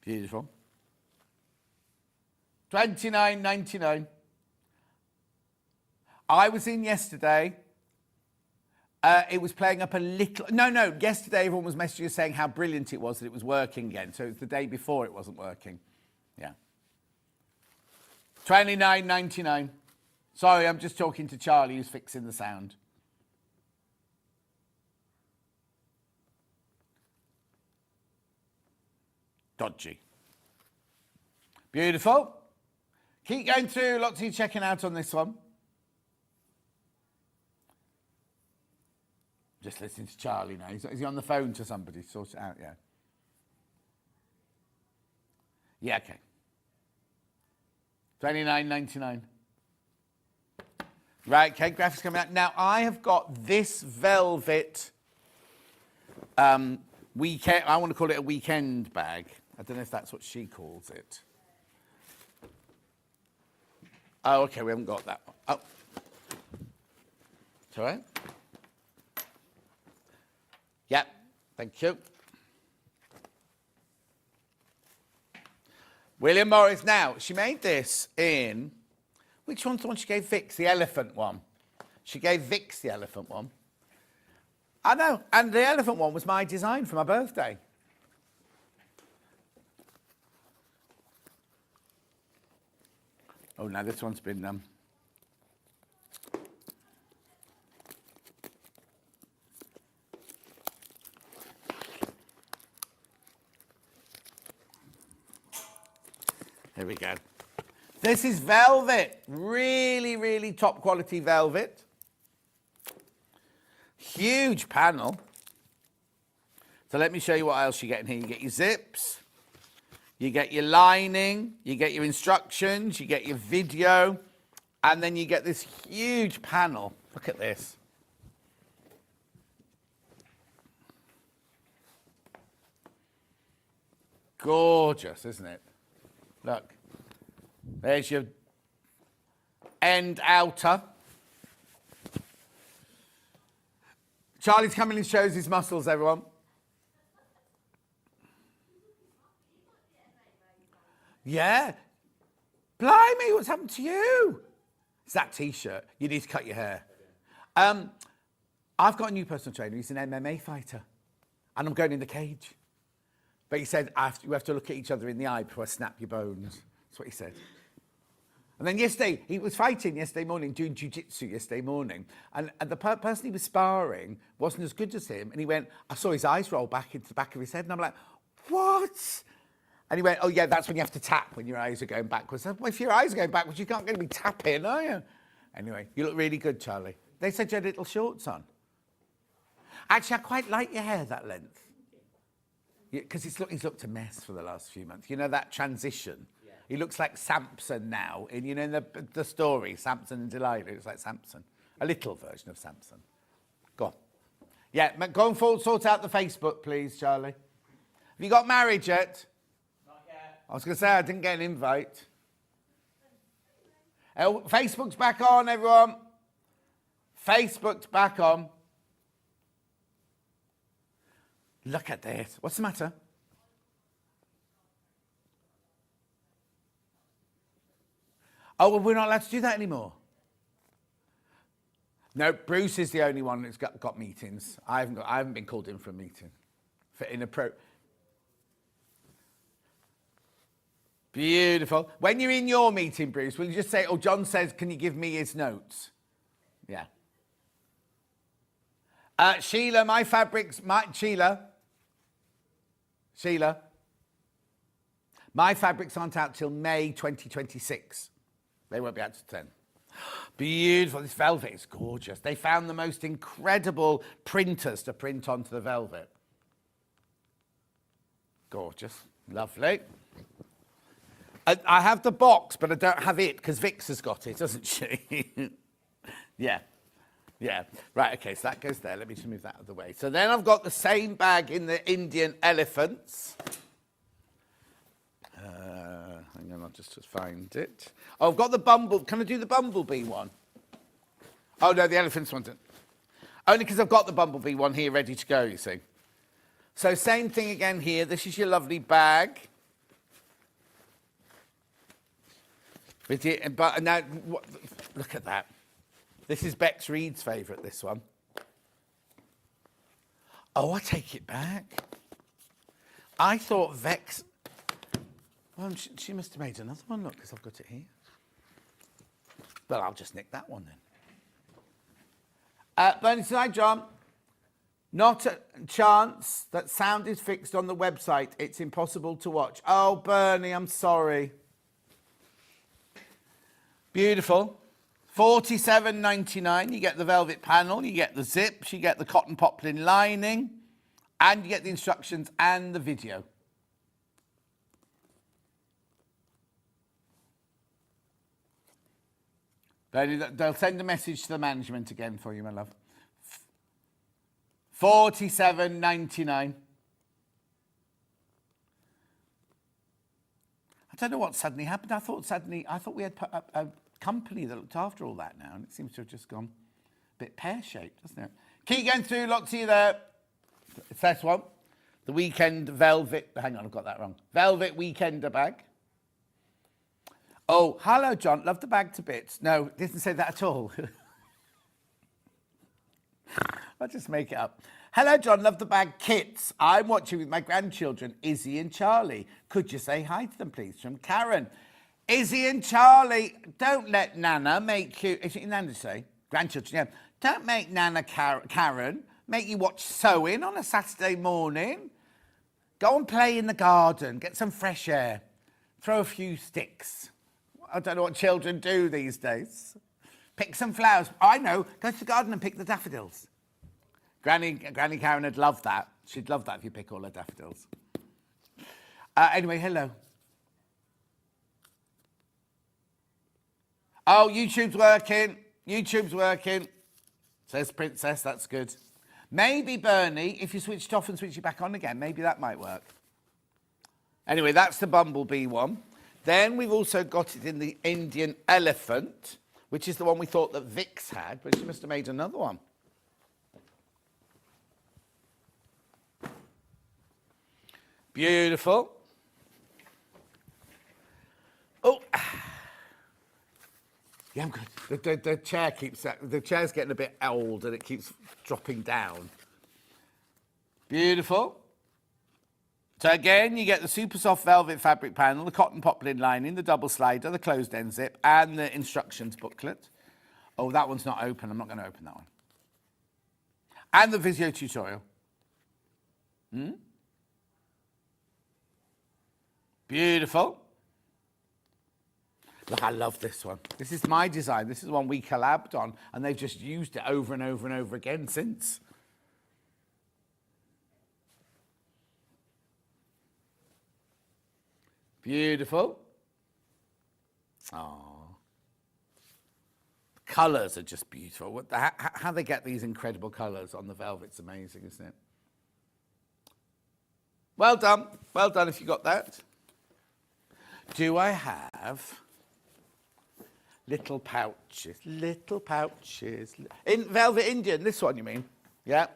Beautiful. $29.99. I was in yesterday. It was playing up a little... No. Yesterday, everyone was messaging us saying how brilliant it was that it was working again. So it was the day before it wasn't working. Yeah. $29.99. Sorry, I'm just talking to Charlie, who's fixing the sound. Dodgy. Beautiful. Keep going through. Lots of you checking out on this one. Just listening to Charlie now. Is he on the phone to somebody? Sort it out, yeah. Yeah, okay. $29.99. Right, okay, graphics coming out. Now, I have got this velvet weekend, I want to call it a weekend bag. I don't know if that's what she calls it. Oh, okay, we haven't got that one. Oh. It's all right. Yep, thank you. William Morris. Now, she made this in, which one's the one she gave Vix? The elephant one. She gave Vix the elephant one. I know, and the elephant one was my design for my birthday. Oh, no, this one's been... Here we go. This is velvet. Really, really top quality velvet. Huge panel. So let me show you what else you get in here. You get your zips. You get your lining. You get your instructions. You get your video. And then you get this huge panel. Look at this. Gorgeous, isn't it? Look, there's your end outer. Charlie's coming and shows his muscles, everyone. Yeah. Blimey, what's happened to you? It's that T-shirt. You need to cut your hair. I've got a new personal trainer. He's an MMA fighter. And I'm going in the cage. But he said, you have to look at each other in the eye before I snap your bones. That's what he said. And then yesterday, he was fighting yesterday morning, doing jiu-jitsu yesterday morning. And the person he was sparring wasn't as good as him. And he went, I saw his eyes roll back into the back of his head. And I'm like, what? And he went, oh, yeah, that's when you have to tap when your eyes are going backwards. Well, if your eyes are going backwards, you can't going to be tapping, are you? Anyway, you look really good, Charlie. They said you had little shorts on. Actually, I quite like your hair that length. Because he's looked a mess for the last few months. You know that transition? Yeah. He looks like Samson now. In the story, Samson and Delilah, he looks like Samson. A little version of Samson. Go on. Yeah, go and sort out the Facebook, please, Charlie. Have you got married yet? Not yet. I was going to say, I didn't get an invite. Facebook's back on, everyone. Facebook's back on. Look at this. What's the matter? Oh, well, we're not allowed to do that anymore. No, Bruce is the only one that's got meetings. I haven't been called in for a meeting. Beautiful. When you're in your meeting, Bruce, will you just say, oh, John says, can you give me his notes? Yeah. Sheila, Sheila, my fabrics aren't out till May 2026. They won't be out till then. Beautiful. This velvet is gorgeous. They found the most incredible printers to print onto the velvet. Gorgeous. Lovely. I have the box, but I don't have it because Vix has got it, doesn't she? Yeah. Yeah, right, okay, so that goes there. Let me just move that out of the way. So then I've got the same bag in the Indian elephants. Hang on, I'll just find it. Oh, I've got the bumblebee. Can I do the bumblebee one? Oh, no, the elephants one. Only because I've got the bumblebee one here ready to go, you see. So same thing again here. This is your lovely bag. But now, look at that. This is Bex Reed's favourite, this one. Oh, I take it back. I thought Vex... Well, she must have made another one, look, because I've got it here. Well, I'll just nick that one then. Bernie says, hi, John. Not a chance that sound is fixed on the website. It's impossible to watch. Oh, Bernie, I'm sorry. Beautiful. $47.99. You get the velvet panel, you get the zips, you get the cotton poplin lining, and you get the instructions and the video. They'll send a message to the management again for you, my love. $47.99. I don't know what suddenly happened. I thought we had put up a company that looked after all that now, and it seems to have just gone a bit pear-shaped, doesn't it? Keep going through, lots of you there. It's this one. The weekend velvet, hang on, I've got that wrong. Velvet weekender bag. Oh, hello, John, love the bag to bits. No, it didn't say that at all. I'll just make it up. Hello, John, love the bag kits. I'm watching with my grandchildren, Izzy and Charlie. Could you say hi to them, please? From Karen. Izzy and Charlie, don't let Nana make you... Is it Nana say? Grandchildren, yeah. Don't make Nana Karen make you watch sewing on a Saturday morning. Go and play in the garden. Get some fresh air. Throw a few sticks. I don't know what children do these days. Pick some flowers. Oh, I know. Go to the garden and pick the daffodils. Granny Karen would love that. She'd love that if you pick all her daffodils. Anyway, hello. Oh, YouTube's working. YouTube's working. Says Princess, that's good. Maybe, Bernie, if you switch it off and switch it back on again, maybe that might work. Anyway, that's the Bumblebee one. Then we've also got it in the Indian Elephant, which is the one we thought that Vix had, but she must have made another one. Beautiful. Oh. Yeah, I'm good. The chair's getting a bit old and it keeps dropping down. Beautiful. So again, you get the super soft velvet fabric panel, the cotton poplin lining, the double slider, the closed end zip, and the instructions booklet. Oh, that one's not open. I'm not going to open that one. And the video tutorial. Beautiful. Look, I love this one. This is my design. This is the one we collabed on, and they've just used it over and over and over again since. Beautiful. Oh, the colours are just beautiful. How they get these incredible colours on the velvet's amazing, isn't it? Well done. Well done if you got that. Do I have little pouches? Little pouches. In Velvet Indian, this one you mean? Yeah.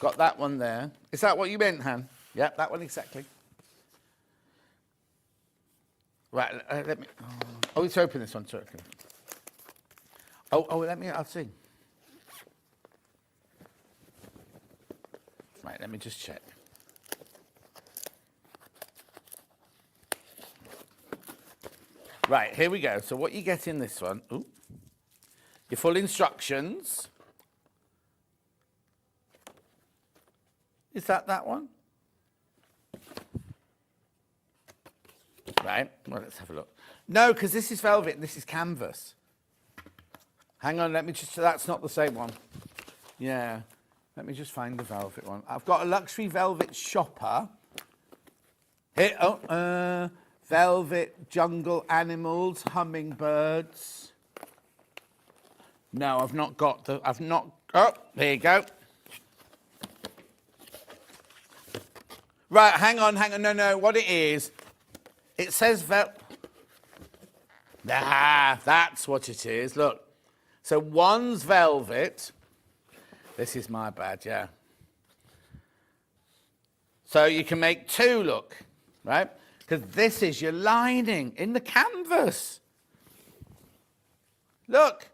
Got that one there. Is that what you meant, Han? Yeah, that one exactly. Right, let me... Oh, let's open this one, sorry. Oh, I'll see. Right, let me just check. Right, here we go. So what you get in this one, your full instructions. Is that one? Right, well, let's have a look. No, because this is velvet and this is canvas. Hang on, let me just, that's not the same one. Yeah, let me just find the velvet one. I've got a luxury velvet shopper. Here, velvet jungle animals, hummingbirds. No, I've not got the, oh, there you go. Right, hang on, no, what it is, it says that's what it is, look. So one's velvet, this is my bad, yeah. So you can make two, look, right? Because this is your lining in the canvas. Look.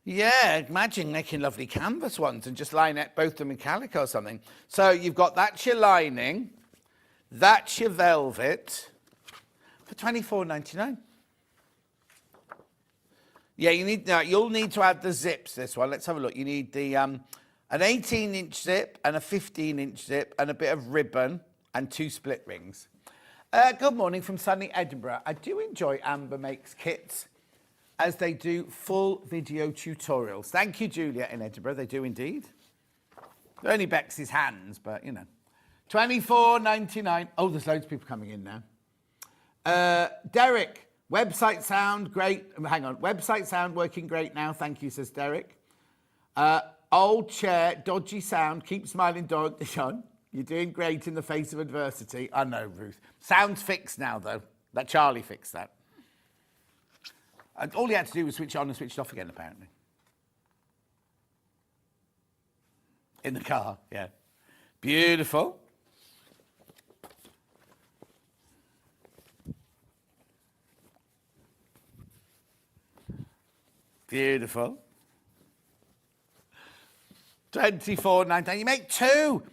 Yeah, imagine making lovely canvas ones and just line it, both of them in calico or something. So you've got, that's your lining, that's your velvet for $24.99. Yeah, you'll need to add the zips, this one. Let's have a look. You need the an 18-inch zip and a 15-inch zip and a bit of ribbon and 2 split rings. Good morning from sunny Edinburgh. I do enjoy Amber Makes kits as they do full video tutorials. Thank you, Julia, in Edinburgh. They do indeed. They're only Bex's hands, but, you know. $24.99. Oh, there's loads of people coming in now. Derek, website sound, great. Hang on. Website sound working great now. Thank you, says Derek. Old chair, dodgy sound. Keep smiling, John. You're doing great in the face of adversity. I know, Ruth. Sound's fixed now, though. That Charlie fixed that. And all he had to do was switch on and switch it off again, apparently. In the car, yeah. Beautiful. Beautiful. $24.99. You make 2.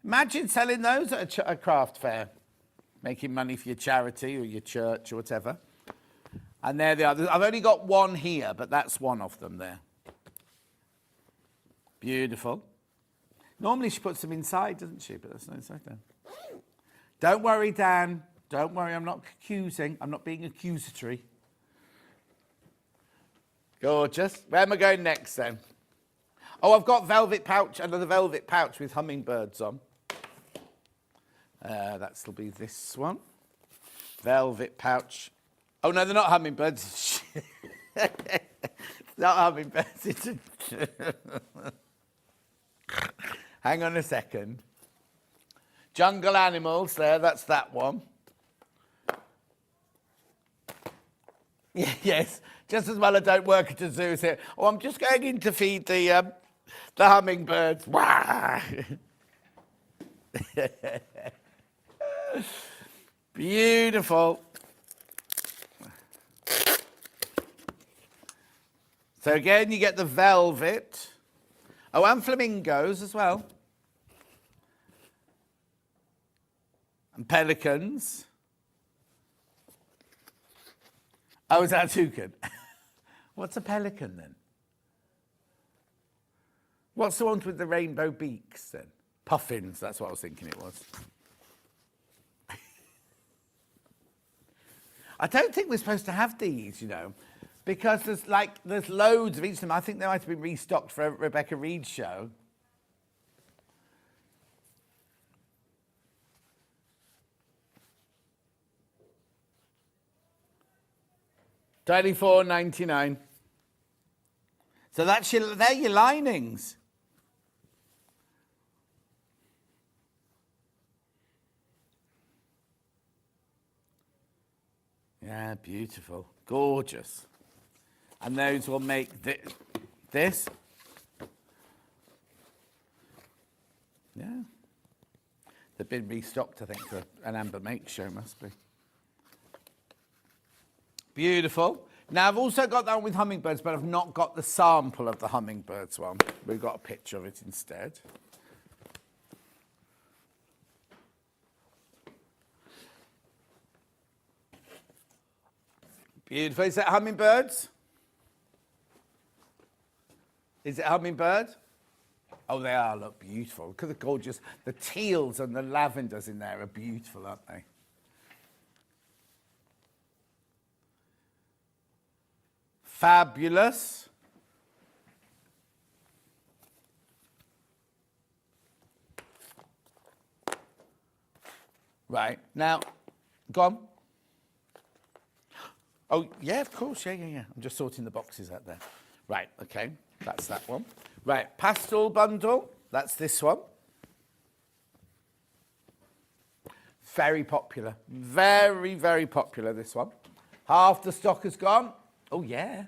Imagine selling those at a craft fair. Making money for your charity or your church or whatever. And there they are. I've only got one here, but that's one of them there. Beautiful. Normally she puts them inside, doesn't she? But that's not inside there. Don't worry, Dan. Don't worry, I'm not accusing. I'm not being accusatory. Gorgeous. Where am I going next then? Oh, I've got velvet pouch, another velvet pouch with hummingbirds on. That'll be this one. Velvet pouch. Oh, no, they're not hummingbirds. It's not hummingbirds. Hang on a second. Jungle animals there, that's that one. Yeah, yes, just as well I don't work at a zoo here. Oh, I'm just going in to feed the hummingbirds. Beautiful. So again, you get the velvet. Oh, and flamingos as well. And pelicans. Oh, is that a toucan? What's a pelican then? What's the ones with the rainbow beaks then? Puffins, that's what I was thinking it was. I don't think we're supposed to have these, you know, because there's loads of each of them. I think they might have been restocked for Rebecca Reed's show. $24.99. So they're your linings. Yeah, beautiful. Gorgeous. And those will make this. Yeah. They've been restocked, I think, for an Amber Makes show, must be. Beautiful. Now, I've also got that one with hummingbirds, but I've not got the sample of the hummingbirds one. We've got a picture of it instead. Beautiful. Is that hummingbirds? Is it hummingbird? Oh, they are. Look, beautiful. Look at the gorgeous. The teals and the lavenders in there are beautiful, aren't they? Fabulous. Right. Now, go on. Oh, yeah, of course. Yeah. I'm just sorting the boxes out there. Right, okay. That's that one. Right, pastel bundle. That's this one. Very popular. Very, very popular, this one. Half the stock has gone. Oh, yeah.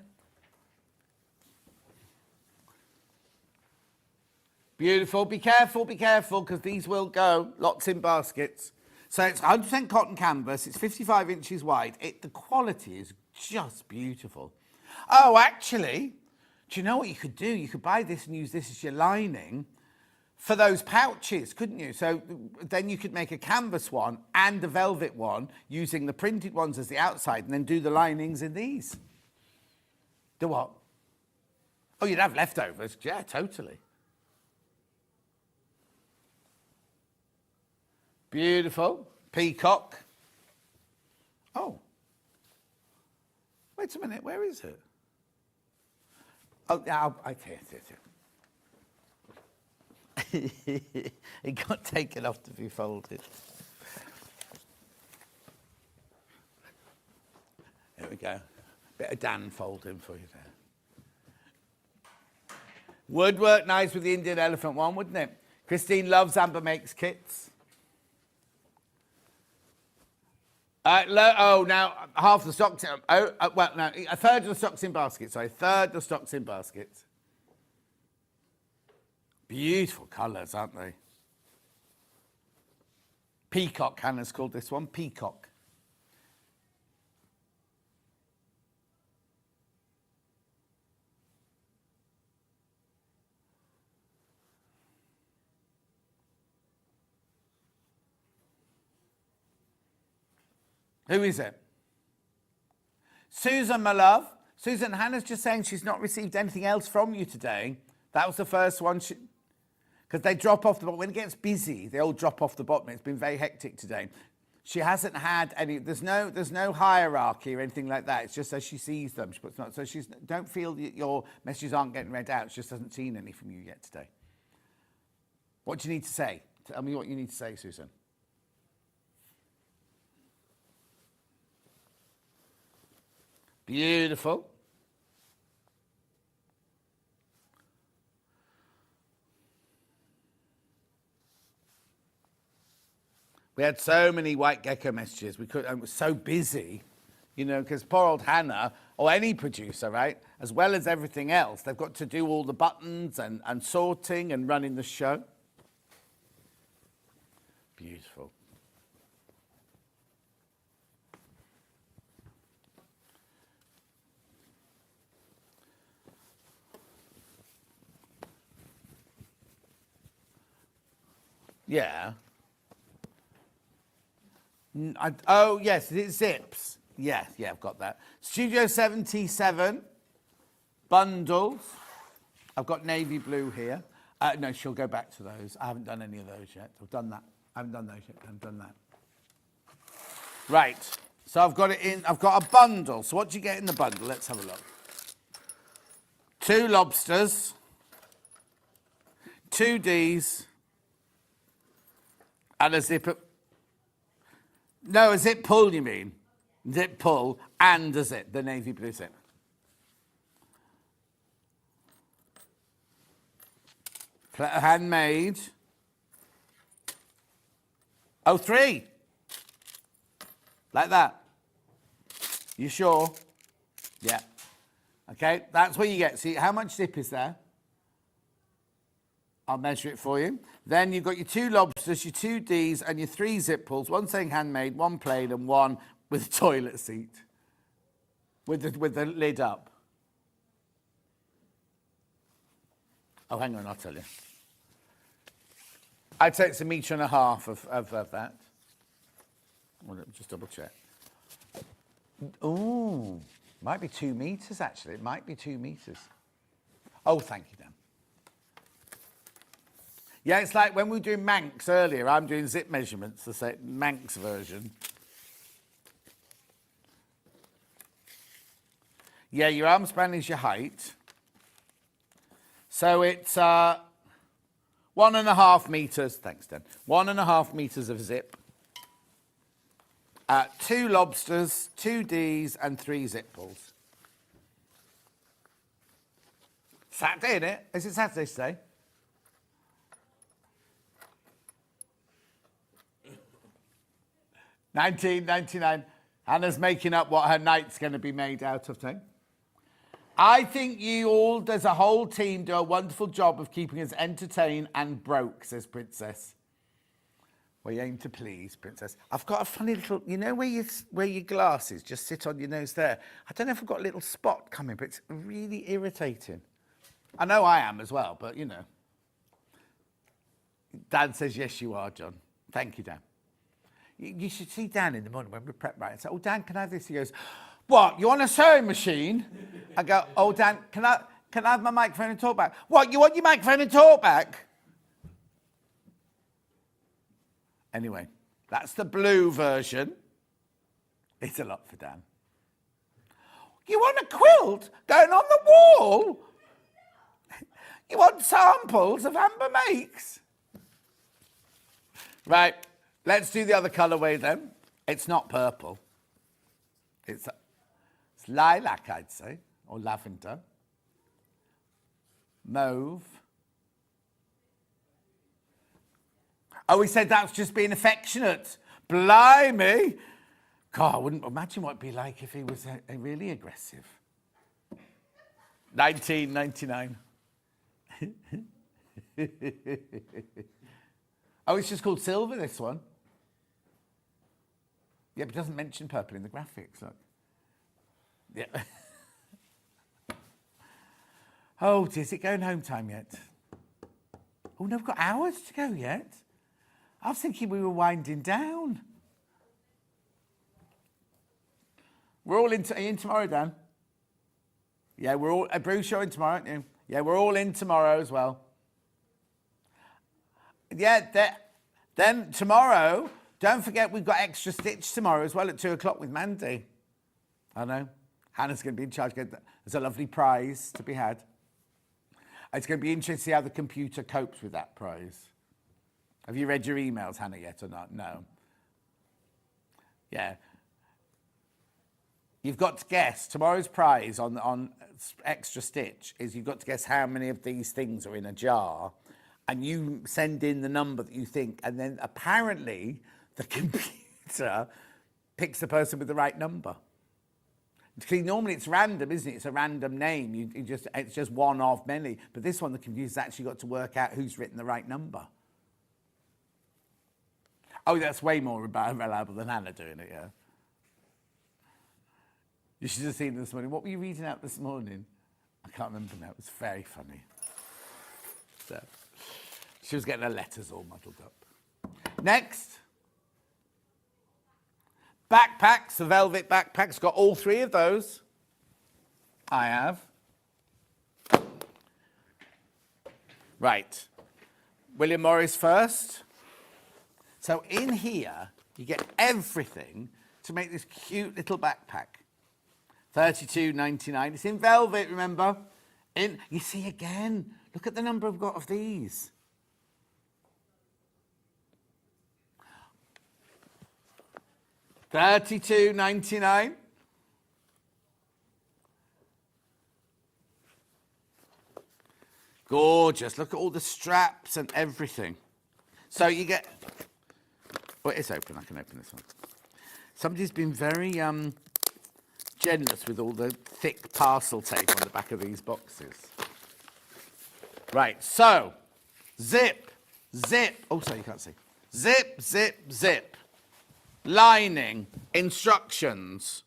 Beautiful. Be careful, because these will go. Lots in baskets. So it's 100% cotton canvas. It's 55 inches wide. The quality is just beautiful. Oh, actually, do you know what you could do? You could buy this and use this as your lining for those pouches, couldn't you? So then you could make a canvas one and a velvet one using the printed ones as the outside and then do the linings in these. Do what? Oh, you'd have leftovers. Yeah, totally. Beautiful. Peacock. Oh. Wait a minute, where is it? Oh, yeah, okay. It got taken off to be folded. There we go. Bit of Dan folding for you there. Would work nice with the Indian elephant one, wouldn't it? Christine loves Amber Makes kits. Now half the stock's a third of the stock's in baskets. Sorry, a third of the stock's in baskets. Beautiful colours, aren't they? Peacock, Hannah's called this one. Peacock. Who is it? Susan, my love. Susan, Hannah's just saying she's not received anything else from you today. That was the first one. Because they drop off the bottom. When it gets busy, they all drop off the bottom. It's been very hectic today. She hasn't had any, there's no hierarchy or anything like that. It's just as she sees them. She puts not, so don't feel that your messages aren't getting read out. She just hasn't seen any from you yet today. What do you need to say? Tell me what you need to say, Susan. Beautiful. We had so many white gecko messages. It was so busy, you know, because poor old Hannah, or any producer, right, as well as everything else, they've got to do all the buttons and sorting and running the show. Beautiful. Yeah. Oh, yes, it zips. Yeah, I've got that. Studio 77, bundles. I've got navy blue here. No, she'll go back to those. I haven't done any of those yet. I've done that. I haven't done those yet. I haven't done that. Right, so I've got it in. I've got a bundle. So what do you get in the bundle? Let's have a look. 2 lobsters, 2 Ds, and a zip. No, a zip pull, you mean? Zip pull and a zip, the navy blue zip. Handmade. Oh, 3. Like that. You sure? Yeah. Okay, that's what you get. See, how much zip is there? I'll measure it for you. Then you've got your 2 lobsters, your 2 Ds, and your 3 zip pulls. One saying handmade, 1 plain, and 1 with a toilet seat. With the lid up. Oh, hang on, I'll tell you. I'd say it's 1.5 meters of that. Well, let me just double check. Oh, might be 2 meters, actually. It might be 2 meters. Oh, thank you, Dan. Yeah, it's like when we were doing Manx earlier, I'm doing zip measurements, the Manx version. Yeah, your arm span is your height. So it's 1.5 meters, thanks Dan, 1.5 meters of zip. 2 lobsters, 2 Ds, and 3 zip pulls. Saturday, isn't it? Is it Saturday today? $19.99. Hannah's making up what her night's going to be made out of today. I think you all, as a whole team, do a wonderful job of keeping us entertained and broke, says Princess. We aim to please, Princess. I've got a funny little, you know where your glasses just sit on your nose there? I don't know if I've got a little spot coming, but it's really irritating. I know I am as well, but you know. Dan says, yes, you are, John. Thank you, Dan. You should see Dan in the morning when we prep right and say, oh, Dan, can I have this? He goes, what, you want a sewing machine? I go, oh, Dan, can I have my microphone and talk back? What, you want your microphone and talk back? Anyway, that's the blue version. It's a lot for Dan. You want a quilt going on the wall? You want samples of Amber Makes? Right, let's do the other colourway then. It's not purple. It's lilac, I'd say, or lavender. Mauve. Oh, he said that's just being affectionate. Blimey. God, I wouldn't imagine what it'd be like if he was really aggressive. 1999. Oh, it's just called silver, this one. Yeah, but it doesn't mention purple in the graphics. Look. Yeah. Oh, is it going home time yet? Oh, no, we've got hours to go yet. I was thinking we were winding down. We're all in, are you in tomorrow, Dan? Yeah, we're all, Bruce, you're in tomorrow, aren't you? Yeah, we're all in tomorrow as well. Yeah, then tomorrow, don't forget we've got Extra Stitch tomorrow as well at 2 o'clock with Mandy. I know. Hannah's going to be in charge. There's a lovely prize to be had. It's going to be interesting to see how the computer copes with that prize. Have you read your emails, Hannah, yet or not? No. Yeah. You've got to guess. Tomorrow's prize on Extra Stitch is you've got to guess how many of these things are in a jar, and you send in the number that you think, and then apparently the computer picks the person with the right number. See, normally it's random, isn't it? It's a random name. It's just one of many. But this one, the computer's actually got to work out who's written the right number. Oh, that's way more reliable than Hannah doing it, yeah. You should have seen this morning. What were you reading out this morning? I can't remember now. It was very funny. So, she was getting her letters all muddled up. Next. Backpacks, the velvet backpacks. Got all three of those. I have. Right. William Morris first. So in here, you get everything to make this cute little backpack. $32.99. It's in velvet, remember? You see again, look at the number I've got of these. $32.99. Gorgeous. Look at all the straps and everything. So you get... Oh, it's open. I can open this one. Somebody's been very generous with all the thick parcel tape on the back of these boxes. Right, so zip, zip. Oh, sorry, you can't see. Zip, zip, zip. Lining, instructions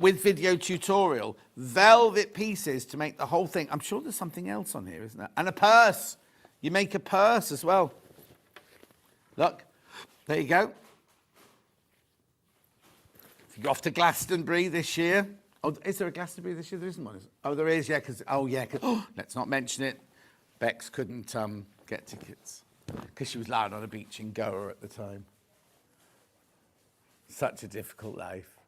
with video tutorial. Velvet pieces to make the whole thing. I'm sure there's something else on here, isn't there? And a purse. You make a purse as well. Look. There you go. If you go off to Glastonbury this year. Oh, is there a Glastonbury this year? There isn't one, is there? Oh, there is, yeah, because, let's not mention it. Bex couldn't get tickets because she was lying on a beach in Goa at the time. Such a difficult life.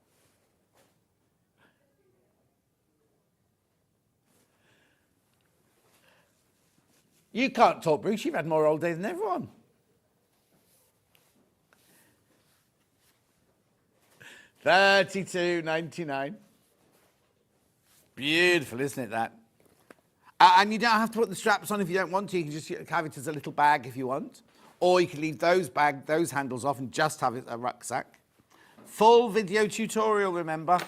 You can't talk, Bruce. You've had more old days than everyone. $32.99. Beautiful, isn't it, that? And you don't have to put the straps on if you don't want to. You can just have it as a little bag if you want. Or you can leave those handles off and just have it a rucksack. Full video tutorial, remember?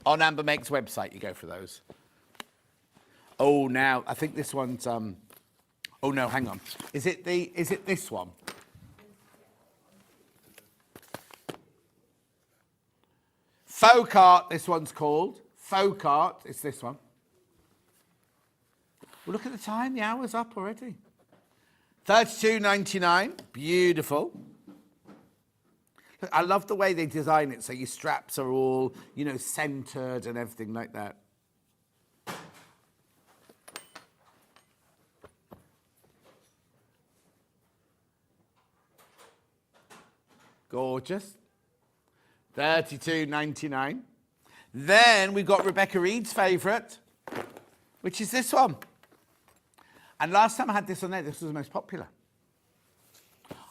On Amber Makes website, you go for those. Oh, now, I think this one's Oh no, hang on. Is it this one? Folk art, this one's called. Folk art, it's this one. Well, look at the time, the hour's up already. $32.99, beautiful. Look, I love the way they design it, so your straps are all, you know, centered and everything like that. Gorgeous. $32.99. Then we've got Rebecca Reed's favourite, which is this one. And last time I had this on there, this was the most popular.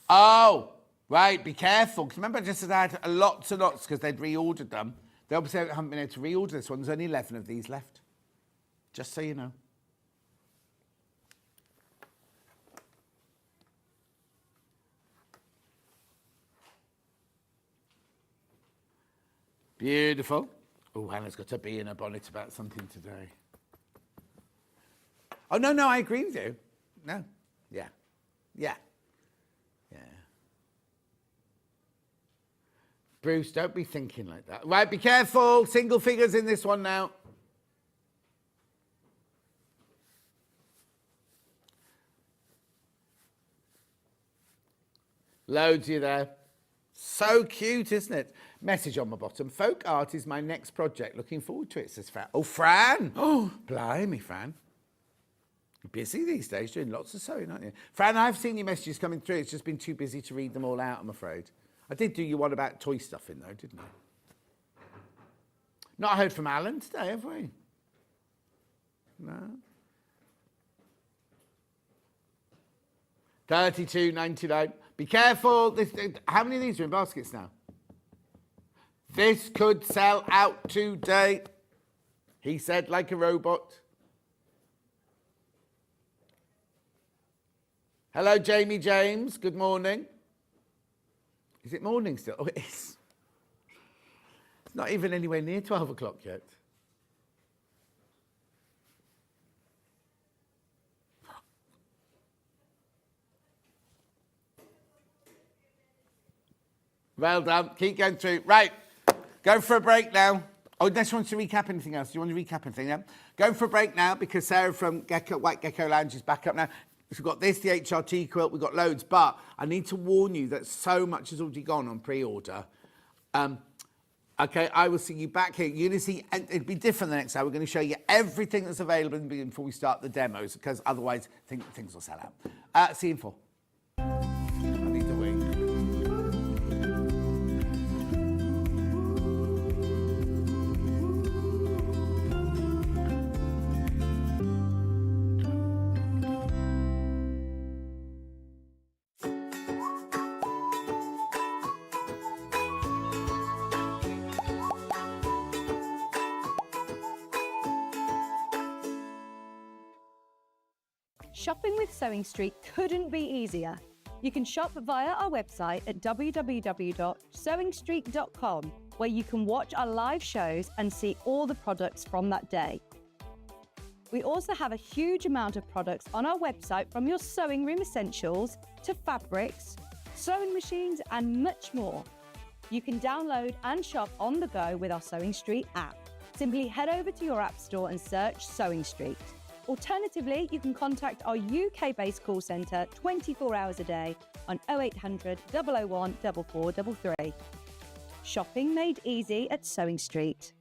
Oh, right, be careful. Because remember I just said I had lots and lots because they'd reordered them. They obviously haven't been able to reorder this one. There's only 11 of these left. Just so you know. Beautiful. Oh, Hannah's got a bee in her bonnet about something today. Oh, no, I agree with you. No. Yeah. Bruce, don't be thinking like that. Right, be careful. Single figures in this one now. Loads of you there. So cute, isn't it? Message on my bottom. Folk art is my next project. Looking forward to it, says Fran. Oh, Fran. Oh, blimey, Fran. You're busy these days, doing lots of sewing, aren't you? Fran, I've seen your messages coming through. It's just been too busy to read them all out, I'm afraid. I did do you one about toy stuff in, though, didn't I? Not heard from Alan today, have we? No. $32.99. Be careful. How many of these are in baskets now? This could sell out today, he said like a robot. Hello, Jamie James. Good morning. Is it morning still? Oh, it is. It's not even anywhere near 12 o'clock yet. Well done. Keep going through. Right. Go for a break now. Oh, unless you want to recap anything else. Do you want to recap anything? Yeah? Go for a break now because Sarah from White Gecko Lounge is back up now. We've got this, the HRT quilt, we've got loads, but I need to warn you that so much has already gone on pre-order. Okay, I will see you back here. You're going to see, and it'll be different the next hour. We're going to show you everything that's available before we start the demos, because otherwise things will sell out. See you in 4. I need to wait. Shopping with Sewing Street couldn't be easier. You can shop via our website at www.sewingstreet.com, where you can watch our live shows and see all the products from that day. We also have a huge amount of products on our website, from your sewing room essentials to fabrics, sewing machines and much more. You can download and shop on the go with our Sewing Street app. Simply head over to your app store and search Sewing Street. Alternatively, you can contact our UK-based call centre 24 hours a day on 0800 001 4433. Shopping made easy at Sewing Street.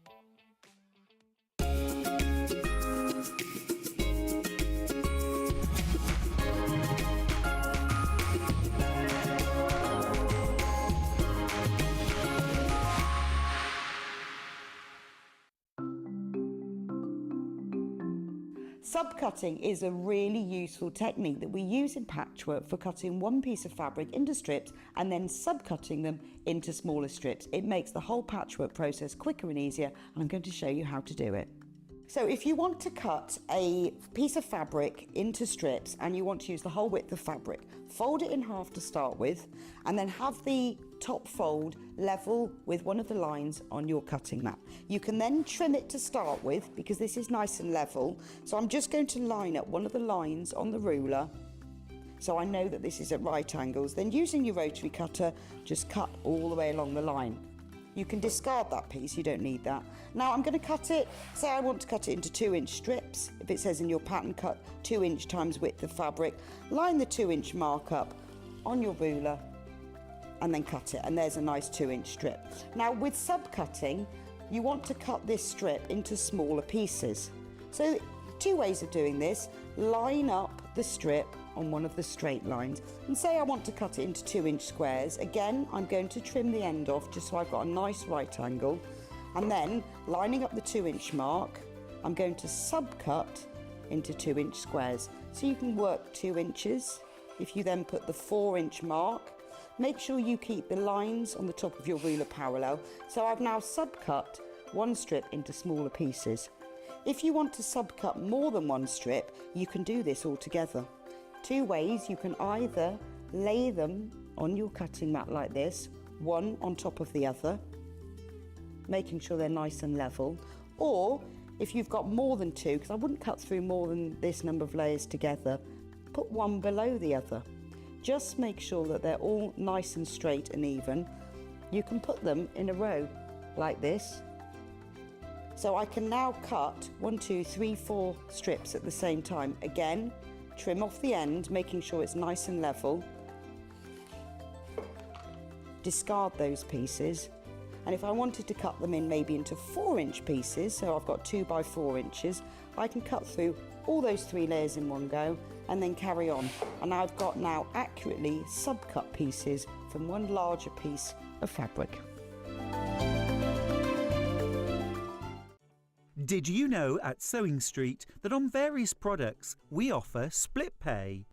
Subcutting is a really useful technique that we use in patchwork for cutting one piece of fabric into strips and then subcutting them into smaller strips. It makes the whole patchwork process quicker and easier, and I'm going to show you how to do it. So if you want to cut a piece of fabric into strips and you want to use the whole width of fabric, fold it in half to start with, and then have the top fold level with one of the lines on your cutting mat. You can then trim it to start with because this is nice and level. So I'm just going to line up one of the lines on the ruler so I know that this is at right angles, then using your rotary cutter, just cut all the way along the line. You can discard that piece, you don't need that. Now I'm going to cut it, say I want to cut it into 2-inch strips. If it says in your pattern cut 2-inch times width of fabric, line the 2-inch mark up on your ruler and then cut it, and there's a nice 2-inch strip. Now with subcutting, you want to cut this strip into smaller pieces. So 2 ways of doing this: line up the strip on one of the straight lines, and say I want to cut it into 2-inch squares. Again, I'm going to trim the end off just so I've got a nice right angle, and then lining up the 2-inch mark, I'm going to subcut into 2-inch squares. So you can work 2 inches. If you then put the 4-inch mark, make sure you keep the lines on the top of your ruler parallel. So I've now subcut one strip into smaller pieces. If you want to subcut more than one strip, you can do this all together. 2 ways: you can either lay them on your cutting mat like this, one on top of the other, making sure they're nice and level, or if you've got more than 2, because I wouldn't cut through more than this number of layers together, put one below the other. Just make sure that they're all nice and straight and even. You can put them in a row like this. So I can now cut 1, 2, 3, 4 strips at the same time. Again, trim off the end, making sure it's nice and level. Discard those pieces. And if I wanted to cut them in maybe into 4-inch pieces, so I've got 2 by 4 inches, I can cut through all those 3 layers in one go and then carry on. And I've got now accurately subcut pieces from one larger piece of fabric. Did you know at Sewing Street that on various products we offer split pay?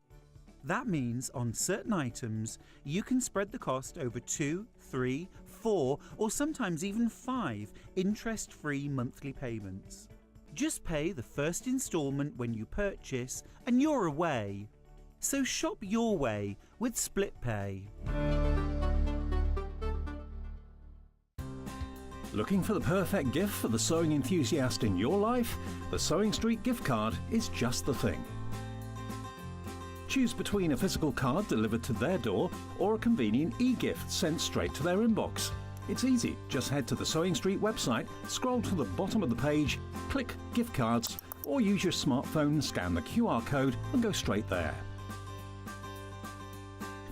That means on certain items you can spread the cost over 2, 3, 4 or sometimes even 5 interest-free monthly payments. Just pay the first instalment when you purchase and you're away. So shop your way with split pay. Looking for the perfect gift for the sewing enthusiast in your life? The Sewing Street gift card is just the thing. Choose between a physical card delivered to their door or a convenient e-gift sent straight to their inbox. It's easy. Just head to the Sewing Street website, scroll to the bottom of the page, click Gift Cards, or use your smartphone, scan the QR code and go straight there.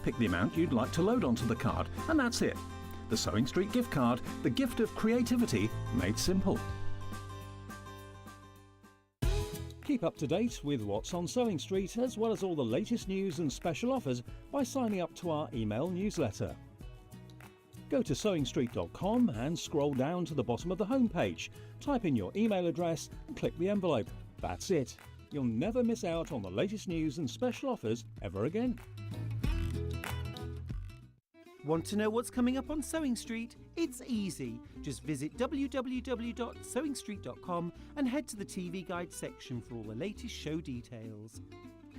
Pick the amount you'd like to load onto the card, and that's it. The Sewing Street gift card, the gift of creativity made simple. Keep up to date with what's on Sewing Street, as well as all the latest news and special offers by signing up to our email newsletter. Go to sewingstreet.com and scroll down to the bottom of the homepage. Type in your email address and click the envelope. That's it. You'll never miss out on the latest news and special offers ever again. Want to know what's coming up on Sewing Street? It's easy. Just visit www.sewingstreet.com and head to the TV Guide section for all the latest show details.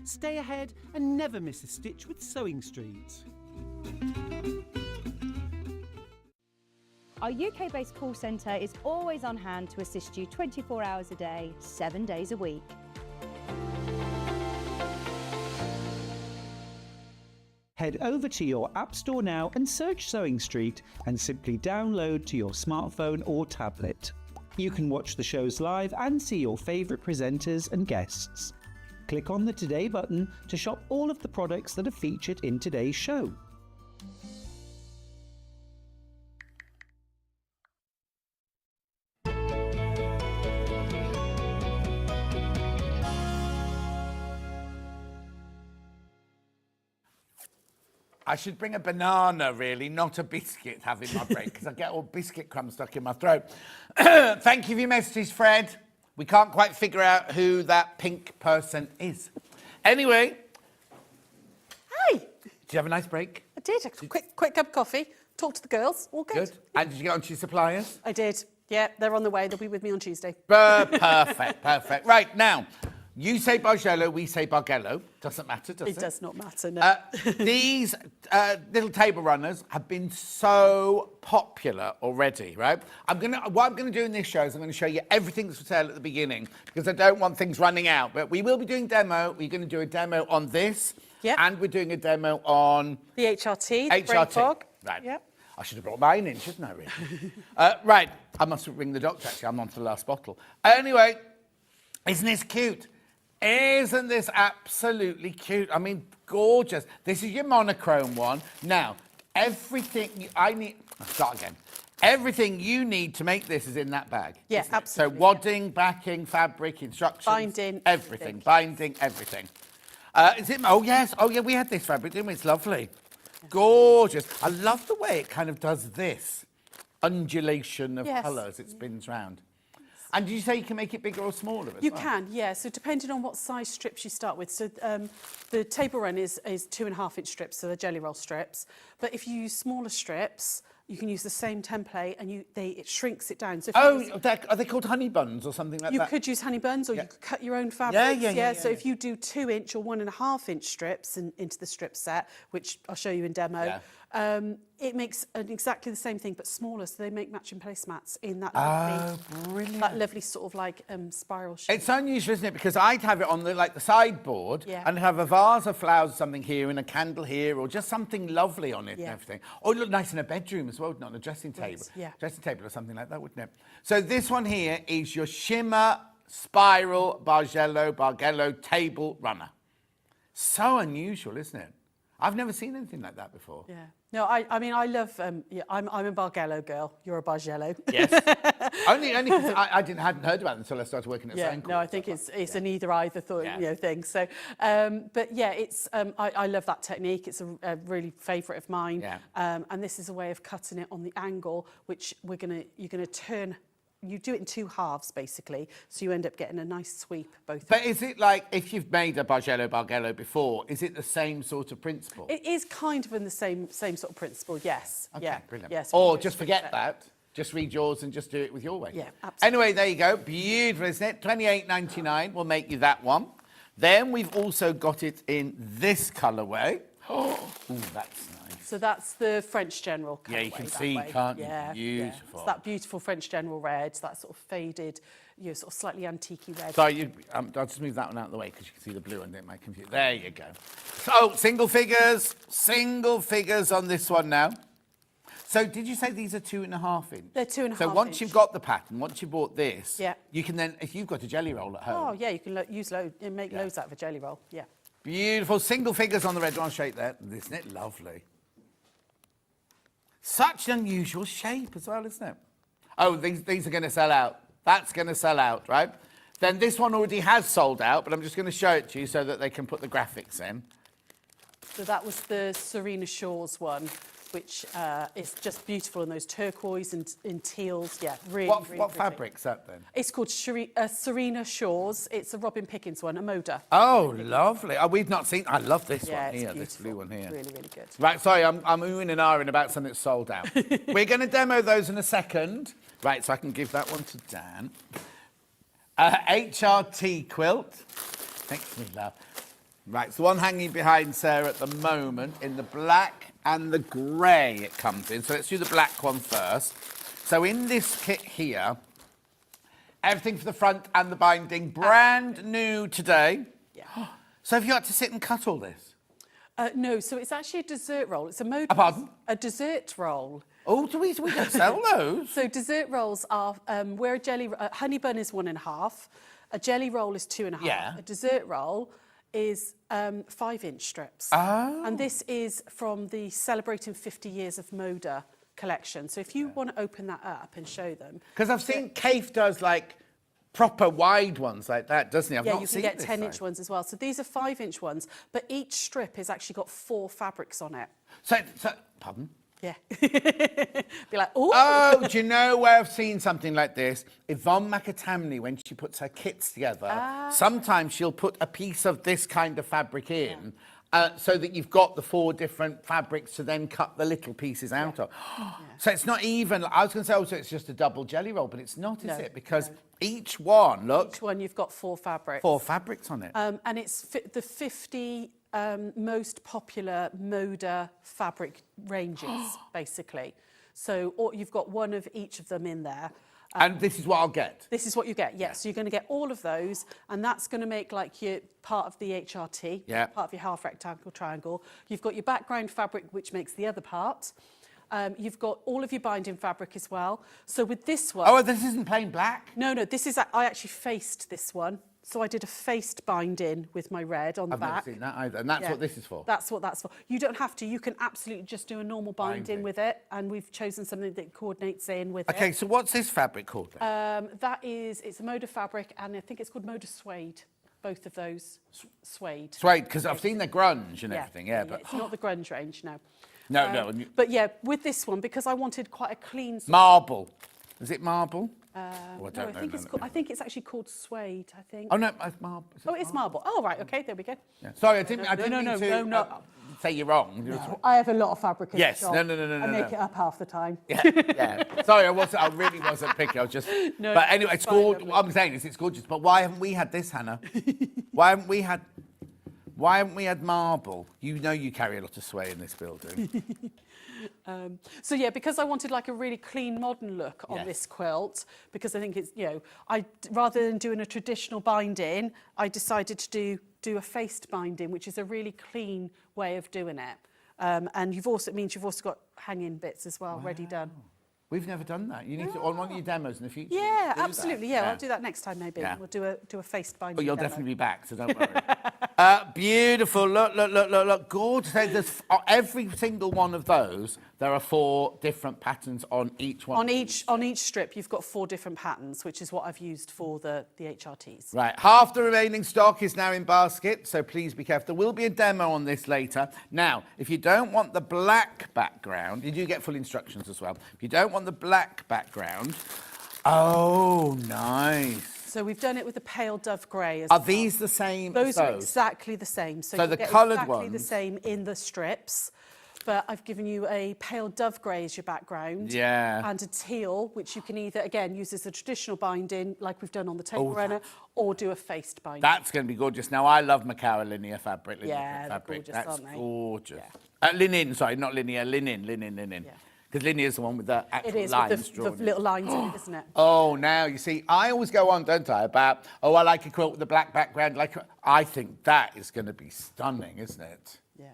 Stay ahead and never miss a stitch with Sewing Street. Our UK-based call centre is always on hand to assist you 24 hours a day, 7 days a week. Head over to your App Store now and search Sewing Street and simply download to your smartphone or tablet. You can watch the shows live and see your favourite presenters and guests. Click on the Today button to shop all of the products that are featured in today's show. I should bring a banana, really, not a biscuit, having my break, because I get all biscuit crumbs stuck in my throat. Thank you for your messages, Fred. We can't quite figure out who that pink person is. Anyway. Hi. Did you have a nice break? I did. A quick cup of coffee. Talk to the girls. All good. Good. And did you get on to your suppliers? I did. Yeah, they're on the way. They'll be with me on Tuesday. Perfect, perfect. Right, now, you say Bargello, we say Bargello. Doesn't matter, does it? It does not matter, no. These little table runners have been so popular already, right? What I'm going to do in this show is I'm going to show you everything that's for sale at the beginning, because I don't want things running out. But we will be doing demo. We're going to do a demo on this. Yep. And we're doing a demo on The HRT, the brain HRT. fog. Right. Yep. I should have brought mine in, shouldn't I, really? Right. I must ring the doctor, actually. I'm on to the last bottle. Anyway, isn't this cute? Isn't this absolutely cute? I mean, gorgeous. This is your monochrome one. Now, everything I need... I'll start again. Everything you need to make this is in that bag. Yeah, isn't it? absolutely, So wadding, backing, fabric, instructions. Binding, Everything. everything. Binding, everything. Is it... Oh, yes. Oh, yeah, we had this fabric, didn't we? It's lovely. Gorgeous. I love the way it kind of does this undulation of Yes. colours. It spins round. And did you say you can make it bigger or smaller as You well? can, yeah. So depending on what size strips you start with. So the table run is 2.5-inch strips, so they're jelly roll strips. But if you use smaller strips, you can use the same template and it shrinks it down. So if you use- Are they called honey buns or something like you that? could use honey buns or Yeah. you could cut your own fabrics. yeah, So yeah. if you do 2-inch or 1.5-inch strips into the strip set, which I'll show you in demo, it makes exactly the same thing but smaller. So they make matching placemats in that Brilliant. that lovely sort of like spiral shape. It's unusual, isn't it? Because I'd have it on the sideboard Yeah. and have a vase of flowers or something here and a candle here or just something lovely on it and Yeah. everything. Or it look nice in a bedroom as well, not on a dressing table. Yeah. Dressing table or something like that, wouldn't it? So this one here is your Shimmer Spiral Bargello Table Runner. So unusual, isn't it? I've never seen anything like that before. Yeah. No, I mean, I love, I'm a Bargello girl. You're a Bargello. Yes. only because I hadn't heard about it until I started working at Yeah, Sewing no, I Quilt. think it's an either Yeah. thing. So, but yeah, it's I love that technique. It's a really favourite of mine. Yeah. And this is a way of cutting it on the angle, which you're gonna turn. You do it in 2 halves basically, so you end up getting a nice sweep both. But is it like, if you've made a Bargello before, is it the same sort of principle? It is kind of in the same sort of principle. Yes. Okay, Yeah. brilliant. Yes. Or just forget that. Just read yours and just do it with your way. Yeah, absolutely. Anyway, there you go. Beautiful, isn't it? $28.99 will make you that one. Then we've also got it in this colourway. Oh, that's nice. So that's the French General colourway. Yeah, you can that see, way. can't you? Yeah, Beautiful. Yeah. It's that beautiful French General red, that sort of faded, sort of slightly antique-y red. So I'll just move that one out of the way because you can see the blue and it might confuse. There you go. So single figures on this one now. So did you say these are 2.5 inch? They're 2.5 So once inch. you've got the pattern, once you bought this, Yeah. you can then, if you've got a jelly roll at Oh, home. yeah, you can make loads out of a jelly roll. Yeah. Beautiful single figures on the red one. Shape there. Isn't it lovely? Such an unusual shape as well, isn't it? Oh, these are going to sell out. That's going to sell out, right? Then this one already has sold out, but I'm just going to show it to you so that they can put the graphics in. So that was the Serena Shores one, which is just beautiful in those turquoise and in teals. Yeah, really, What really pretty. fabric's that then? It's called Serena Shores. It's a Robin Pickens one, a Moda. Oh, lovely. Oh, we've not seen... I love this Yeah, one it's here, this beautiful. blue one here. Really, really good. Right, sorry, I'm oohing and ahhing about something that's sold out. We're going to demo those in a second. Right, so I can give that one to Dan. HRT quilt. Makes me laugh. Right, it's the one hanging behind Sarah at the moment in the black and the grey it comes in. So let's do the black one first. So in this kit here, everything for the front and the binding, brand new today. Yeah. So have you had to sit and cut all this? No, so it's actually a dessert roll. It's a Moda. Pardon? A dessert roll. Oh, do we don't sell those? So dessert rolls are where a jelly honey bun is 1.5, a jelly roll is 2.5. Yeah. A dessert roll is 5-inch strips. Oh. And this is from the Celebrating 50 Years of Moda collection. So if you want to open that up and show them. Because I've seen Kafe does like proper wide ones like that, doesn't he? I've Yeah, not you can seen get this 10-inch side. ones as well. So these are 5-inch ones, but each strip has actually got 4 fabrics on it. So pardon? Yeah. Be like, oh. Oh, do you know where I've seen something like this? Yvonne McAtamney, when she puts her kits together, sometimes she'll put a piece of this kind of fabric in so that you've got the 4 different fabrics to then cut the little pieces out of. So it's not even, I was going to say, oh, so it's just a double jelly roll, but it's not, is it? Because each one, look, Each one you've got 4 fabrics. 4 fabrics on it. And it's the 50 most popular Moda fabric ranges, basically. So you've got one of each of them in there. And this is what I'll get. This is what you get, yes. So you're going to get all of those, and that's going to make like your part of the HRT, part of your half rectangle triangle. You've got your background fabric, which makes the other part. You've got all of your binding fabric as well. So with this one... Oh, this isn't plain black? No, this is... I actually faced this one. So I did a faced binding with my red on the back. I've never seen that either, and that's what this is for. That's what that's for. You don't have to. You can absolutely just do a normal binding with it, and we've chosen something that coordinates in with it. Okay, so what's this fabric called then? It's a Moda fabric, and I think it's called Moda suede. Both of those suede. Suede, because I've seen the grunge and everything, but... It's not the grunge range, no. No. But yeah, with this one, because I wanted quite a clean... Marble. Is it marble? I think it's actually called suede, I think. Oh, no, it's marble. It's marble. Oh, right, okay, there we go. Yeah. Sorry, I didn't mean to say you're wrong. No, I have a lot of fabric in the shop. No. I make it up half the time. Yeah. Sorry, I really wasn't picking. I was just... No, but anyway, it's gorgeous. What I'm saying is it's gorgeous. But why haven't we had this, Hannah? Why haven't we had marble? You know you carry a lot of sway in this building. So yeah, because I wanted like a really clean modern look on this quilt, because I think it's, rather than doing a traditional binding, I decided to do a faced binding, which is a really clean way of doing it. And it means you've also got hanging bits as well, ready done. We've never done that. You need to on one of your demos in the future. Yeah, absolutely. Yeah, I'll do that next time maybe. Yeah. We'll do a faced binding. But you'll demo. definitely be back, so don't worry. Beautiful. Look. Gorgeous. There's, every single one of those, there are 4 different patterns on each one. On each strip, you've got 4 different patterns, which is what I've used for the HRTs. Right. Half the remaining stock is now in basket, so please be careful. There will be a demo on this later. Now, if you don't want the black background, you do get full instructions as well. If you don't want the black background, oh, nice. So we've done it with a pale dove grey as well. Are these the same Those as are those? exactly the same. So you the get coloured exactly the ones- same in the strips, but I've given you a pale dove grey as your background. Yeah. And a teal, which you can either, again, use as a traditional binding, like we've done on the table runner, or do a faced binding. That's going to be gorgeous. Now, I love Macara linear fabric. Yeah, they're fabric. gorgeous, That's aren't they? gorgeous. Yeah. Linen, sorry, not linear, linen. Yeah. Because linear is the one with the It actual is, lines with the drawn. little lines in it, isn't it? Oh, now, you see, I always go on, don't I, about, I like a quilt with a black background. I think that is going to be stunning, isn't it? Yeah.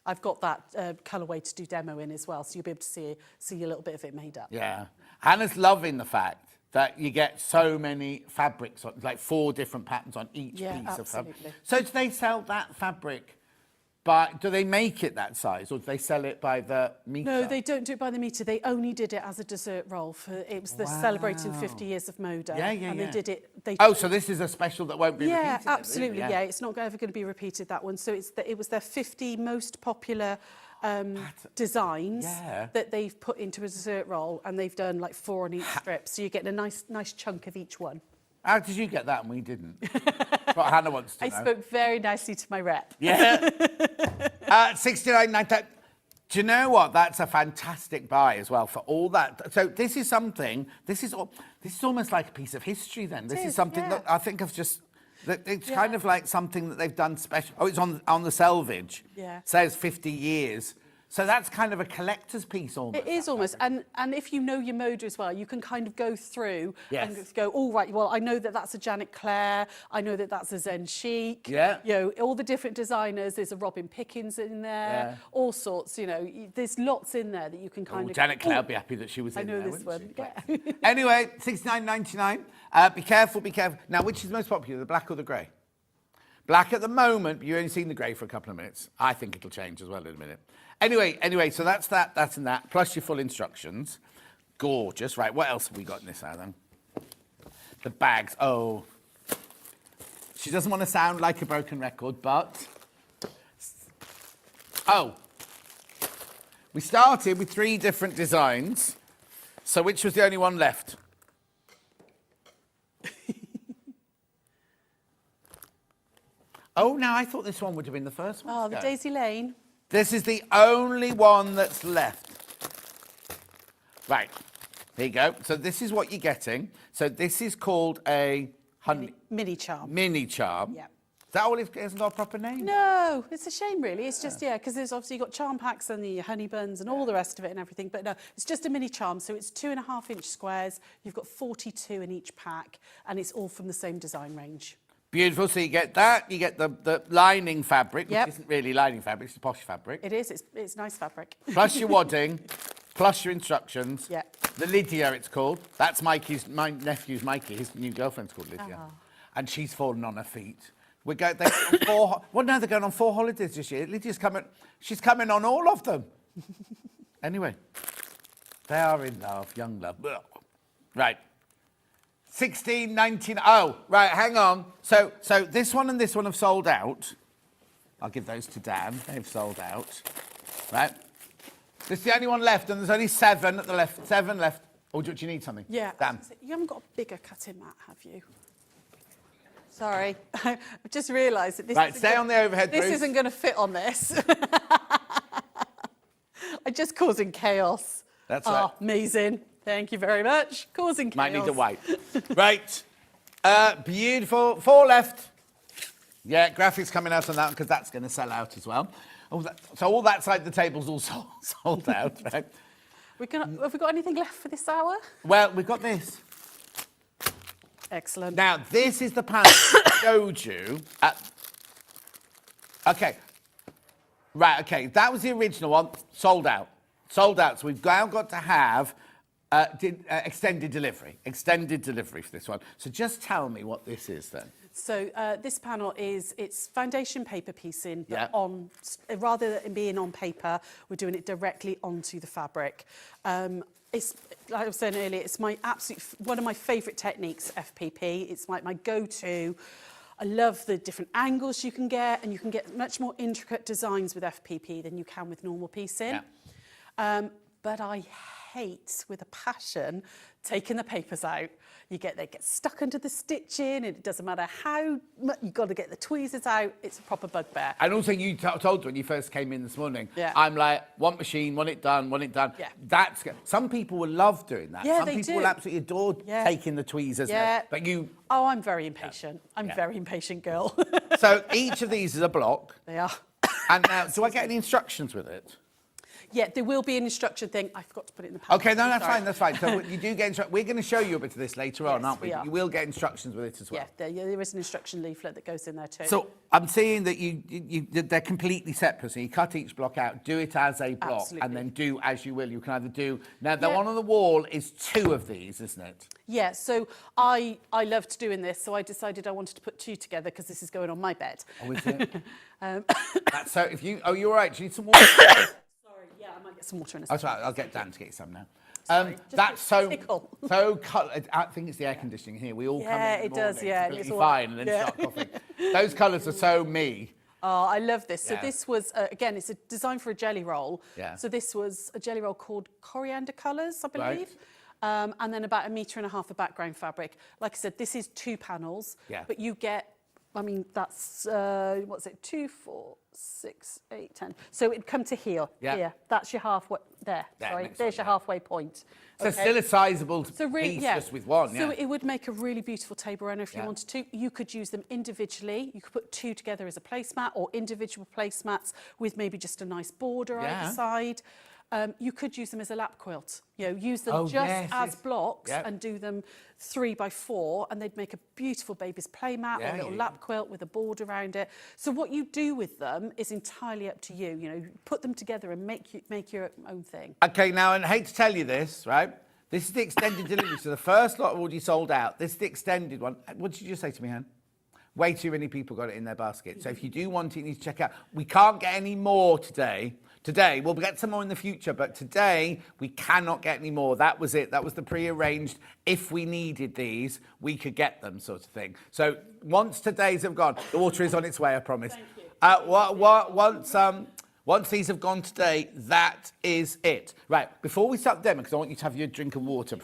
I've got that colourway to do demo in as well, so you'll be able to see a little bit of it made up. Yeah. Hannah's loving the fact that you get so many fabrics, like 4 different patterns on each piece of fabric. Absolutely. So do they sell that fabric? But do they make it that size, or do they sell it by the metre? No, they don't do it by the metre. They only did it as a dessert roll. It was the celebrating 50 years of Moda. Yeah. And they did it... So this is a special that won't be repeated? Yeah, then, absolutely, really? yeah. It's not ever going to be repeated, that one. So it was their 50 most popular designs that they've put into a dessert roll, and they've done like 4 on each strip. So you're getting a nice chunk of each one. How did you get that and we didn't? That's what Hannah wants to know. I spoke very nicely to my rep. Yeah. 69.90. Do you know what? That's a fantastic buy as well for all that. So this is something. This is almost like a piece of history. Then this is something that I think I've just. It's kind of like something that they've done special. Oh, it's on the selvage. Yeah. Says 50 years. So that's kind of a collector's piece almost. It is almost. And if you know your Moda as well, you can kind of go through and go, all right, well, I know that that's a Janet Clare. I know that that's a Zen Chic. Yeah. You know, all the different designers. There's a Robin Pickens in there. All sorts, there's lots in there that you can kind of... Janet Clare would be happy that she was in there, I know this one. Yeah. Anyway, £69.99. Be careful. Now, which is most popular, the black or the grey? Black at the moment, but you've only seen the grey for a couple of minutes. I think it'll change as well in a minute. Anyway, so that's and that, plus your full instructions. Gorgeous. Right, what else have we got in this, Adam? The bags. Oh. She doesn't want to sound like a broken record, but... Oh. We started with 3 different designs. So which was the only one left? Oh, no, I thought this one would have been the first one. Oh, the Daisy Lane. This is the only one that's left. Right, here you go. So this is what you're getting. So this is called a honey... Mini charm. Mini charm. Yeah. that all it hasn't got a proper name? No, it's a shame, really. It's just, because there's obviously you've got charm packs and the honey buns and all the rest of it and everything. But no, it's just a mini charm. So it's 2.5-inch squares. You've got 42 in each pack, and it's all from the same design range. Beautiful. So you get that. You get the lining fabric, Yep. which isn't really lining fabric. It's a posh fabric. It is. It's nice fabric. Plus your wadding, plus your instructions. Yeah. The Lydia, it's called. That's my nephew's Mikey. His new girlfriend's called Lydia. And she's fallen on her feet. They're going on 4. Well, no, they're going on 4 holidays this year. Lydia's coming. She's coming on all of them. Anyway, they are in love, young love. Right. 16.99. Oh, right. Hang on. So this one and this one have sold out. I'll give those to Dan. They've sold out. Right. This is the only one left, and there's only 7 at the left. 7 left. Oh, do you need something? Yeah. Dan. You haven't got a bigger cutting mat, have you? Sorry, I've just realised that this. Right, stay on the overhead, This Bruce. isn't going to fit on this. I'm just causing chaos. That's right. Amazing. Thank you very much. Causing chaos. Might need a wipe. Right. Beautiful. 4 left. Yeah, graphics coming out on that one because that's going to sell out as well. So all that side of the table's all sold out, right? Have we got anything left for this hour? Well, we've got this. Excellent. Now, this is the panel I showed you. Okay. Right, okay. That was the original one. Sold out. Sold out. So we've now got to have extended delivery. Extended delivery for this one. So just tell me what this is then. So this panel it's foundation paper piecing, but Yeah. rather than being on paper, we're doing it directly onto the fabric. It's, like I was saying earlier, it's my one of my favourite techniques, FPP. It's like my go-to. I love the different angles you can get, and you can get much more intricate designs with FPP than you can with normal piecing. Yeah. But I hate, with a passion, taking the papers out. They get stuck under the stitching, and it doesn't matter how much, you've got to get the tweezers out. It's a proper bugbear. And also you told when you first came in this morning, Yeah. I'm like, want machine, want it done, want it done. Yeah. That's good. Some people will love doing that. Yeah, Some they people do. will absolutely adore Yeah. taking the tweezers. Yeah. But you... Oh, I'm very impatient. I'm Yeah. a very impatient girl. So each of these is a block. They are. And now, do I get any instructions with it? Yeah, there will be an instruction thing. I forgot to put it in the packet. Okay, no, that's Sorry. fine, that's fine. So you do get instructions. We're going to show you a bit of this later on, Yes, aren't we? we are. You will get instructions with it as well. Yeah, there is an instruction leaflet that goes in there too. So I'm seeing that they're completely separate. So you cut each block out, do it as a block, Absolutely. and then do as you will. You can either do... Now, the Yeah. one on the wall is 2 of these, isn't it? Yeah, so I loved doing this, so I decided I wanted to put 2 together because this is going on my bed. Oh, is it? So if you... Oh, you're all right. Do you need some water? Sorry, yeah, I might get some water in a That's second. right. I'll get Dan to get you some now. Sorry, just That's a so tickle. colour. I think it's the air conditioning here. We all come Yeah, in it the does, morning yeah, completely it's all- fine and then yeah. start coughing. Those colours are so me. Oh, I love this. So Yeah. this was, again, it's a design for a jelly roll. Yeah. So this was a jelly roll called Coriander Colours, I Right. believe. And then about 1.5 meters of background fabric. Like I said, this is 2 panels. Yeah. But you get, I mean, that's, what's it, 2, 4, 6, 8, 10. So it'd come to here. Yeah. Here. That's your halfway, there. There, Sorry, next there's one, your yeah. halfway point. So Okay. still a sizable So really, piece yeah. just with one, So yeah. it would make a really beautiful table runner if you Yeah. wanted to. You could use them individually. You could put 2 together as a placemat, or individual placemats with maybe just a nice border Yeah. either side. You could use them as a lap quilt. You know, use them Oh, just yes, as yes. blocks Yep. and do them 3 by 4, and they'd make a beautiful baby's playmat or Yeah, a little you- lap quilt with a border around it. So what you do with them is entirely up to you. You know, put them together and make your own thing. Okay, now, and I hate to tell you this, right? This is the extended delivery. So the first lot already sold out. This is the extended one. What did you just say to me, Han? Way too many people got it in their basket. So if you do want it, you need to check out. We can't get any more today. We'll get some more in the future, but today we cannot get any more. That was it. That was the pre-arranged. If we needed these, we could get them, sort of thing. So once today's have gone, the water is on its way, I promise. Thank you. Once these have gone today, that is it. Right, before we start them, because I want you to have your drink of water,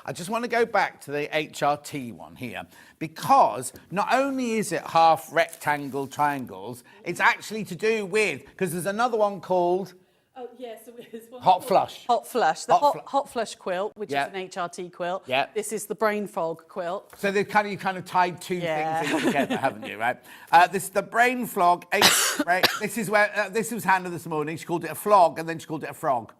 I just want to go back to the HRT one here, because not only is it half rectangle triangles, it's actually to do with, because there's another one called Oh, yeah, so there's one Hot flush. Hot flush. The hot flush quilt, which Yeah. is an HRT quilt. Yeah. This is the brain fog quilt. So you kind of tied two Yeah. things in together, haven't you? Right. This is the brain flog. Right. This is where this was Hannah this morning. She called it a flog, and then she called it a frog.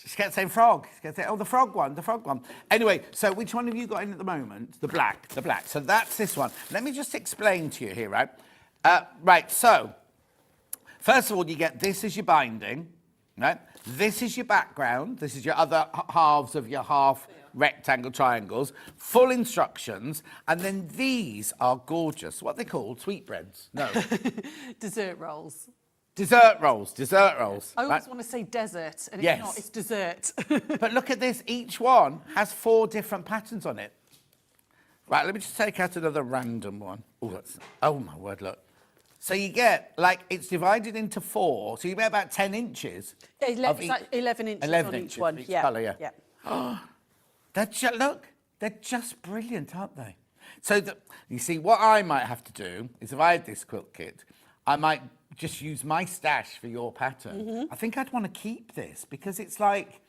She kept saying frog. She kept saying, oh, the frog one, the frog one. Anyway, so which one have you got in at the moment? The black, the black. So that's this one. Let me just explain to you here, right? Right. So first of all, you get this as your binding. Right? This is your background. This is your other halves of your half rectangle triangles. Full instructions. And then these are gorgeous. What are they called? Sweetbreads? No. Dessert rolls. Dessert rolls. Dessert rolls. I always right? want to say desert, and Yes. it's not, it's dessert. But look at this. Each one has 4 different patterns on it. Right, let me just take out another random one. Oh, my word, look. So you get, like, it's divided into 4, so you get about 10 inches. 11 inches 11 on inches each one. for each Yeah. colour, yeah. Look, they're just brilliant, aren't they? So, you see, what I might have to do is if I had this quilt kit, I might just use my stash for your pattern. I think I'd want to keep this because it's like...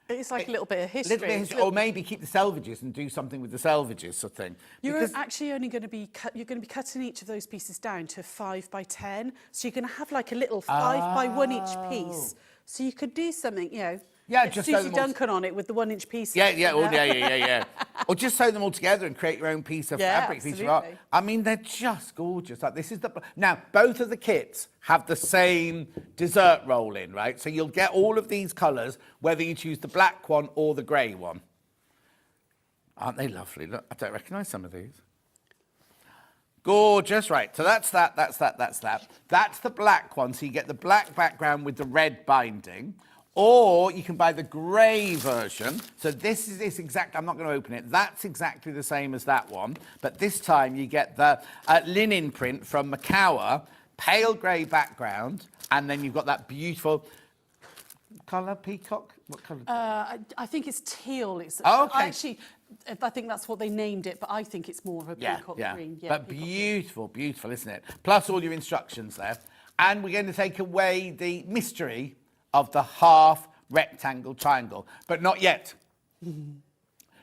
It's like a little bit of history. Or maybe keep the selvages and do something with the selvages sort of thing. You're actually only going to be you're going to be cutting each of those pieces down to 5 by 10. So you're going to have like a little 5 by 1 inch piece. So you could do something, you know. Yeah, get just Susie Duncan on it with the 1 inch piece. Yeah. Or just sew them all together and create your own piece of fabric, piece of art. Absolutely. I mean, they're just gorgeous. Like this is now both of the kits have the same dessert roll in, right? So you'll get all of these colours, whether you choose the black one or the grey one. Aren't they lovely? Look, I don't recognise some of these. Gorgeous, right? So that's that. That's the black one. So you get the black background with the red binding. Or you can buy the grey version. So this is this exact, I'm not going to open it. That's exactly the same as that one. But this time you get the linen print from Macawa, pale grey background. And then you've got that beautiful colour, peacock? What colour? I think it's teal. It's, okay. I think that's what they named it, but I think it's more of a peacock green. Yeah, but beautiful, beautiful, isn't it? Plus all your instructions there. And we're going to take away the mystery of the half rectangle triangle, but not yet.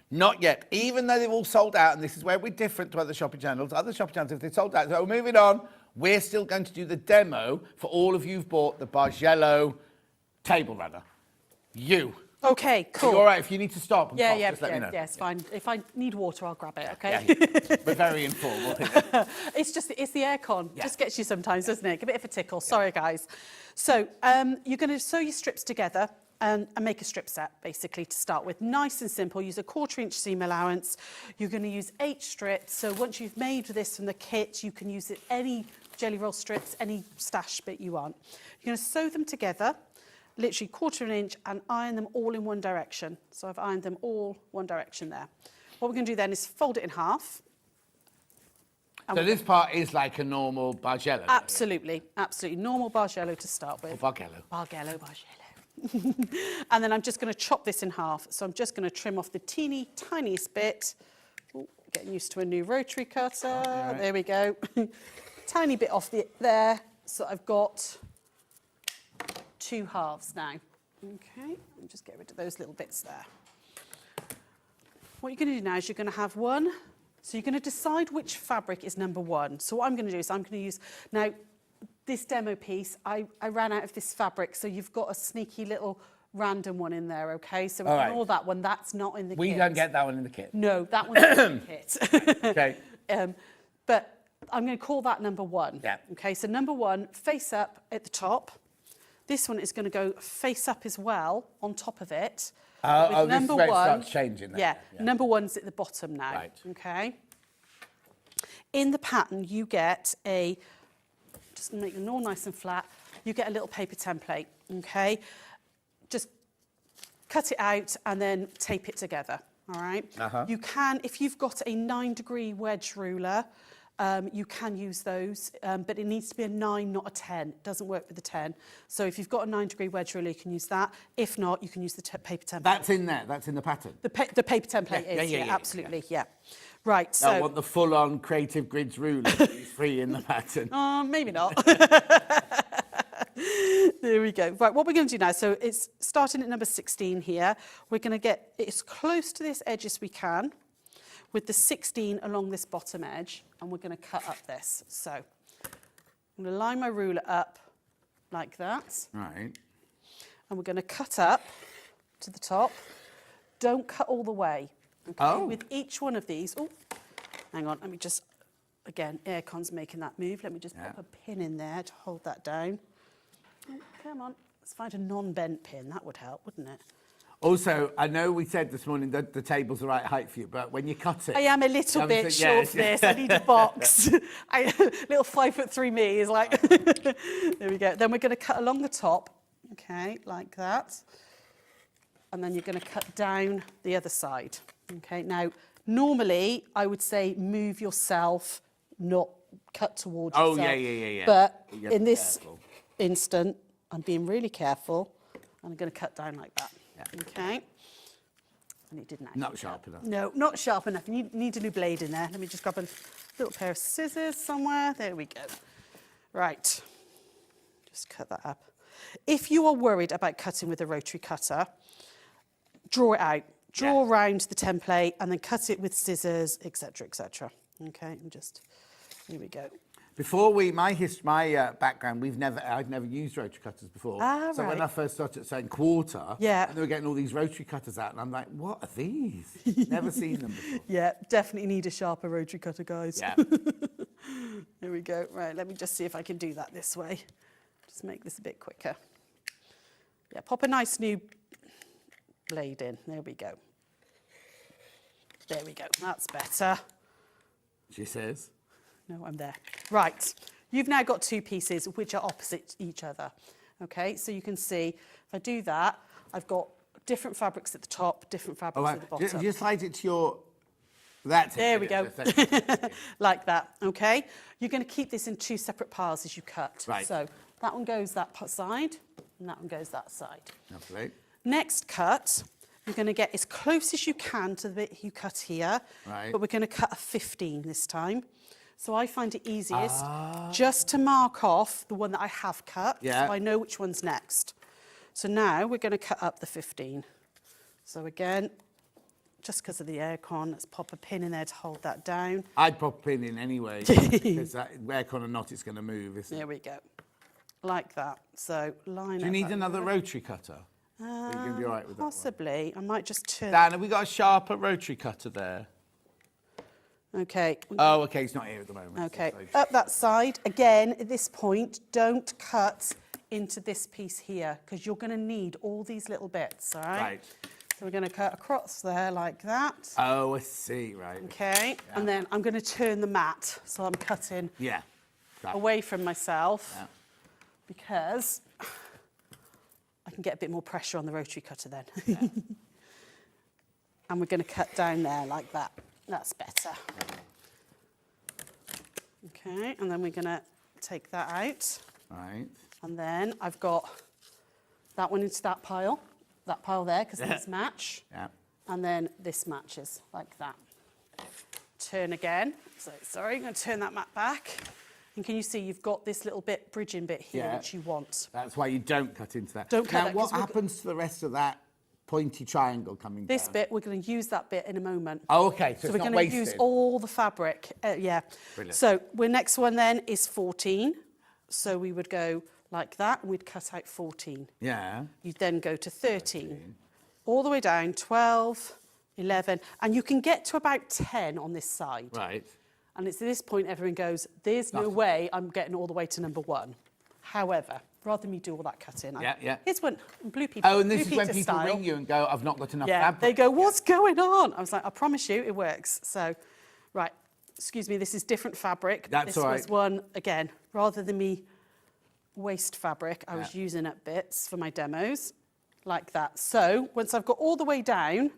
Not yet. Even though they've all sold out, and this is where we're different to other shopping channels. Other shopping channels, if they sold out, so moving on, we're still going to do the demo for all of you who've bought the Bargello table runner. You. Okay, cool. You're all right if you need to stop and cough, just let me know. Yeah, it's fine. If I need water, I'll grab it, okay? Yeah. We're very informal. It's the aircon. Yeah. Just gets you sometimes, doesn't it? A bit of a tickle. Sorry, guys. So you're going to sew your strips together and make a strip set, basically, to start with. Nice and simple. Use a 1/4 inch seam allowance. You're going to use 8 strips. So once you've made this from the kit, you can use it any jelly roll strips, any stash bit you want. You're going to sew them together, literally 1/4 inch, and iron them all in one direction. So I've ironed them all one direction there. What we're going to do then is fold it in half. So this part is like a normal Bargello? Absolutely, absolutely. Normal Bargello to start with. Or Bargello. Bargello. And then I'm just going to chop this in half. So I'm just going to trim off the tiniest bit. Ooh, getting used to a new rotary cutter. Right. There we go. Tiny bit off there. So I've got 2 halves now. Okay, and just get rid of those little bits there. What you're going to do now is you're going to have one. So you're going to decide which fabric is number 1. So what I'm going to do is I'm going to use, now this demo piece, I ran out of this fabric, so you've got a sneaky little random one in there, okay? So ignore that one, that's not in the kit. We don't get that one in the kit. No, that one's not in the kit. Okay. But I'm going to call that number 1. Yeah. Okay, so number 1, face up at the top. This one is going to go face up as well on top of it. This is where it starts changing now. Yeah, number 1's at the bottom now. Right. Okay. In the pattern, you get a, just to make them all nice and flat, you get a little paper template, okay? Just cut it out and then tape it together, all right? You can, if you've got a 9-degree wedge ruler, you can use those, but it needs to be a 9, not a 10. It doesn't work with the 10. So if you've got a 9-degree wedge ruler, you can use that. If not, you can use the paper template. That's in there. That's in the pattern. The paper template is, absolutely, yeah. Right, so... I want the full-on Creative Grids ruler to be free in the pattern. Maybe not. There There we go. Right, what we're going to do now, so it's starting at number 16 here. We're going to get it as close to this edge as we can with the 16 along this bottom edge, and we're going to cut up this. So I'm going to line my ruler up like that. Right. And we're going to cut up to the top. Don't cut all the way. Okay? Oh. With each one of these, oh, hang on, let me just, again, aircon's making that move. Let me just pop a pin in there to hold that down. Oh, come on, let's find a non-bent pin. That would help, wouldn't it? Also, I know we said this morning that the table's the right height for you, but when you cut it... I am a little bit short for this. I need a box. Little 5'3" me is like... There we go. Then we're going to cut along the top, okay, like that. And then you're going to cut down the other side. Okay, now, normally, I would say move yourself, not cut towards yourself. Oh, yeah. But You have to in be this careful. instant, I'm being really careful, and I'm going to cut down like that. Yeah. Okay. And it didn't actually Not cut. sharp enough. No, not sharp enough. You need a new blade in there. Let me just grab a little pair of scissors somewhere. There we go. Right. Just cut that up. If you are worried about cutting with a rotary cutter, draw it out. Draw around the template and then cut it with scissors, etc., etc. Okay, and just, here we go. Before my background, I'd never used rotary cutters before. Ah, so when right. I first started saying quarter, Yeah. and they were getting all these rotary cutters out, and I'm like, what are these? Never seen them before. Yeah, definitely need a sharper rotary cutter, guys. Yeah. There we go. Right, let me just see if I can do that this way. Just make this a bit quicker. Yeah, pop a nice new blade in. There we go. There we go. That's better. She says. No, I'm there. Right. You've now got two pieces which are opposite each other. Okay, so you can see if I do that, I've got different fabrics at the top, different fabrics at the bottom. Just slide it to your... That's it. There we go. That's Like that, okay? You're going to keep this in two separate piles as you cut. Right. So that one goes that side, and that one goes that side. Lovely. Next cut, you're going to get as close as you can to the bit you cut here, Right. but we're going to cut a 15 this time. So I find it easiest just to mark off the one that I have cut, Yeah. so I know which one's next. So now we're going to cut up the 15. So again, just because of the aircon, let's pop a pin in there to hold that down. I'd pop a pin in anyway, because that aircon or not, it's going to move, isn't it? There we go. Like that. So line Do you up need that another ruler. rotary cutter? Are you going to be all right with that one? Possibly. I might just turn... Dan, have we got a sharper rotary cutter there? Okay. Oh, okay, it's not here at the moment. Okay, So- up that side. Again, at this point, don't cut into this piece here because you're going to need all these little bits, all right? Right. So we're going to cut across there like that. Oh, I see, right. Okay, and then I'm going to turn the mat. So I'm cutting Yeah. Right. away from myself Yeah. because I can get a bit more pressure on the rotary cutter then. And we're going to cut down there like that. That's better. Okay, and then we're going to take that out. Right. And then I've got that one into that pile there, because these match. Yeah. And then this matches like that. Turn again. So, sorry, I'm going to turn that mat back. And can you see you've got this little bit, bridging bit here, Yeah. which you want. That's why you don't cut into that. Don't cut now, that, what 'cause we're happens to the rest of that pointy triangle coming This down? bit, we're going to use that bit in a moment. Oh, okay, so So it's we're not going to wasted. use all the fabric. Yeah. Brilliant. So our next one then is 14. So we would go like that, and we'd cut out 14. Yeah. You'd then go to 13, all the way down, 12, 11, and you can get to about 10 on this side. Right. And it's at this point everyone goes, there's no way I'm getting all the way to number 1. However, rather than me do all that cutting, Yeah. here's one, Blue Peter. Oh, and this Blue is when Peter people style. ring you and go, I've not got enough Yeah, fabric. they go, what's going on? I was like, I promise you, it works. So, right, excuse me, this is different fabric. That's this all was right. one, again, rather than me waste fabric, I was using up bits for my demos, like that. So, once I've got all the way down,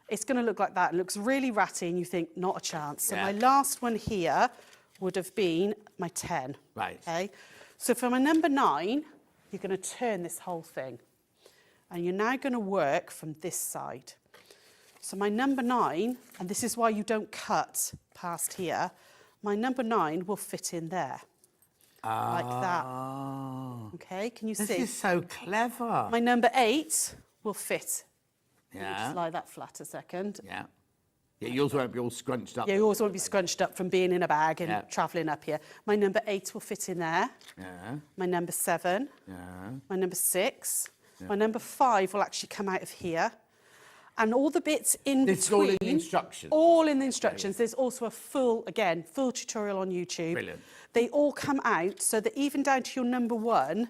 it's going to look like that. It looks really ratty, and you think, not a chance. So, Yeah. my last one here would have been my 10. Right. Okay. So, for my number 9, you're going to turn this whole thing. And you're now going to work from this side. So my number 9, and this is why you don't cut past here, my number 9 will fit in there. like that. Ah. Okay, can you This see? is so clever. My number 8 will fit. Let me Yeah. just lie that flat a second. Yeah. Yeah, yours won't be all scrunched up. Yeah, you always want to be scrunched up from being in a bag and Yeah. travelling up here. My number 8 will fit in there. Yeah. My number 7. Yeah. My number 6. My number 5 will actually come out of here. And all the bits in This is between. all in the instructions. All in the instructions. There's also a full tutorial on YouTube. Brilliant. They all come out so that even down to your number 1,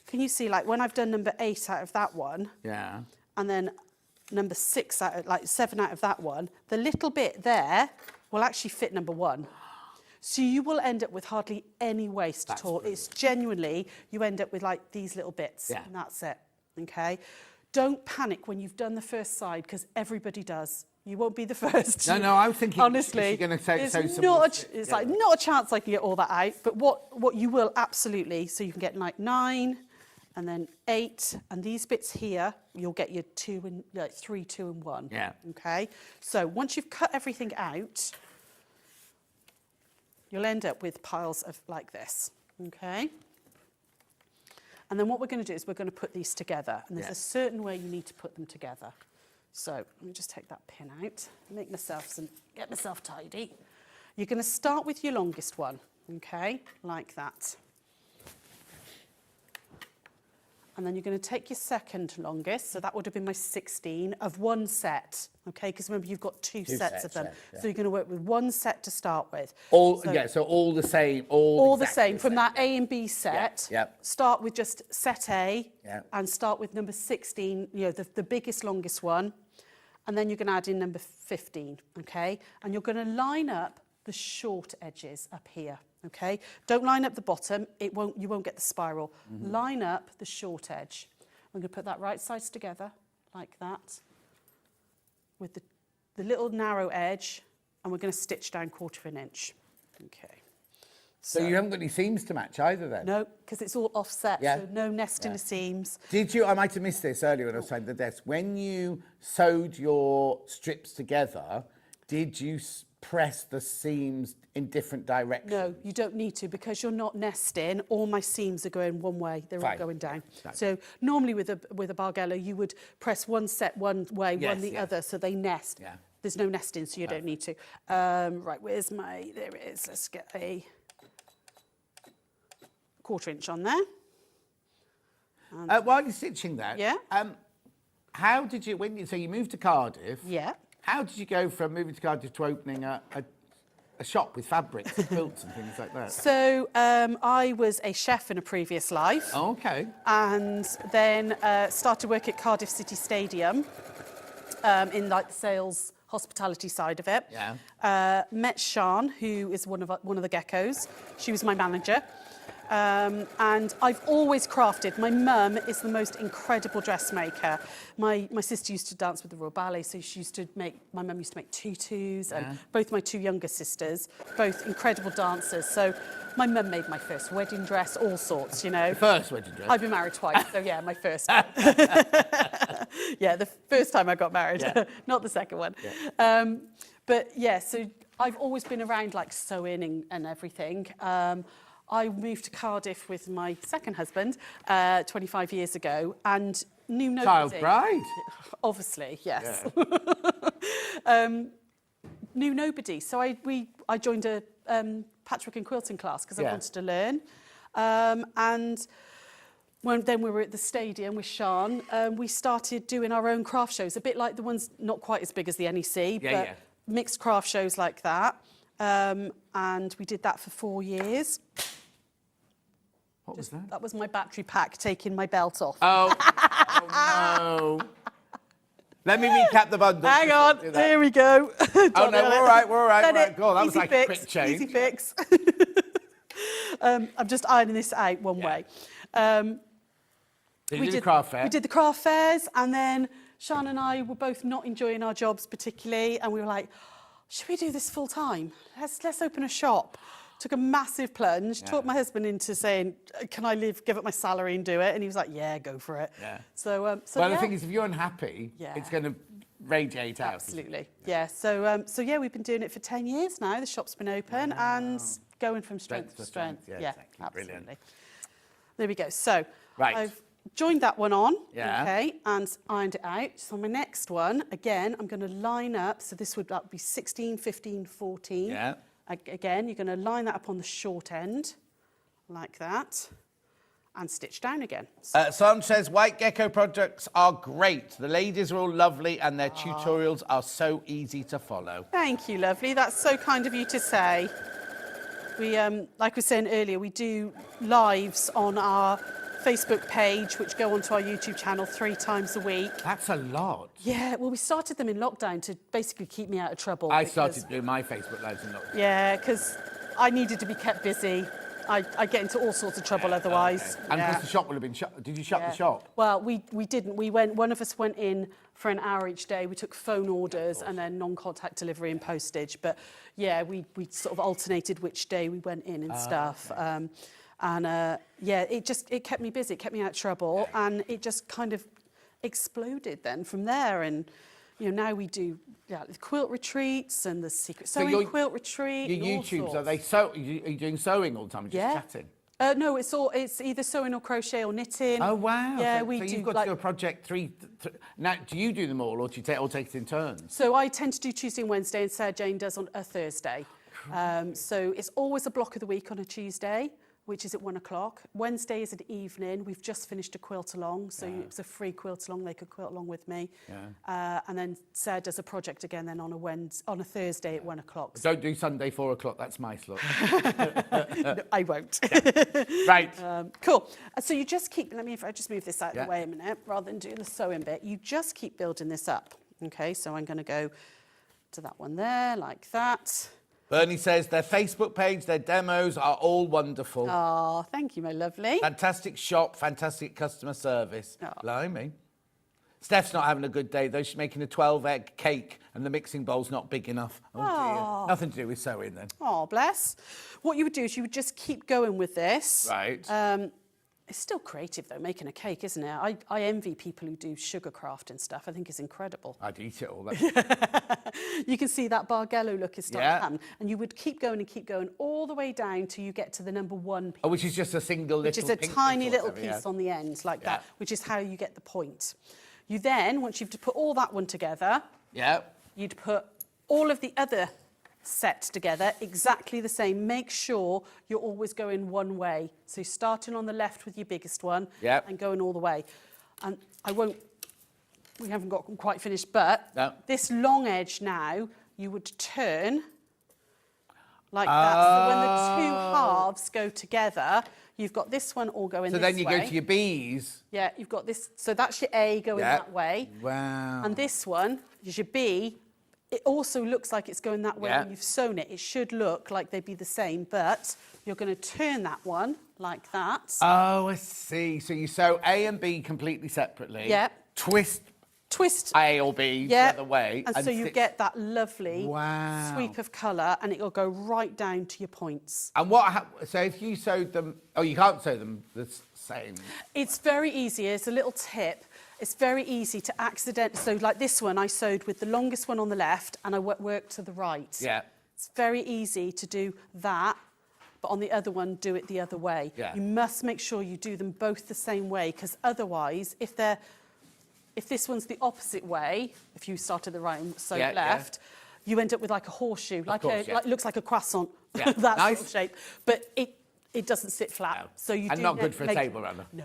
can you see, like when I've done number 8 out of that one, Yeah. and then number 6 out of, like 7 out of that one, the little bit there will actually fit number 1. So you will end up with hardly any waste at all. It's genuinely, you end up with like these little bits, Yeah. and that's it, okay? Don't panic when you've done the first side, because everybody does. You won't be the first. No, I was thinking, honestly, is she gonna sew it's some not more a it's like not a chance I can get all that out. But what you will absolutely, so you can get like 9, and then 8, and these bits here, you'll get your 2 and like 3, 2 and 1. Yeah. Okay. So once you've cut everything out, you'll end up with piles of like this. Okay. And then what we're going to do is we're going to put these together. And there's Yeah. a certain way you need to put them together. So let me just take that pin out, get myself tidy. You're going to start with your longest one, okay, like that. And then you're going to take your second longest, so that would have been my 16 of one set, okay? Because remember, you've got two sets of them. yeah. So you're going to work with one set to start with. All So- so all the same, all the exactly same from that A and B set. Yeah, yeah. Start with just set A, Yeah. and start with number 16, you know, the biggest, longest one, and then you're going to add in number 15, okay? And you're going to line up the short edges up here, okay? Don't line up the bottom; you won't get the spiral. Mm-hmm. Line up the short edge. I'm going to put that right sides together like that, with the little narrow edge, and we're going to stitch down 1/4 inch, okay? So you haven't got any seams to match either then? No, because it's all offset, Yeah. so no nesting of seams. Did you, I might have missed this earlier when I was saying the desk, when you sewed your strips together, did you press the seams in different directions? No, you don't need to, because you're not nesting. All my seams are going one way; they're Fine. all going down. Fine. So normally with a Bargello, you would press one set one way, Yes, one the yes. other, so they nest. Yeah. There's no nesting, so you don't need to. Right, where's my? There it is. Let's get a 1/4 inch on there. While you're stitching that, Yeah. How did you, so you moved to Cardiff, Yeah. how did you go from moving to Cardiff to opening a shop with fabrics and quilts and things like that? So I was a chef in a previous life. Oh, okay. And then started work at Cardiff City Stadium in like the sales hospitality side of it. Yeah. Met Sian, who is one of the geckos. She was my manager. And I've always crafted. My mum is the most incredible dressmaker. My sister used to dance with the Royal Ballet, so my mum used to make tutus, and both my two younger sisters, both incredible dancers. So my mum made my first wedding dress, all sorts, you know. The first wedding dress? I've been married twice, so yeah, my first one. Yeah, the first time I got married, not the second one. Yeah. But yeah, so I've always been around like sewing and everything. I moved to Cardiff with my second husband 25 years ago, and knew nobody. Child bride. Obviously, yes. Yeah. Knew nobody, so I joined a patchwork and quilting class because I Yeah. wanted to learn. And then we were at the stadium with Sian, we started doing our own craft shows, a bit like the ones not quite as big as the NEC, but yeah. mixed craft shows like that. And we did that for 4 years. What was that? That was my battery pack taking my belt off. Oh, oh no. Let me recap the bundle. Hang on, here we go. Oh no, we're all right, we're all right. Done We're all right. it. God, that was Easy like fix, a quick change. Easy fix. I'm just ironing this out one way. Did you do the craft fair? We did the craft fairs, and then Sian and I were both not enjoying our jobs particularly, and we were like, should we do this full time? Let's open a shop. Took a massive plunge, talked my husband into saying, can I give up my salary and do it? And he was like, yeah, go for it. Yeah. So Well, yeah. the thing is, if you're unhappy, Yeah. it's going to radiate out. Absolutely, yeah. So yeah, we've been doing it for 10 years now. The shop's been open, and going from strength to strength. Yeah, exactly. Absolutely. Brilliant. There we go. So Right. I've joined that one on, Yeah. okay, and ironed it out. So my next one, again, I'm going to line up. So this would be 16, 15, 14. Yeah. Again, you're going to line that up on the short end, like that, and stitch down again. So Someone says White Gecko products are great. The ladies are all lovely and their tutorials are so easy to follow. thank you, lovely. That's so kind of you to say. We, like we were saying earlier, we do lives on our Facebook page, which go onto our YouTube channel 3 times a week. That's a lot. Yeah, well, we started them in lockdown to basically keep me out of trouble. I because- started doing my Facebook lives in lockdown. Yeah, because I needed to be kept busy. I get into all sorts of trouble otherwise. And Yeah. because the shop will have been shut. Did you shut Yeah. the shop? Well, we didn't. One of us went in for an hour each day. We took phone orders and then non-contact delivery and postage. But yeah, we sort of alternated which day we went in and stuff. Okay. Yeah, it kept me busy. It kept me out of trouble, and it just kind of exploded then from there. And you know, now we do the quilt retreats and the secret sewing quilt retreat. Your and all YouTubes, sorts. are you doing sewing all the time or just chatting? No, it's either sewing or crochet or knitting. Oh, wow. Yeah, so, we so do. you've got like, to do a project now, do you do them all or do you take it in turns? So I tend to do Tuesday and Wednesday, and Sarah Jane does on a Thursday. So it's always a block of the week on a Tuesday, which is at 1 o'clock. Wednesday is an evening. We've just finished a quilt along, so it's a free quilt along. They could quilt along with me. Yeah. And then Sarah does a project again then on a Thursday at 1 o'clock. Don't do Sunday 4 o'clock. That's my slot. No, I won't. Right. Cool. So you just keep. If I just move this out of Yeah. the way a minute, rather than doing the sewing bit, you just keep building this up. Okay. So I'm going to go to that one there, like that. Bernie says their Facebook page, their demos are all wonderful. Oh, thank you, my lovely. Fantastic shop, fantastic customer service. Oh. Blimey. Steph's not having a good day, though. She's making a 12-egg cake and the mixing bowl's not big enough. Oh, dear. Nothing to do with sewing, then. Oh, bless. What you would do is you would just keep going with this. Right. It's still creative, though, making a cake, isn't it? I envy people who do sugar craft and stuff. I think it's incredible. I'd eat it all. You can see that Bargello look is starting Yeah. to happen. And you would keep going and keep going all the way down till you get to the number 1 piece. Oh, which is just a single little Which is a pink tiny thing or little whatever, piece yeah. on the end, like that, Yeah. which is how you get the point. You then, once you've put all that one together, Yeah. you'd put all of the other sets together exactly the same. Make sure you're always going one way. So starting on the left with your biggest one Yep. and going all the way. And we haven't got quite finished, but No. this long edge now, you would turn like that. So when the 2 halves go together, you've got this one all going So this then you way. go to your B's. Yeah, you've got this. So that's your A going Yeah. that way. Wow. And this one is your B. It also looks like it's going that way Yeah. when you've sewn it. It should look like they'd be the same, but you're going to turn that one like that. Oh, I see. So you sew A and B completely separately. Yeah. Twist Twist. A or B the other way. And so you stitch- get that lovely Wow. sweep of colour, and it'll go right down to your points. And so if you sewed them, you can't sew them the same. It's very easy. It's a little tip. It's very easy to so like this one, I sewed with the longest one on the left, and I worked to the right. Yeah. It's very easy to do that, but on the other one, do it the other way. Yeah. You must make sure you do them both the same way, because otherwise, if this one's the opposite way, if you started the right and sewed left, you end up with like a horseshoe, it looks like a croissant, Yeah. that Nice. sort of shape. But it doesn't sit flat. No. So you And do not good for a make- table runner. No.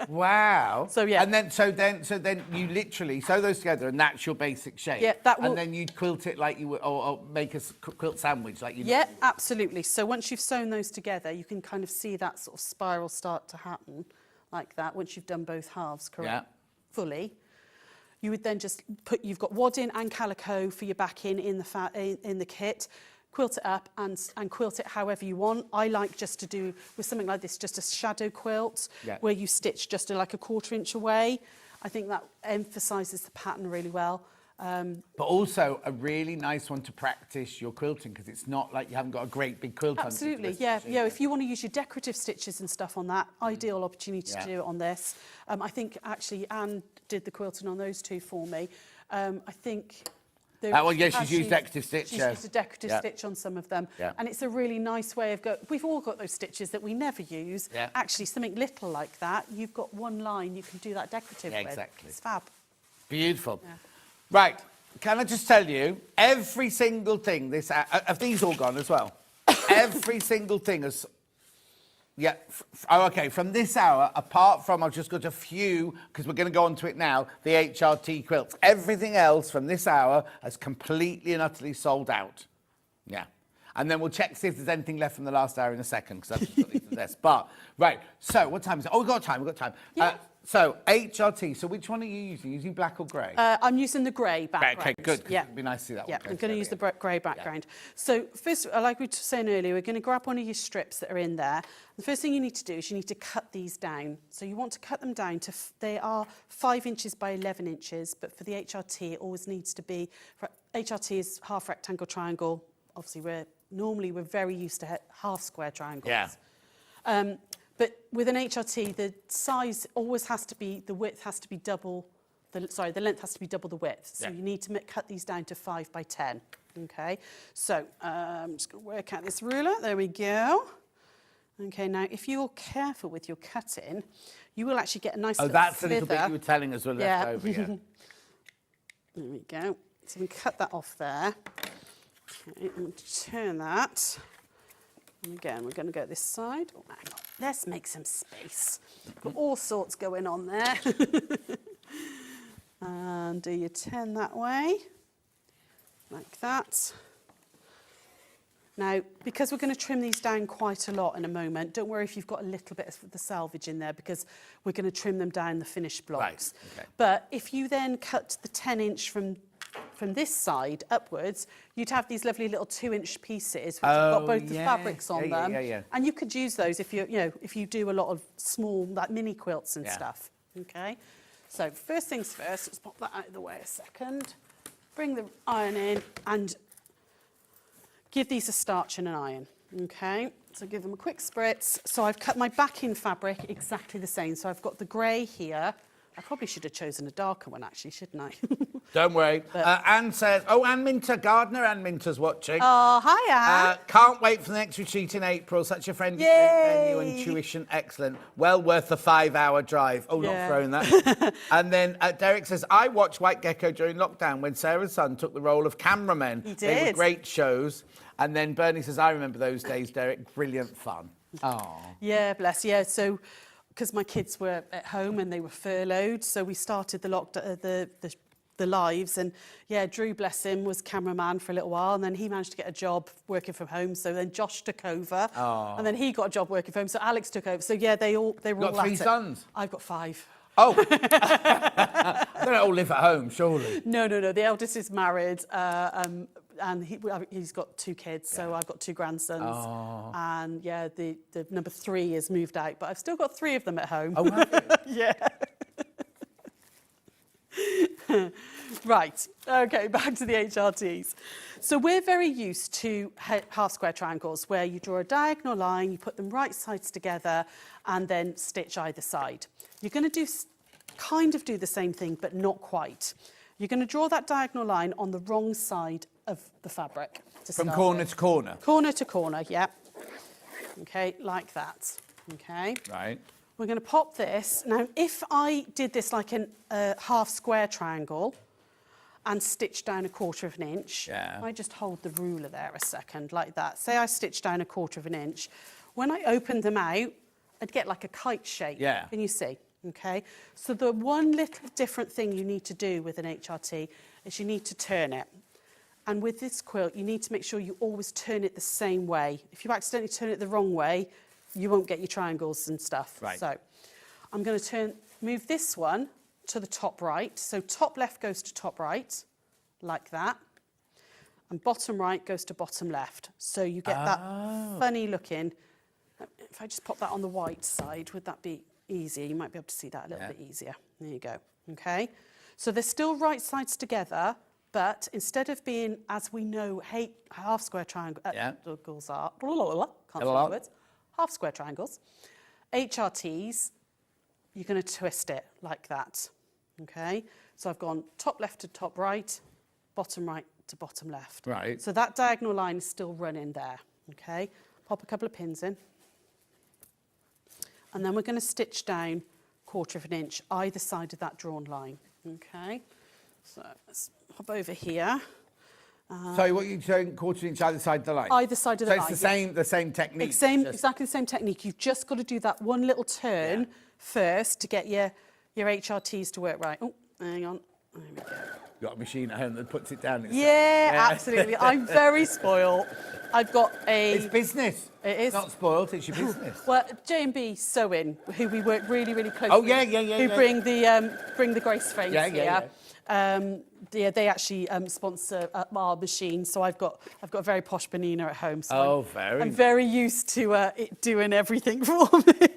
Wow. So, yeah. And then so then you literally sew those together, and that's your basic shape. Yeah, that will- And then you'd quilt it like you would, or make a quilt sandwich like you. Yeah, absolutely. So once you've sewn those together, you can kind of see that sort of spiral start to happen like that once you've done both halves fully. You would then just you've got wadding and calico for your backing in the kit. Quilt it up and quilt it however you want. I like just to do, with something like this, just a shadow quilt where you stitch just like a 1/4 inch away. I think that emphasises the pattern really well. But also a really nice one to practice your quilting, because it's not like you haven't got a great big quilt. Absolutely, yeah. If you want to use your decorative stitches and stuff on that, ideal opportunity to do it on this. I think actually Anne did the quilting on those 2 for me. I think she's used decorative stitch. She's used a decorative stitch on some of them. Yeah. And it's a really nice way of we've all got those stitches that we never use. Yeah. Actually, something little like that, you've got one line you can do that decorative with. Exactly. It's fab. Beautiful. Yeah. Right. Can I just tell you, every single thing have these all gone as well? Every single thing is... Yeah. Okay, from this hour, apart from, I've just got a few, because we're going to go on to it now, the HRT quilts. Everything else from this hour has completely and utterly sold out. Yeah. And then we'll check, see if there's anything left from the last hour in a second, because that's just this. But, right, so what time is it? Oh, we've got time. Yeah. So, HRT, so which one are you using? Using black or grey? I'm using the grey background. Okay, good. Yeah. It'd be nice to see that Yeah, one. I'm going to use the grey background. So first, like we were saying earlier, we're going to grab one of your strips that are in there. The first thing you need to do is you need to cut these down. So you want to cut them down to, they are 5 inches by 11 inches, but for the HRT, it always needs to be, HRT is half rectangle triangle. Obviously, we're very used to half square triangles. Yeah. But with an HRT, the size always has to be, the width has to be double, the length has to be double the width. So you need to cut these down to 5 by 10. Okay, so I'm just going to work out this ruler. There we go. Okay, now if you're careful with your cutting, you will actually get a nice little that's slither. a little bit you were telling us were left over, yeah. There we go. So we can cut that off there. Okay, and turn that. And again, we're going to go this side. Oh, hang on. Let's make some space. Got all sorts going on there. And do your 10 that way, like that. Now, because we're going to trim these down quite a lot in a moment, don't worry if you've got a little bit of the salvage in there, because we're going to trim them down the finished blocks. Right, okay. But if you then cut the 10-inch from this side upwards, you'd have these lovely little 2-inch pieces which have got both the fabrics on them. And you could use those if if you do a lot of small, like mini quilts and stuff. Okay. So first things first, let's pop that out of the way a second. Bring the iron in and give these a starch and an iron. Okay. So give them a quick spritz. So I've cut my backing fabric exactly the same. So I've got the grey here. I probably should have chosen a darker one, actually, shouldn't I? Don't worry. Anne says, Anne Minter, Gardener Anne Minter's watching. Oh, hi, Anne. Can't wait for the next retreat in April. Such a friendly venue and tuition excellent. Well worth the 5-hour drive. Oh, not throwing that. And then Derek says, I watched White Gecko during lockdown when Sarah's son took the role of cameraman. He did. They were great shows. And then Bernie says, I remember those days, Derek. Brilliant fun. Oh. Yeah, bless. Yeah, so because my kids were at home and they were furloughed, so we started the lives, and Drew, bless him, was cameraman for a little while, and then he managed to get a job working from home, so then Josh took over, and then he got a job working from home, so Alex took over. So they were all got 3 sons? I've got 5. Oh, they don't all live at home, surely. No. The eldest is married, and he's got 2 kids, so I've got 2 grandsons. Oh. And the number 3 is moved out, but I've still got 3 of them at home. Oh, have you? Yeah. Right, okay, back to the HRTs. So we're very used to half square triangles where you draw a diagonal line, you put them right sides together and then stitch either side. You're going to kind of do the same thing, but not quite. You're going to draw that diagonal line on the wrong side of the fabric. From corner to corner? Corner to corner, yeah. Okay, like that. Okay. Right. We're going to pop this. Now, if I did this like a half square triangle and stitched down 1/4 inch, I just hold the ruler there a second, like that. Say I stitched down 1/4 inch. When I opened them out, I'd get like a kite shape. Yeah. Can you see? Okay. So the one little different thing you need to do with an HRT is you need to turn it. And with this quilt, you need to make sure you always turn it the same way. If you accidentally turn it the wrong way, you won't get your triangles and stuff. Right. So I'm going to move this one to the top right. So top left goes to top right, like that. And bottom right goes to bottom left. So you get that funny looking. If I just pop that on the white side, would that be easier? You might be able to see that a little bit easier. There you go. Okay. So they're still right sides together, but instead of being, as we know, half square triangles are, can't say the words, half square triangles, HRTs, you're going to twist it like that. Okay. So I've gone top left to top right, bottom right to bottom left. Right. So that diagonal line is still running there, okay? Pop a couple of pins in. And then we're going to stitch down 1/4 of an inch either side of that drawn line, okay? So let's hop over here. Sorry, what are you showing? 1/4 inch either side of the line? Either side of the line. So it's the same technique? Exactly the same technique. You've just got to do that one little turn first to get your HRTs to work right. Oh, hang on. There we go. You've got a machine at home that puts it down. Yeah, absolutely. I'm very spoiled. I've got a... It's business. It is. It's not spoiled, it's your business. Well, J&B Sewing, who we work really, really closely Oh, yeah. who bring the Grace frames here. They actually sponsor our machine, so I've got a very posh Benina at home. So I'm very used to it doing everything for me.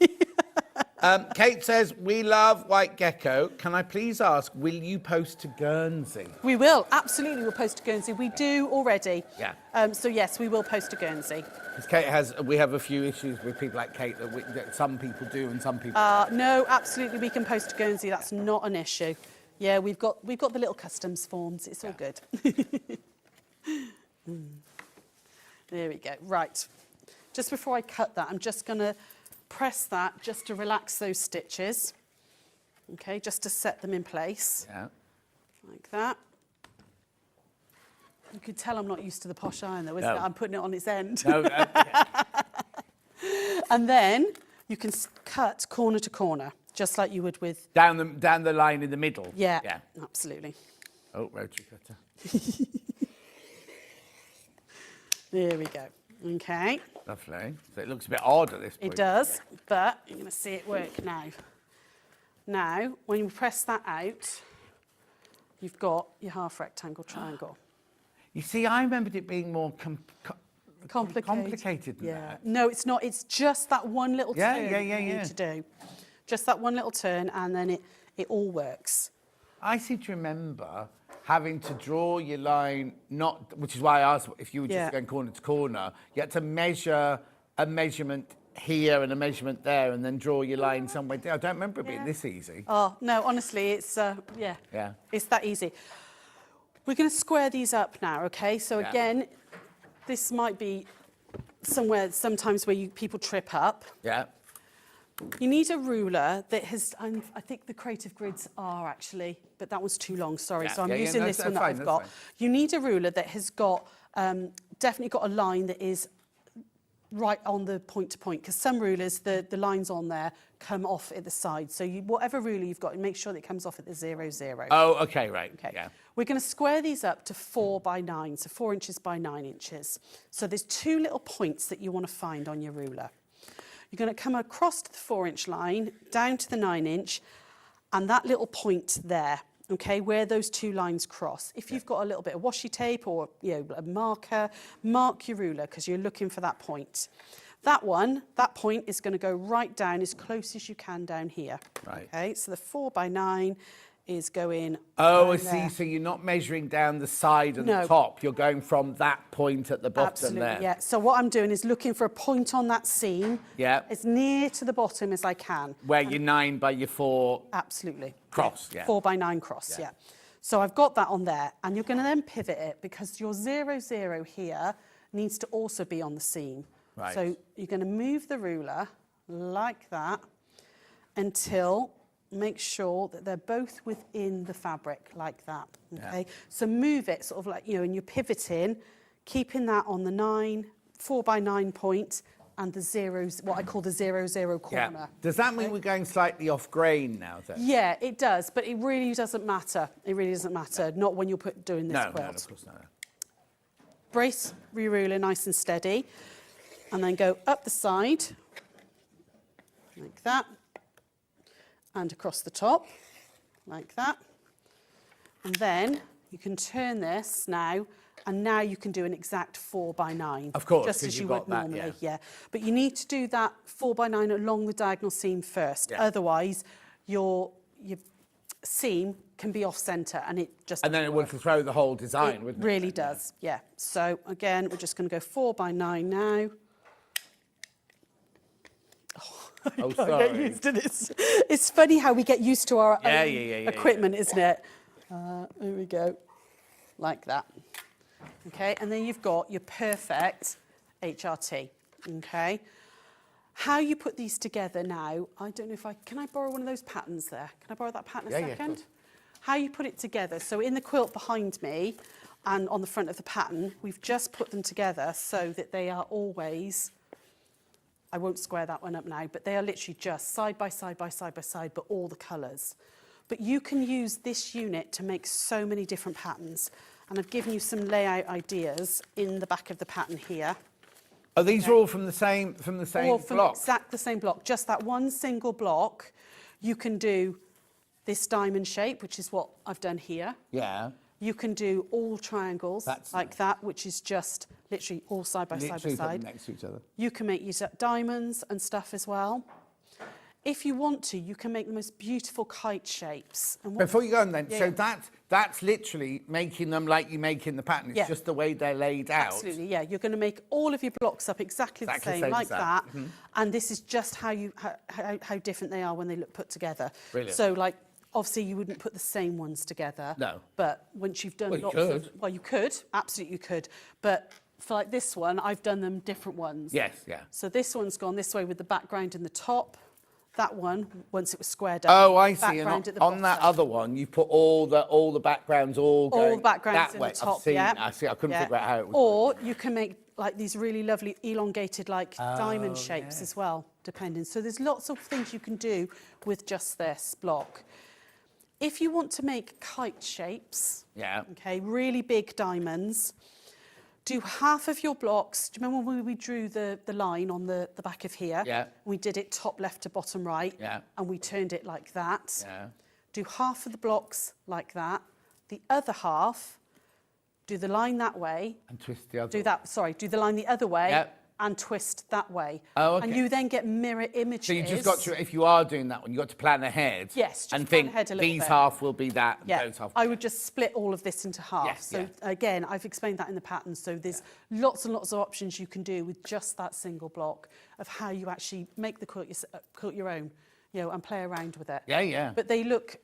Kate says, we love White Gecko. Can I please ask, will you post to Guernsey? We will, absolutely, we'll post to Guernsey. We do already. Yeah. So yes, we will post to Guernsey. Because we have a few issues with people like Kate that some people do and some people No, absolutely, we can post to Guernsey. That's not an issue. Yeah, we've got the little customs forms. It's all good. There we go. Right. Just before I cut that, I'm just going to press that just to relax those stitches. Okay, just to set them in place. Yeah. Like that. You could tell I'm not used to the posh iron though, isn't it? I'm putting it on its end. No, And then you can cut corner to corner, just like you would with... down the line in the middle? Yeah, absolutely. Oh, rotary cutter. There we go. Okay. Lovely. So it looks a bit odd at this point. It does, but you're going to see it work now. Now, when you press that out, you've got your half rectangle triangle. You see, I remembered it being more complicated than Yeah. that. No, it's not. It's just that one little turn you yeah. need to do. Just that one little turn, and then it all works. I seem to remember having to draw your line, which is why I asked if you were just going corner to corner, you had to measure a measurement here and a measurement there and then draw your line somewhere. I don't remember it being this easy. Oh, no, honestly, it's, it's that easy. We're going to square these up now, okay? So again, this might be sometimes where people trip up. Yeah. You need a ruler that has, I think the creative grids are actually, but that was too long, sorry. So I'm using this one that I've got. You need a ruler that has got, definitely got a line that is right on the point to point, because some rulers, the lines on there come off at the side. So whatever ruler you've got, make sure that it comes off at the 0, 0. Oh, okay, right. Okay. Yeah. We're going to square these up to 4 by 9, so 4 inches by 9 inches. So there's 2 little points that you want to find on your ruler. You're going to come across to the 4-inch line, down to the 9-inch, and that little point there, okay, where those 2 lines cross. If you've got a little bit of washi tape or a marker, mark your ruler because you're looking for that point. That point is going to go right down as close as you can down here. Right. Okay, so the 4 by 9 is going. Oh, I down see. there. So you're not measuring down the side and the top. You're going from that point at the bottom Absolutely, there. yeah. So what I'm doing is looking for a point on that seam. Yeah. As near to the bottom as I can. Where your 9 by your 4 Absolutely. cross. Yeah. 4 by 9 cross, yeah. So I've got that on there, and you're going to then pivot it because your 0, 0 here needs to also be on the seam. Right. So you're going to move the ruler like that until make sure that they're both within the fabric like that, okay? Yeah. So move it sort of like, and you're pivoting, keeping that on the 4 by 9 point and the zeros, what I call the 0, 0 corner. Yeah. Does that mean we're going slightly off grain now then? Yeah, it does, but it really doesn't matter. It really doesn't matter, not when you're doing this quilt. No, of course not. Brace your ruler nice and steady, and then go up the side, like that, and across the top, like that. And then you can turn this now, and now you can do an exact 4 by 9. Of course, just as you would that, normally, yeah. But you need to do that 4 by 9 along the diagonal seam first. Yeah. Otherwise, your seam can be off centre, and it just And then it would throw the whole design, wouldn't it? really does, yeah. So again, we're just going to go 4 by 9 now. Oh, Get sorry. used to this. It's funny how we get used to our own Yeah. equipment, isn't it? Here we go. like that. Okay, and then you've got your perfect HRT. Okay. How you put these together now, I don't know if can I borrow one of those patterns there? Can I borrow that pattern a second? How you put it together. So in the quilt behind me and on the front of the pattern, we've just put them together so that they are always, I won't square that one up now, but they are literally just side by side by side by side, but all the colours. But you can use this unit to make so many different patterns. And I've given you some layout ideas in the back of the pattern here. Oh, these are all from the same All from block? exact the same block, just that one single block. You can do this diamond shape, which is what I've done here. Yeah. You can do all triangles That's like nice. that, which is just literally all side by side by Literally put them side. next to each other. You can use up diamonds and stuff as well. If you want to, you can make the most beautiful kite shapes. And what, Before you go on then, so Yeah. that's literally making them like you make in the pattern. It's Yeah. just the way they're laid out. absolutely, yeah. You're going to make all of your blocks up exactly the Exactly same, like as that. that. And this is just how different they are when they look put together. Brilliant. So, like, obviously you wouldn't put the same ones together. No. But once you've done Well, you lots could. of... Well, you could. Absolutely you could. But for like this one, I've done them different ones. Yes, yeah. So this one's gone this way with the background in the top. That one, once it was squared up. Oh, I see. And background at the on that bottom. other one, you put all the backgrounds all going the backgrounds that in way. the top, I've seen, yeah. I see. I couldn't Yeah. figure out how it was. Or you can make like these really lovely elongated like diamond shapes as well, depending. So there's lots of things you can do with just this block. If you want to make kite shapes, Yeah. okay, really big diamonds, do half of your blocks. Do you remember when we drew the line on the back of here? Yeah. We did it top left to bottom right. Yeah. And we turned it like that. Yeah. Do half of the blocks like that. The other half, do the line that way. And twist the other. Do that, sorry, do the line the other way. Yep. And twist that way. Oh, okay. And you then get mirror images. So you just got to, if you are doing that one, you got to plan ahead. Yes, just and plan think ahead a little these bit. half will be that, and Yeah, those half. I would just split all of this into half. Yes, So yeah. again, I've explained that in the pattern. So there's lots and lots of options you can do with just that single block of how you actually make the quilt your own, you know, and play around with it. Yeah, yeah. But they look,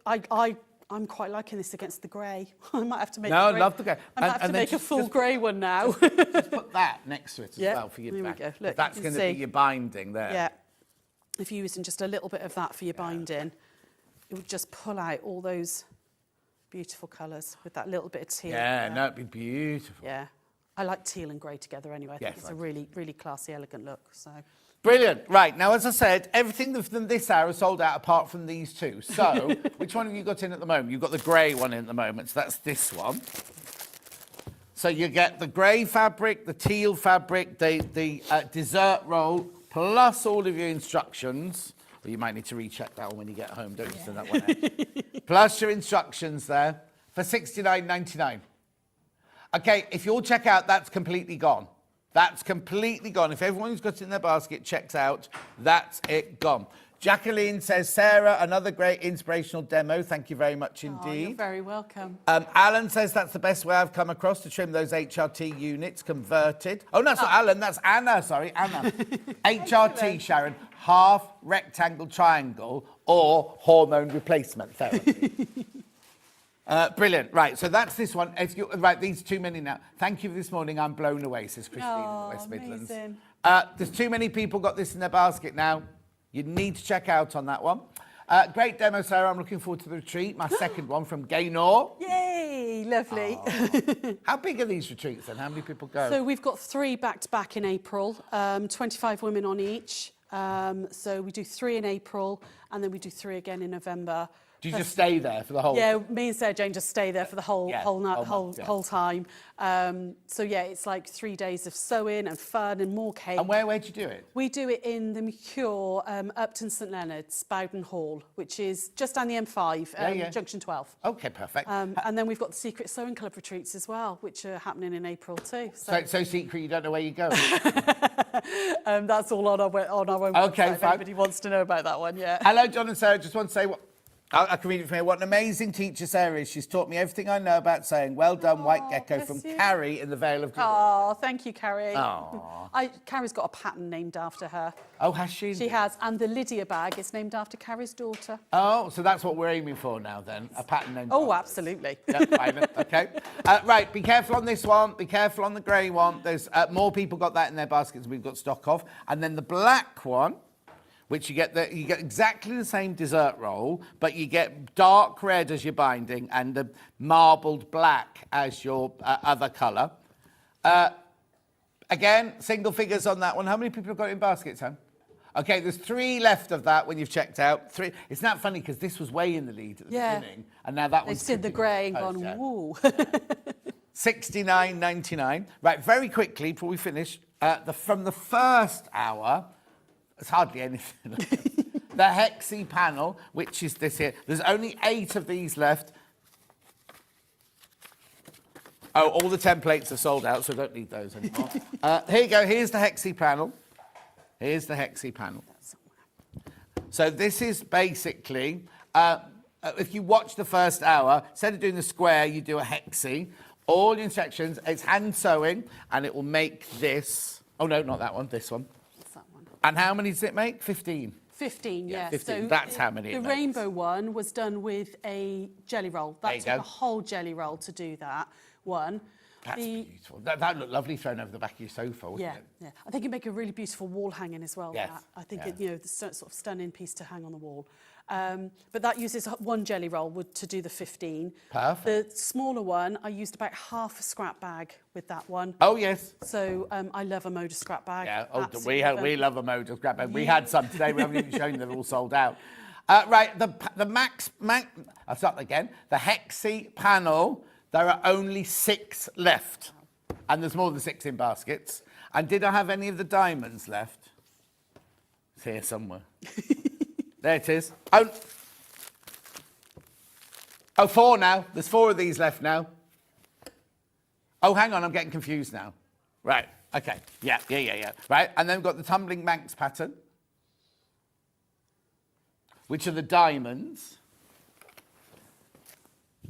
I'm quite liking this against the grey. I might have to make. No, a grey. I love the grey. I might And- have and to then make a just- full grey one now. Just put that next to it as Yeah, well for your there we back. go. Look, That's you going can to be see. your binding there. Yeah. If you're using just a little bit of that for your binding, it would just pull out all those beautiful colours with that little bit of teal. Yeah, there. no, it'd be beautiful. Yeah. I like teal and grey together anyway. I think Yes, it's I a do. really, really classy, elegant look. So Brilliant. Right, now, as I said, everything from this hour is sold out apart from these two. So, which one have you got in at the moment? You've got the grey one in at the moment, so that's this one. So you get the grey fabric, the teal fabric, the dessert roll, plus all of your instructions. Well, you might need to recheck that one when you get home, don't you? Send that one out. Plus your instructions there for £69.99. Okay, if you'll check out, that's completely gone. That's completely gone. If everyone who's got it in their basket checks out, that's it gone. Jacqueline says, Sarah, another great inspirational demo. Thank you very much oh, you're indeed. very welcome. Alan says that's the best way I've come across to trim those HRT units converted. Oh, no, that's not Alan, that's Anna, sorry, Anna. HRT, Sharon, half rectangle triangle or hormone replacement therapy. Brilliant. Right, so that's this one. Right, these too many now. Thank you for this morning. I'm blown away, says Christine in the West Midlands. Amazing. There's too many people got this in their basket now. You need to check out on that one. Great demo, Sarah. I'm looking forward to the retreat. My second one from Gaynor. Yay, lovely. How big are these retreats then? How many people go? So we've got 3 back-to-back in April, 25 women on each. So we do 3 in April, and then we do 3 again in November. Do you just stay there for the whole? Yeah, me and Sarah Jane just stay there for the whole Yeah, whole night, whole month, yeah. whole time. So yeah, it's like 3 days of sewing and fun and more cake. And where do you do it? We do it in the Mercure, Upton St Leonard's, Bowden Hall, which is just down the M5, yeah. Junction 12. Okay, perfect. And then we've got the Secret Sewing Club retreats as well, which are happening in April too. So secret, you don't know where you go. That's all on our own Okay, website. If fine. anybody wants to know about that one, yeah. Hello, John and Sarah. Just want to say I can read it from here. What an amazing teacher Sarah is. She's taught me everything I know about sewing. Well done, White Gecko, bless from you. Carrie in the Vale of Glory. Oh, thank you, Carrie. Aw. Carrie's got a pattern named after her. Oh, has she? She has, and the Lydia bag is named after Carrie's daughter. Oh, so that's what we're aiming for now then, a pattern named Oh, after. absolutely. Yep, fine, okay. Right, be careful on this one, be careful on the grey one. There's more people got that in their baskets we've got stock of. And then the black one, which you get exactly the same dessert roll, but you get dark red as your binding and the marbled black as your other colour. Again, single figures on that one. How many people have got it in baskets, Anne? Okay, there's 3 left of that when you've checked out. 3. It's not funny because this was way in the lead at the beginning, and now that They've one's seen the grey and gone, woo. $69.99. Right, very quickly before we finish, from the first hour, it's hardly anything. The Hexi panel, which is this here. There's only 8 of these left. Oh, all the templates are sold out, so I don't need those anymore. Here you go. Here's the Hexi panel. Here's the Hexi panel. So this is basically, if you watch the first hour, instead of doing the square, you do a Hexi. All the instructions, it's hand sewing, and it will make this. Oh, no, not that one, this one. What's that one? And how many does it make? 15. 15, Yeah, yeah. 15. So That's how many it The makes. rainbow one was done with a jelly roll. There That you took go. a whole jelly roll to do that one. That's beautiful. That looked lovely thrown over the back of your sofa, wouldn't Yeah, it? yeah. I think it'd make a really beautiful wall hanging as well. Yes, That. I think yeah. it, the sort of stunning piece to hang on the wall. But that uses one jelly roll to do the 15. Perfect. The smaller one, I used about half a scrap bag with that one. Oh, yes. So I love a Moda scrap bag. Yeah, Absolutely we love a Moda scrap bag. We had some today. We haven't even shown you. They're all sold out. Right, I'll start again. The Hexi panel, there are only 6 left. And there's more than 6 in baskets. And did I have any of the diamonds left? It's here somewhere. There it is. Oh, 4 now. There's 4 of these left now. Oh, hang on, I'm getting confused now. Right, okay. Yeah. Right, and then we've got the tumbling Manx pattern, which are the diamonds.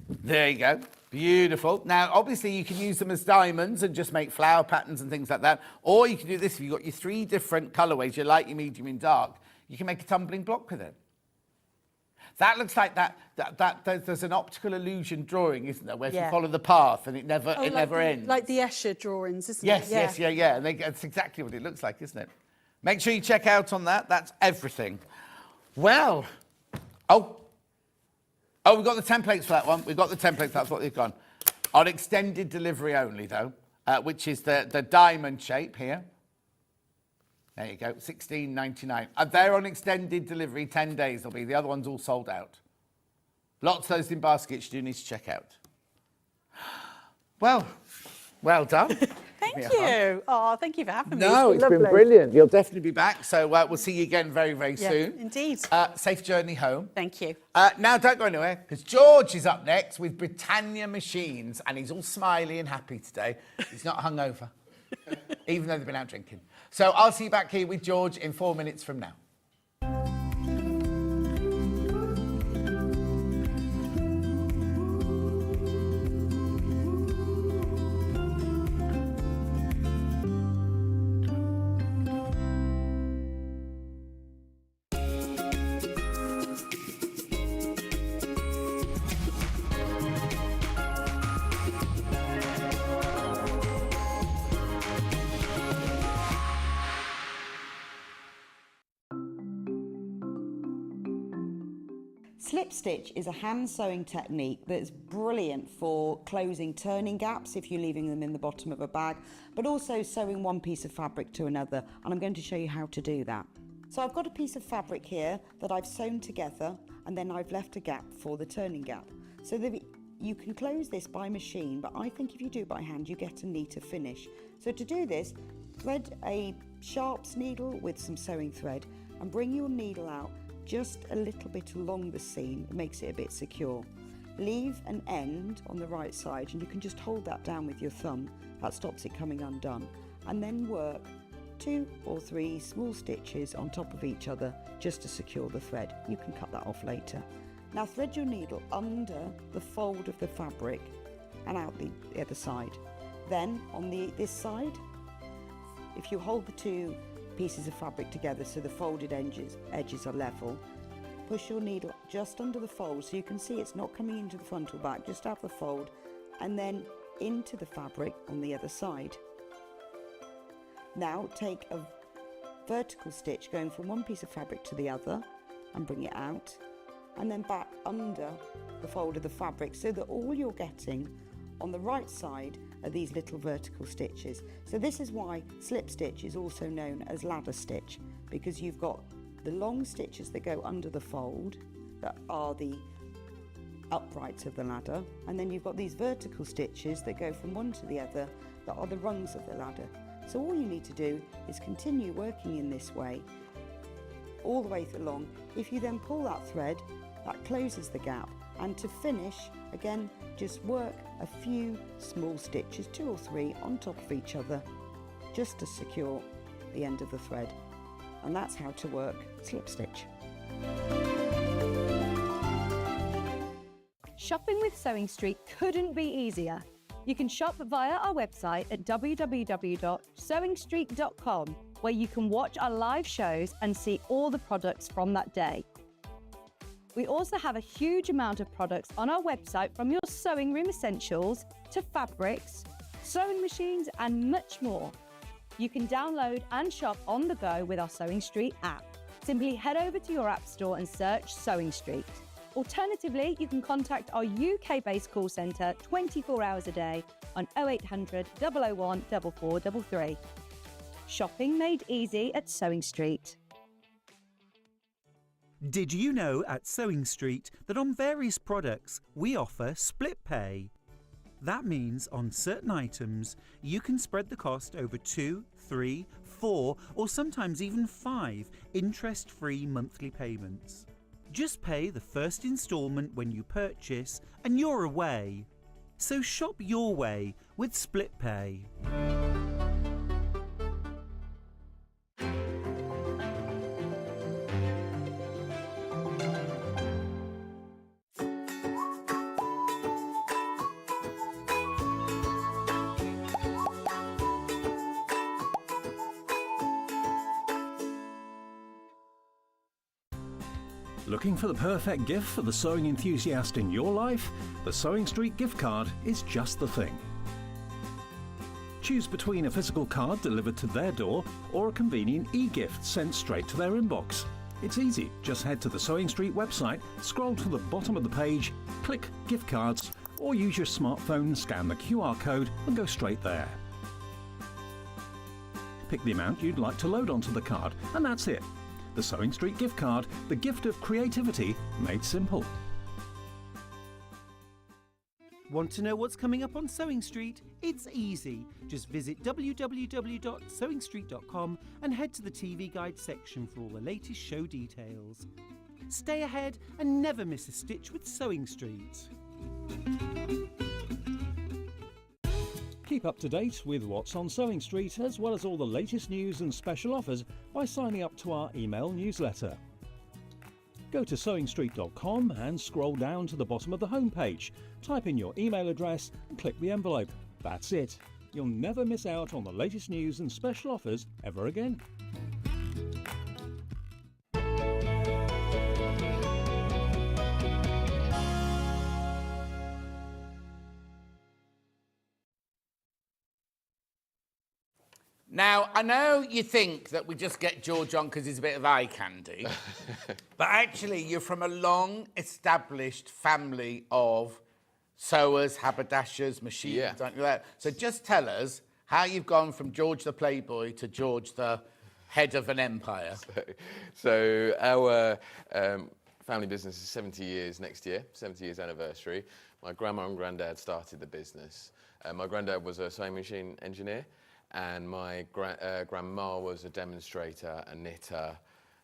There you go. Beautiful. Now, obviously, you can use them as diamonds and just make flower patterns and things like that. Or you can do this if you've got your 3 different colourways, your light, your medium, and dark. You can make a tumbling block with it. That looks like there's an optical illusion drawing, isn't there, where if you follow the path and it never ends. Like the Escher drawings, isn't Yes, it? yeah. And that's exactly what it looks like, isn't it? Make sure you check out on that. That's everything. Well, we've got the templates for that one. We've got the templates. That's what they've gone. On extended delivery only, though, which is the diamond shape here. There you go, $16.99. They're on extended delivery, 10 days they'll be. The other one's all sold out. Lots of those in baskets you do need to check out. Well done. Thank you. Oh, thank you for having me. No, it's been brilliant. You'll definitely be back. So we'll see you again very, very soon. Indeed. Safe journey home. Thank you. Now, don't go anywhere, because George is up next with Britannia Machines, and he's all smiley and happy today. He's not hungover, even though they've been out drinking. So I'll see you back here with George in 4 minutes from now. Slip stitch is a hand sewing technique that's brilliant for closing turning gaps if you're leaving them in the bottom of a bag, but also sewing one piece of fabric to another, and I'm going to show you how to do that. So I've got a piece of fabric here that I've sewn together, and then I've left a gap for the turning gap. So you can close this by machine, but I think if you do it by hand you get a neater finish. So to do this, thread a sharps needle with some sewing thread and bring your needle out just a little bit along the seam. It makes it a bit secure. Leave an end on the right side, and you can just hold that down with your thumb. That stops it coming undone. And then work 2 or 3 small stitches on top of each other just to secure the thread. You can cut that off later. Now thread your needle under the fold of the fabric and out the other side. Then on this side, if you hold the two pieces of fabric together so the folded edges are level, push your needle just under the fold so you can see it's not coming into the front or back, just out the fold, and then into the fabric on the other side. Now take a vertical stitch going from one piece of fabric to the other and bring it out, and then back under the fold of the fabric so that all you're getting on the right side are these little vertical stitches. So this is why slip stitch is also known as ladder stitch, because you've got the long stitches that go under the fold that are the uprights of the ladder, and then you've got these vertical stitches that go from one to the other that are the rungs of the ladder. So all you need to do is continue working in this way all the way along. If you then pull that thread, that closes the gap, and to finish, again, just work a few small stitches, 2 or 3 on top of each other, just to secure the end of the thread. And that's how to work slip stitch. Shopping with Sewing Street couldn't be easier. You can shop via our website at www.sewingstreet.com, where you can watch our live shows and see all the products from that day. We also have a huge amount of products on our website, from your sewing room essentials to fabrics, sewing machines and much more. You can download and shop on the go with our Sewing Street app. Simply head over to your app store and search Sewing Street. Alternatively, you can contact our UK-based call centre 24 hours a day on 0800 001 4433. Shopping made easy at Sewing Street. Did you know at Sewing Street that on various products we offer split pay? That means on certain items you can spread the cost over 2, 3, 4 or sometimes even 5 interest-free monthly payments. Just pay the first instalment when you purchase and you're away. So shop your way with split pay. Looking for the perfect gift for the sewing enthusiast in your life? The Sewing Street gift card is just the thing. Choose between a physical card delivered to their door or a convenient e-gift sent straight to their inbox. It's easy, just head to the Sewing Street website, scroll to the bottom of the page, click gift cards, or use your smartphone, scan the QR code and go straight there. Pick the amount you'd like to load onto the card and that's it. The Sewing Street gift card, the gift of creativity made simple. Want to know what's coming up on Sewing Street? It's easy. Just visit www.sewingstreet.com and head to the TV Guide section for all the latest show details. Stay ahead and never miss a stitch with Sewing Street. Keep up to date with what's on Sewing Street, as well as all the latest news and special offers by signing up to our email newsletter. Go to sewingstreet.com and scroll down to the bottom of the homepage. Type in your email address and click the envelope. That's it. You'll never miss out on the latest news and special offers ever again. Now, I know you think that we just get George on because he's a bit of eye candy, but actually you're from a long-established family of sewers, haberdashers, machines, aren't you? So just tell us how you've gone from George the Playboy to George the head of an empire. So our family business is 70 years next year, 70 years anniversary. My grandma and granddad started the business. My granddad was a sewing machine engineer, and my grandma was a demonstrator, a knitter,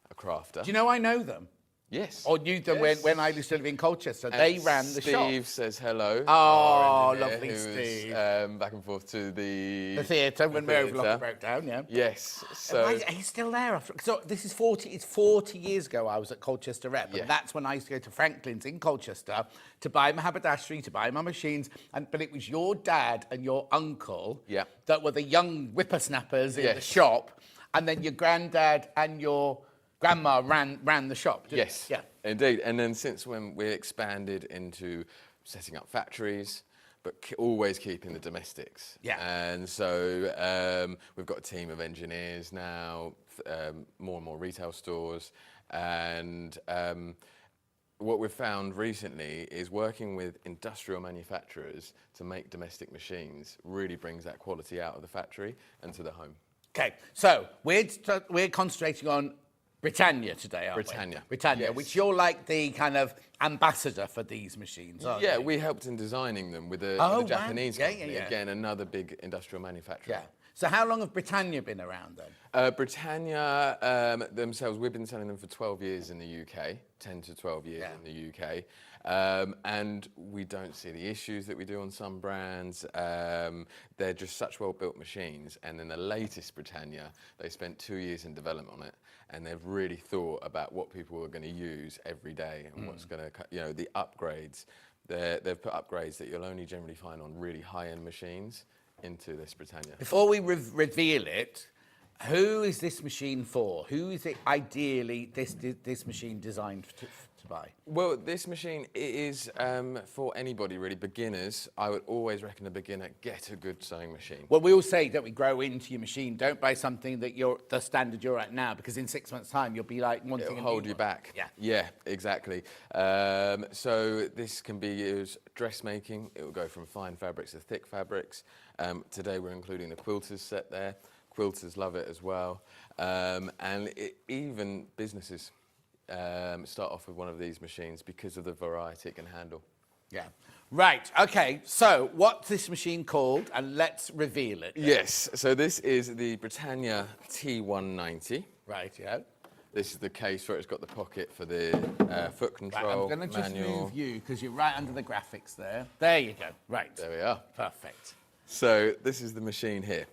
a crafter. Do you know I know them? Yes. Or knew them Yes. when I used to live in Colchester. And they ran the shop. Steve says hello. Oh, our engineer, lovely who was, Steve. back and forth to the theatre when Mary theatre. Overlock broke down, yeah. Yes. So He's still there after. So this is 40. It's 40 years ago. I was at Colchester Rep, Yeah. and that's when I used to go to Franklin's in Colchester to buy my haberdashery, to buy my machines. But it was your dad and your uncle Yeah. that were the young whippersnappers in the Yes. shop, and then your granddad and your grandma ran the shop. Didn't yes, they? Yeah. indeed. And then since when we expanded into setting up factories, but always keeping the domestics. Yeah. And so we've got a team of engineers now, more and more retail stores, and what we've found recently is working with industrial manufacturers to make domestic machines really brings that quality out of the factory and to the home. Okay, so we're concentrating on Britannia today, aren't Britannia, we? Britannia, yes. which you're like the kind of ambassador for these machines, aren't you? Yeah, we helped in designing them with a, Oh, with a wow. Japanese Yeah, company. yeah, yeah. Again, another big industrial manufacturer. Yeah. So how long have Britannia been around then? Britannia themselves, we've been selling them for 12 years in the UK, 10 to 12 years in the UK. And we don't see the issues that we do on some brands. They're just such well-built machines. And then the latest Britannia, they spent 2 years in development on it. And they've really thought about what people are going to use every day and what's going to, you know, the upgrades. They've put upgrades that you'll only generally find on really high-end machines into this Britannia. Before we reveal it, who is this machine for? Who is it ideally this machine designed to buy? Well, this machine is for anybody really, beginners. I would always recommend a beginner, get a good sewing machine. Well, we all say that we grow into your machine. Don't buy something that the standard you're at now, because in 6 months' time you'll be like wanting It'll a hold new you one. back. Yeah. Yeah, exactly. So this can be used dressmaking. It will go from fine fabrics to thick fabrics. Today we're including the quilters set there. Quilters love it as well. And even businesses start off with one of these machines because of the variety it can handle. Yeah. Right. Okay. So what's this machine called? And let's reveal it. Yes. So this is the Britannia T190. Right. Yeah. This is the case where it's got the pocket for the foot Right. control, I'm going to just manual. move you because you're right under the graphics there. There you go. Right. There we are. Perfect. So this is the machine here.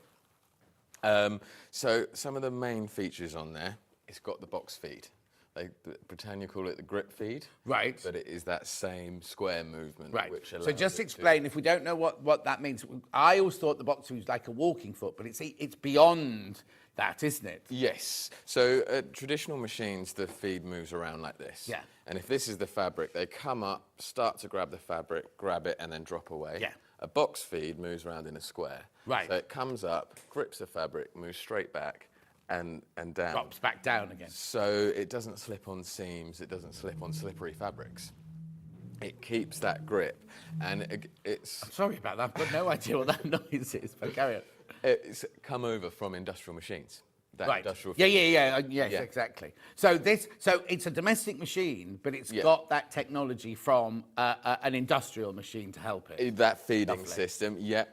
So some of the main features on there, it's got the box feed. Britannia call it the grip feed. Right. But it is that same square movement. Right. Which allows So just it explain, if we don't know what that means. I always thought the box was like a walking foot, but it's beyond that, isn't it? Yes. So traditional machines, the feed moves around like this. Yeah. And if this is the fabric, they come up, start to grab the fabric, grab it, and then drop away. Yeah. A box feed moves around in a square. Right. So it comes up, grips the fabric, moves straight back, and down. Drops back down again. So it doesn't slip on seams, it doesn't slip on slippery fabrics. It keeps that grip, and it's Sorry about that. I've got no idea what that noise is, but carry on. it's come over from industrial machines. That Right. industrial Yeah, feed. yes, Yeah. exactly. So it's a domestic machine, but it's got that technology from an industrial machine to help it. That feeding Lovely. system, yeah.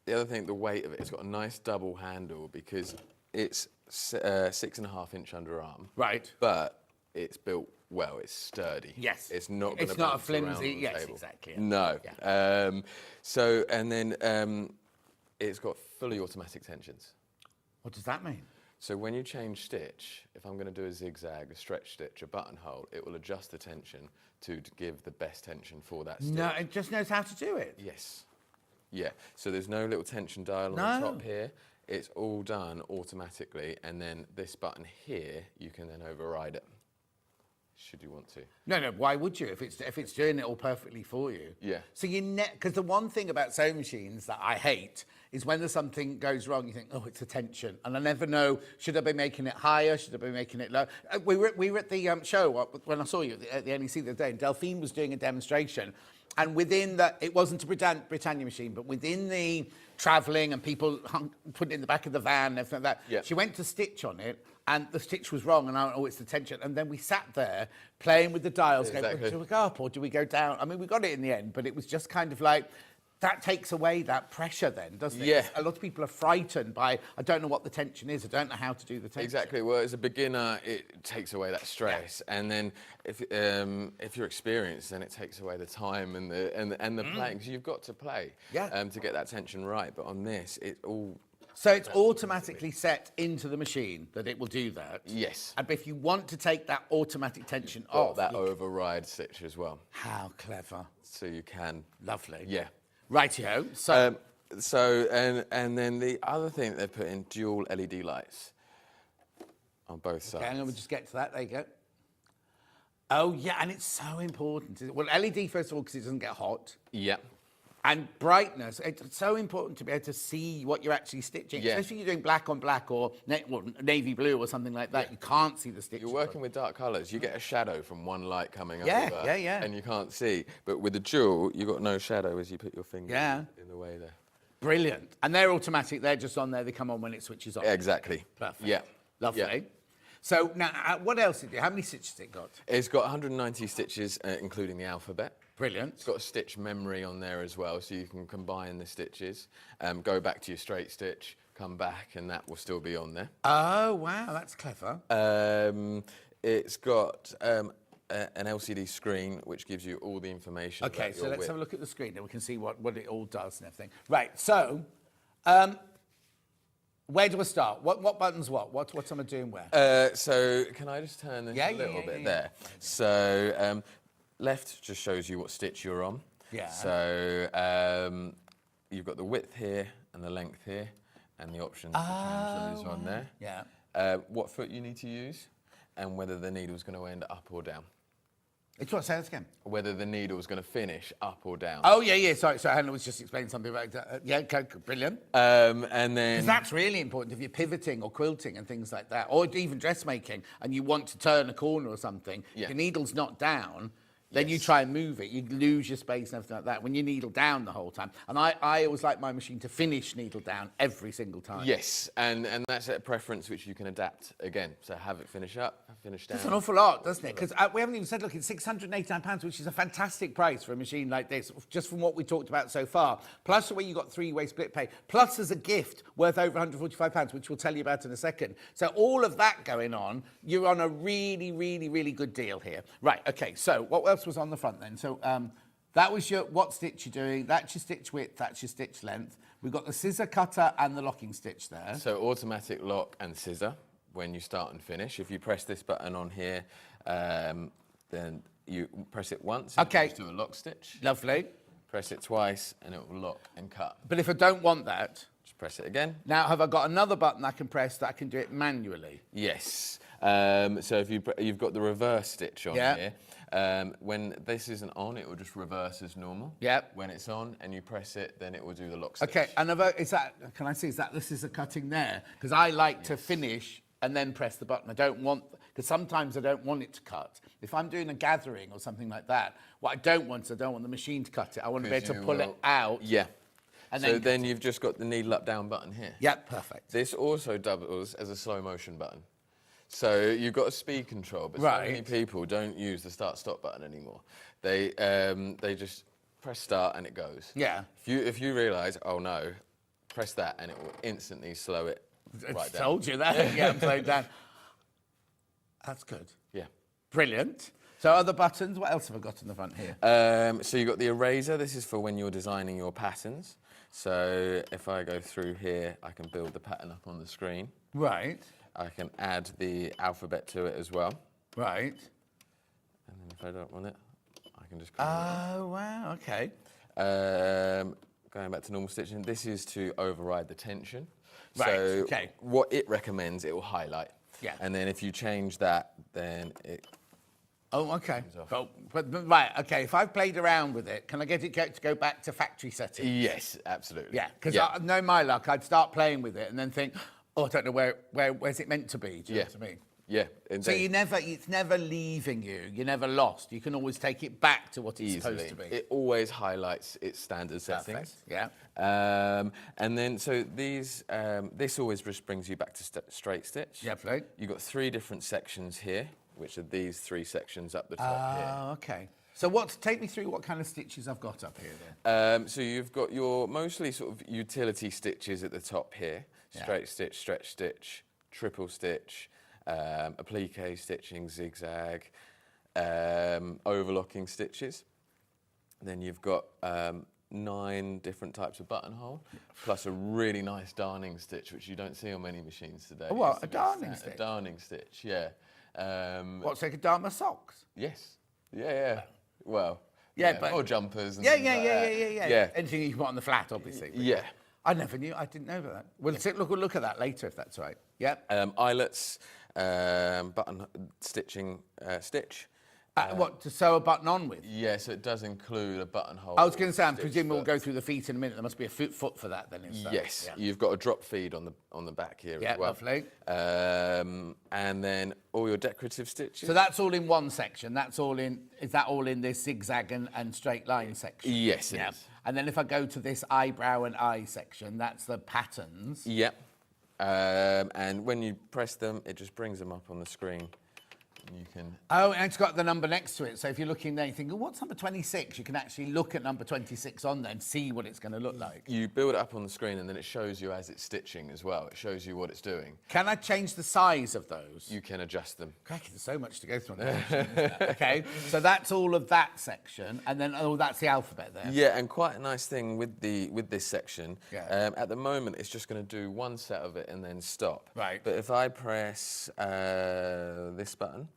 The other thing, the weight of it, it's got a nice double handle because it's 6.5 inch underarm. Right. But it's built well, it's sturdy. Yes. It's not going to It's not a bounce around flimsy- on the yes, table. exactly, yeah. No. Yeah. So, and then it's got fully automatic tensions. What does that mean? So when you change stitch, if I'm going to do a zigzag, a stretch stitch, a buttonhole, it will adjust the tension to give the best tension for that stitch. No, it just knows how to do it. Yes. Yeah. So there's no little tension dial on the top here. It's all done automatically, and then this button here, you can then override it, should you want to. No. Why would you if it's doing it all perfectly for you? Yeah. So because the one thing about sewing machines that I hate is when there's something goes wrong, you think, oh, it's a tension, and I never know, should I be making it higher? Should I be making it low? We were at the show when I saw you at the NEC the other day, and Delphine was doing a demonstration, and within that, it wasn't a Britannia machine, but within the travelling and people put it in the back of the van and everything like that, Yeah. she went to stitch on it, and the stitch was wrong, and I went, oh, it's the tension. And then we sat there playing with the dials, going, Exactly. do we go up or do we go down? I mean, we got it in the end, but it was just kind of like, that takes away that pressure then, doesn't it? Yeah. 'Cause a lot of people are frightened by, I don't know what the tension is, I don't know how to do the tension. Exactly. Well, as a beginner, it takes away that stress, and then if you're experienced, then it takes away the time and the playing. Because you've got to play to get that tension right. But on this, it all. So it's automatically set into the machine that it will do that. Yes. And if you want to take that automatic tension Got off, that override stitch as well, how clever! so you can. Lovely. Yeah. Rightio. So And then the other thing they've put in dual LED lights on both sides. okay, and we'll just get to that. There you go. Oh yeah, and it's so important. Well, LED first of all because it doesn't get hot. Yeah. And brightness, it's so important to be able to see what you're actually stitching. Yeah. Especially if you're doing black on black or navy blue or something like that. You can't see the stitches. You're working with dark colours. You get a shadow from one light coming over, yeah. and you can't see. But with the dual, you've got no shadow as you put your finger in the way there. Brilliant. And they're automatic. They're just on there. They come on when it switches off. Exactly. Perfect. Yeah. Lovely. Yeah. So now, what else did you? How many stitches has it got? It's got 190 stitches, including the alphabet. Brilliant. It's got a stitch memory on there as well, so you can combine the stitches, go back to your straight stitch, come back, and that will still be on there. Oh, wow, that's clever. It's got an LCD screen, which gives you all the information. Okay, about so your let's width. have a look at the screen and we can see what it all does and everything. Right, so, where do I start? What buttons what? What am I doing where? So can I just turn this a little bit there? So left just shows you what stitch you're on. Yeah. So you've got the width here and the length here, and the options to change those on there. Yeah. What foot you need to use, and whether the needle's going to end up or down. It's what? Say that again. Whether the needle's going to finish up or down. Oh, yeah. Sorry, Hannah was just explaining something about that. Yeah, okay, brilliant. And then... Because that's really important if you're pivoting or quilting and things like that, or even dressmaking, and you want to turn a corner or something, Yeah. your needle's not down, then you try and move it, you lose your space and everything like that when you needle down the whole time. And I always like my machine to finish needle down every single time. Yes, and that's a preference which you can adapt again. So have it finish up, finish down. That's an awful lot, doesn't it? Because we haven't even said, look, it's £689, which is a fantastic price for a machine like this, just from what we talked about so far. Plus the way you got three-way split pay. Plus as a gift worth over £145, which we'll tell you about in a second. So all of that going on, you're on a really, really, really good deal here. Right, okay, so what else was on the front then? So that was your what stitch you're doing, that's your stitch width, that's your stitch length. We've got the scissor cutter and the locking stitch there. So automatic lock and scissor when you start and finish. If you press this button on here, then you press it once and it goes to a lock stitch. Lovely. Press it twice and it will lock and cut. But if I don't want that, just press it again. Now, have I got another button I can press that I can do it manually? Yes. So if you've got the reverse stitch on here, when this isn't on, it will just reverse as normal. Yep. When it's on and you press it, then it will do the lock stitch. Okay, and is that, can I see, is that the scissor cutting there? Because I like to finish and then press the button. I don't want, because sometimes I don't want it to cut. If I'm doing a gathering or something like that, what I don't want is I don't want the machine to cut it. I want to be able to pull it out. Yeah. And so then you've just got the needle up down button here. Yep, perfect. This also doubles as a slow motion button. So you've got a speed control, but so many people don't use the start-stop button anymore. They just press start and it goes. Yeah. If you realise, oh no, press that and it will instantly slow it right down. Told you that. Yeah, I'm slowed down. That's good. Yeah. Brilliant. So other buttons, what else have I got in the front here? So you've got the eraser. This is for when you're designing your patterns. So if I go through here, I can build the pattern up on the screen. Right. I can add the alphabet to it as well. Right. And then if I don't want it, I can just... Oh, wow, okay. Going back to normal stitching, this is to override the tension. Right, So okay. what it recommends, it will highlight. Yeah. And then if you change that, then it... Oh, okay. But right, okay, if I've played around with it, can I get it to go back to factory settings? Yes, absolutely. Yeah, because I know my luck, I'd start playing with it and then think, oh, I don't know where's it meant to be, do you know what I mean? Yeah, indeed. So it's never leaving you, you're never lost. You can always take it back to what it's supposed to be. It always highlights its standard settings. Yeah. And then, so these, this always just brings you back to straight stitch. Yeah, You've got 3 different sections here, which are these 3 sections up the top here. Oh, okay. So take me through what kind of stitches I've got up here then. So you've got your mostly sort of utility stitches at the top here. Straight stitch, stretch stitch, triple stitch, applique stitching, zigzag, overlocking stitches. Then you've got 9 different types of buttonhole, plus a really nice darning stitch, which you don't see on many machines today. Oh, what, a darning stitch? A darning stitch, yeah. What's like a darn my socks? Yes. Yeah. Well, Yeah, but or jumpers. And yeah. Yeah. Anything you can put on the flat, obviously. Yeah. I never knew. I didn't know that. We'll look at that later if that's all right. Yep. Eyelets, button stitching, stitch. What, to sew a button on with? Yeah, so it does include a buttonhole. I was going to say, I'm stitch presuming we'll foot. go through the feet in a minute. There must be a foot for that then. Yes, Yeah. you've got a drop feed on the back here as well. Lovely. And then all your decorative stitches. So that's all in one section. That's all in. Is that all in this zigzag and straight line section? Yes, it is. And then if I go to this eyebrow and eye section, that's the patterns. Yep. And when you press them, it just brings them up on the screen. You can. Oh, and it's got the number next to it. So if you're looking there, you think, oh, what's number 26? You can actually look at number 26 on there and see what it's going to look like. You build it up on the screen, and then it shows you as it's stitching as well. It shows you what it's doing. Can I change the size of those? You can adjust them. Crikey, there's so much to go through on this section, isn't there? Okay, so that's all of that section, and then that's the alphabet there. Yeah, and quite a nice thing with this section. Yeah. At the moment, it's just going to do one set of it and then stop. Right. But if I press this button,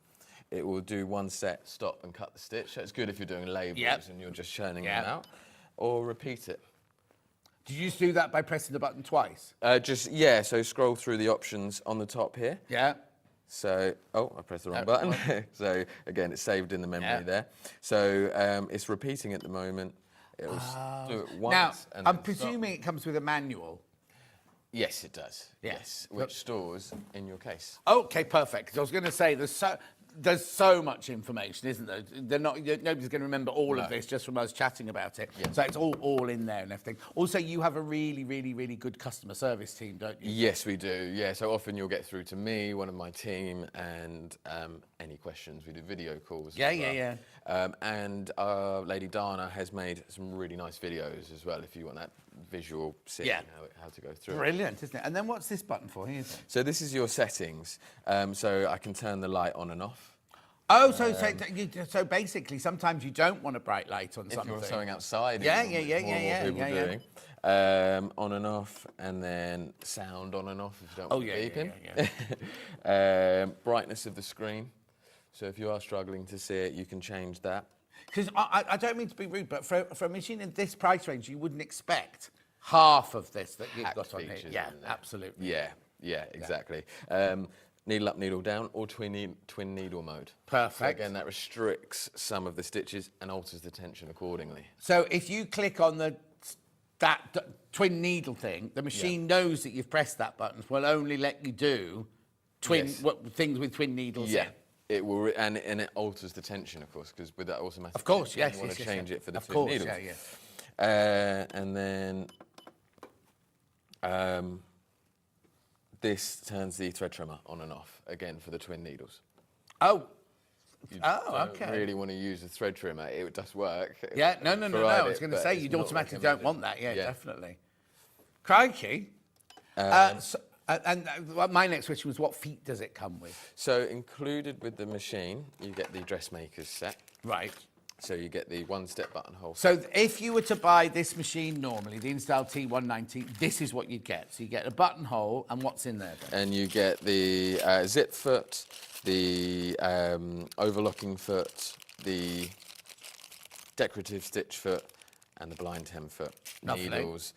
it will do one set, stop, and cut the stitch. So it's good if you're doing labels and you're just churning them out, or repeat it. Did you just do that by pressing the button twice? So scroll through the options on the top here. Yeah. So, I pressed the wrong button. So again, it's saved in the memory there. So it's repeating at the moment. It'll do it once. Now, and I'm then presuming it comes with a manual. Yes, it does. Yeah. Yes, which stores in your case. Okay, perfect. 'Cause I was going to say there's so much information, isn't there? Nobody's going to remember all of this just from us chatting about it. Yeah. So it's all in there and everything. Also, you have a really, really, really good customer service team, don't you? Yes, we do. Yeah, so often you'll get through to me, one of my team, and any questions. We do video calls. Yeah. And Lady Dana has made some really nice videos as well, if you want that visual seeing how to go through. Brilliant, isn't it? And then what's this button for? Here's it. So this is your settings. So I can turn the light on and off. Oh, so basically, sometimes you don't want a bright light on something. If you're sewing outside, Yeah. doing. On and off, and then sound on and off if you don't want beeping. Brightness of the screen. So if you are struggling to see it, you can change that. Because I don't mean to be rude, but for a machine in this price range, you wouldn't expect half of this that you've got on here. Yeah, absolutely. Yeah, exactly. Needle up, needle down, or twin needle mode. Perfect. So again, that restricts some of the stitches and alters the tension accordingly. So if you click on that twin needle thing, the machine knows that you've pressed that button. Will only let you do things with twin needles. Yeah. It will, and it alters the tension, of course, because with that automatic. Of course, you want to change it for the of twin course, needles. Yeah. And then this turns the thread trimmer on and off again for the twin needles. Oh. You okay. don't really want to use a thread trimmer. It does work. Yeah, no. I was going to say, you automatically don't want that. Yeah, definitely. Crikey. My next question was, what feet does it come with? So included with the machine, you get the dressmaker's set. Right. So you get the one-step buttonhole. So if you were to buy this machine normally, the Install T190, this is what you'd get. So you get a buttonhole, and what's in there then? And you get the zip foot, the overlocking foot, the decorative stitch foot, and the blind hem foot. Lovely. Needles.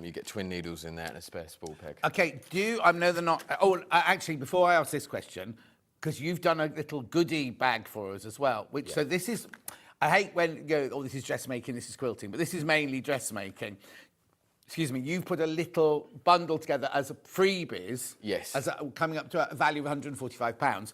You get twin needles in there and a spare spool peg. Okay, I know they're not... actually, before I ask this question, because you've done a little goodie bag for us as well, so this is... I hate when you go, this is dressmaking, this is quilting, but this is mainly dressmaking. Excuse me, you've put a little bundle together as a freebies. Yes. Coming up to a value of £145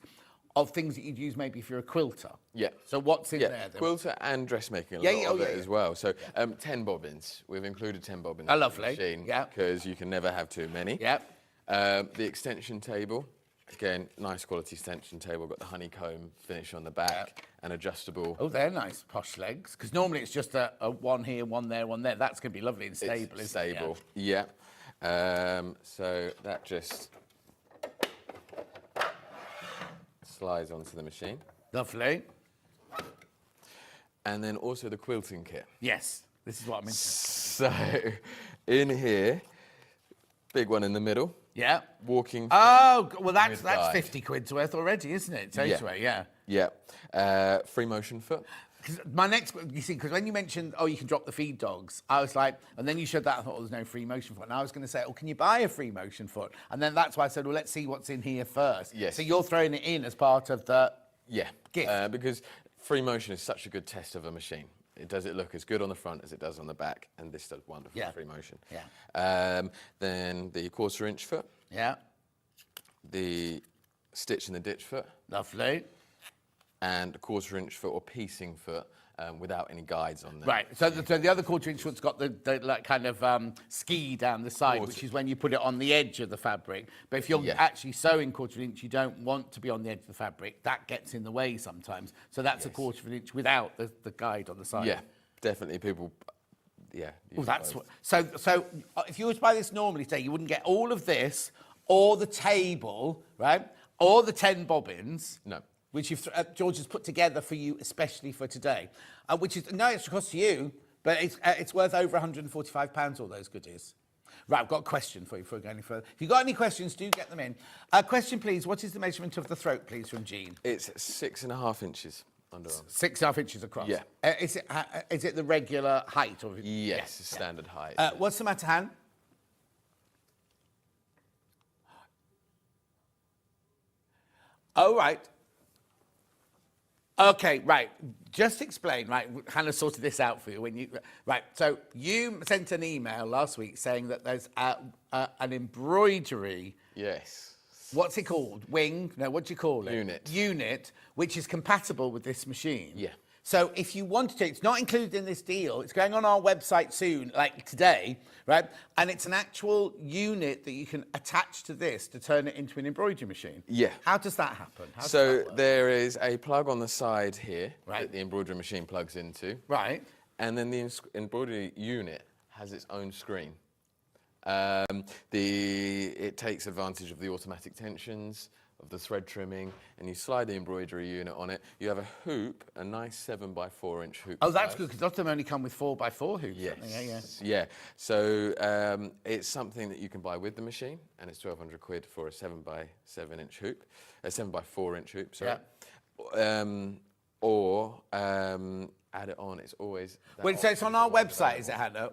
of things that you'd use maybe if you're a quilter. Yeah. So what's in there then? Quilter and dressmaking a lot of it as well. So 10 bobbins. We've included 10 bobbins in the lovely. machine. Yeah. Because you can never have too many. Yeah. The extension table. Again, nice quality extension table. Got the honeycomb finish on the back and adjustable. Oh, they're nice posh legs. Because normally it's just a one here, one there, one there. That's going to be lovely and stable, It's isn't it? stable, yeah. So that just slides onto the machine. Lovely. And then also the quilting kit. Yes, this is what I'm into. So in here, big one in the middle. Yeah. Walking. Oh, well, that's with guide. 50 quid's worth already, isn't it? Totally, yeah. Yeah. Free motion foot. 'Cause my next, you see, because when you mentioned, oh, you can drop the feed dogs, I was like, and then you showed that, I thought, oh, there's no free motion foot. And I was going to say, oh, can you buy a free motion foot? And then that's why I said, well, let's see what's in here first. Yes. So you're throwing it in as part of the gift. Because free motion is such a good test of a machine. It does it look as good on the front as it does on the back, and this does wonderful free motion. Yeah. Then the 1/4 inch foot, Yeah. the stitch and the ditch foot, Lovely. and a 1/4 inch foot or piecing foot without any guides on there. Right. So the other 1/4 inch foot's got the like kind of ski down the side, which is when you put it on the edge of the fabric. But if you're actually sewing 1/4 inch, you don't want to be on the edge of the fabric. That gets in the way sometimes. So that's a 1/4 inch without the guide on the side. Yeah, definitely people. Yeah. Well, that's what. So if you were to buy this normally, say you wouldn't get all of this, or the table, right, or the 10 bobbins. No. Which George has put together for you, especially for today, which is no extra cost to you, but it's worth over £145, all those goodies. Right, I've got a question for you before we go any further. If you've got any questions, do get them in. Question, please. What is the measurement of the throat, please, from Jean? It's 6.5 inches underarm. 6.5 inches across? Yeah. Is it the regular height? Or Yes, it's standard height. What's the matter, Han? Oh, right. Okay, right. Just explain, right? Hannah sorted this out for you when you. Right. So you sent an email last week saying that there's an embroidery. Yes. What's it called? Wing? No, what do you call it? Unit. Unit, which is compatible with this machine. Yeah. So if you wanted to, it's not included in this deal. It's going on our website soon, like today, right? And it's an actual unit that you can attach to this to turn it into an embroidery machine. Yeah. How does that happen? How does So that work? there is a plug on the side here Right. that the embroidery machine plugs into. Right. And then the embroidery unit has its own screen. It takes advantage of the automatic tensions, of the thread trimming, and you slide the embroidery unit on it. You have a hoop, a nice 7x4 inch hoop. Oh, that's size. good, because lots of them only come with 4x4 hoops. Yes. don't they? Yeah. Yeah. So it's something that you can buy with the machine, and it's 1,200 quid for a 7x7 inch hoop, a 7x4 inch hoop. Sorry. Or add it on. It's always. Well, so it's on our website, is it, Hannah?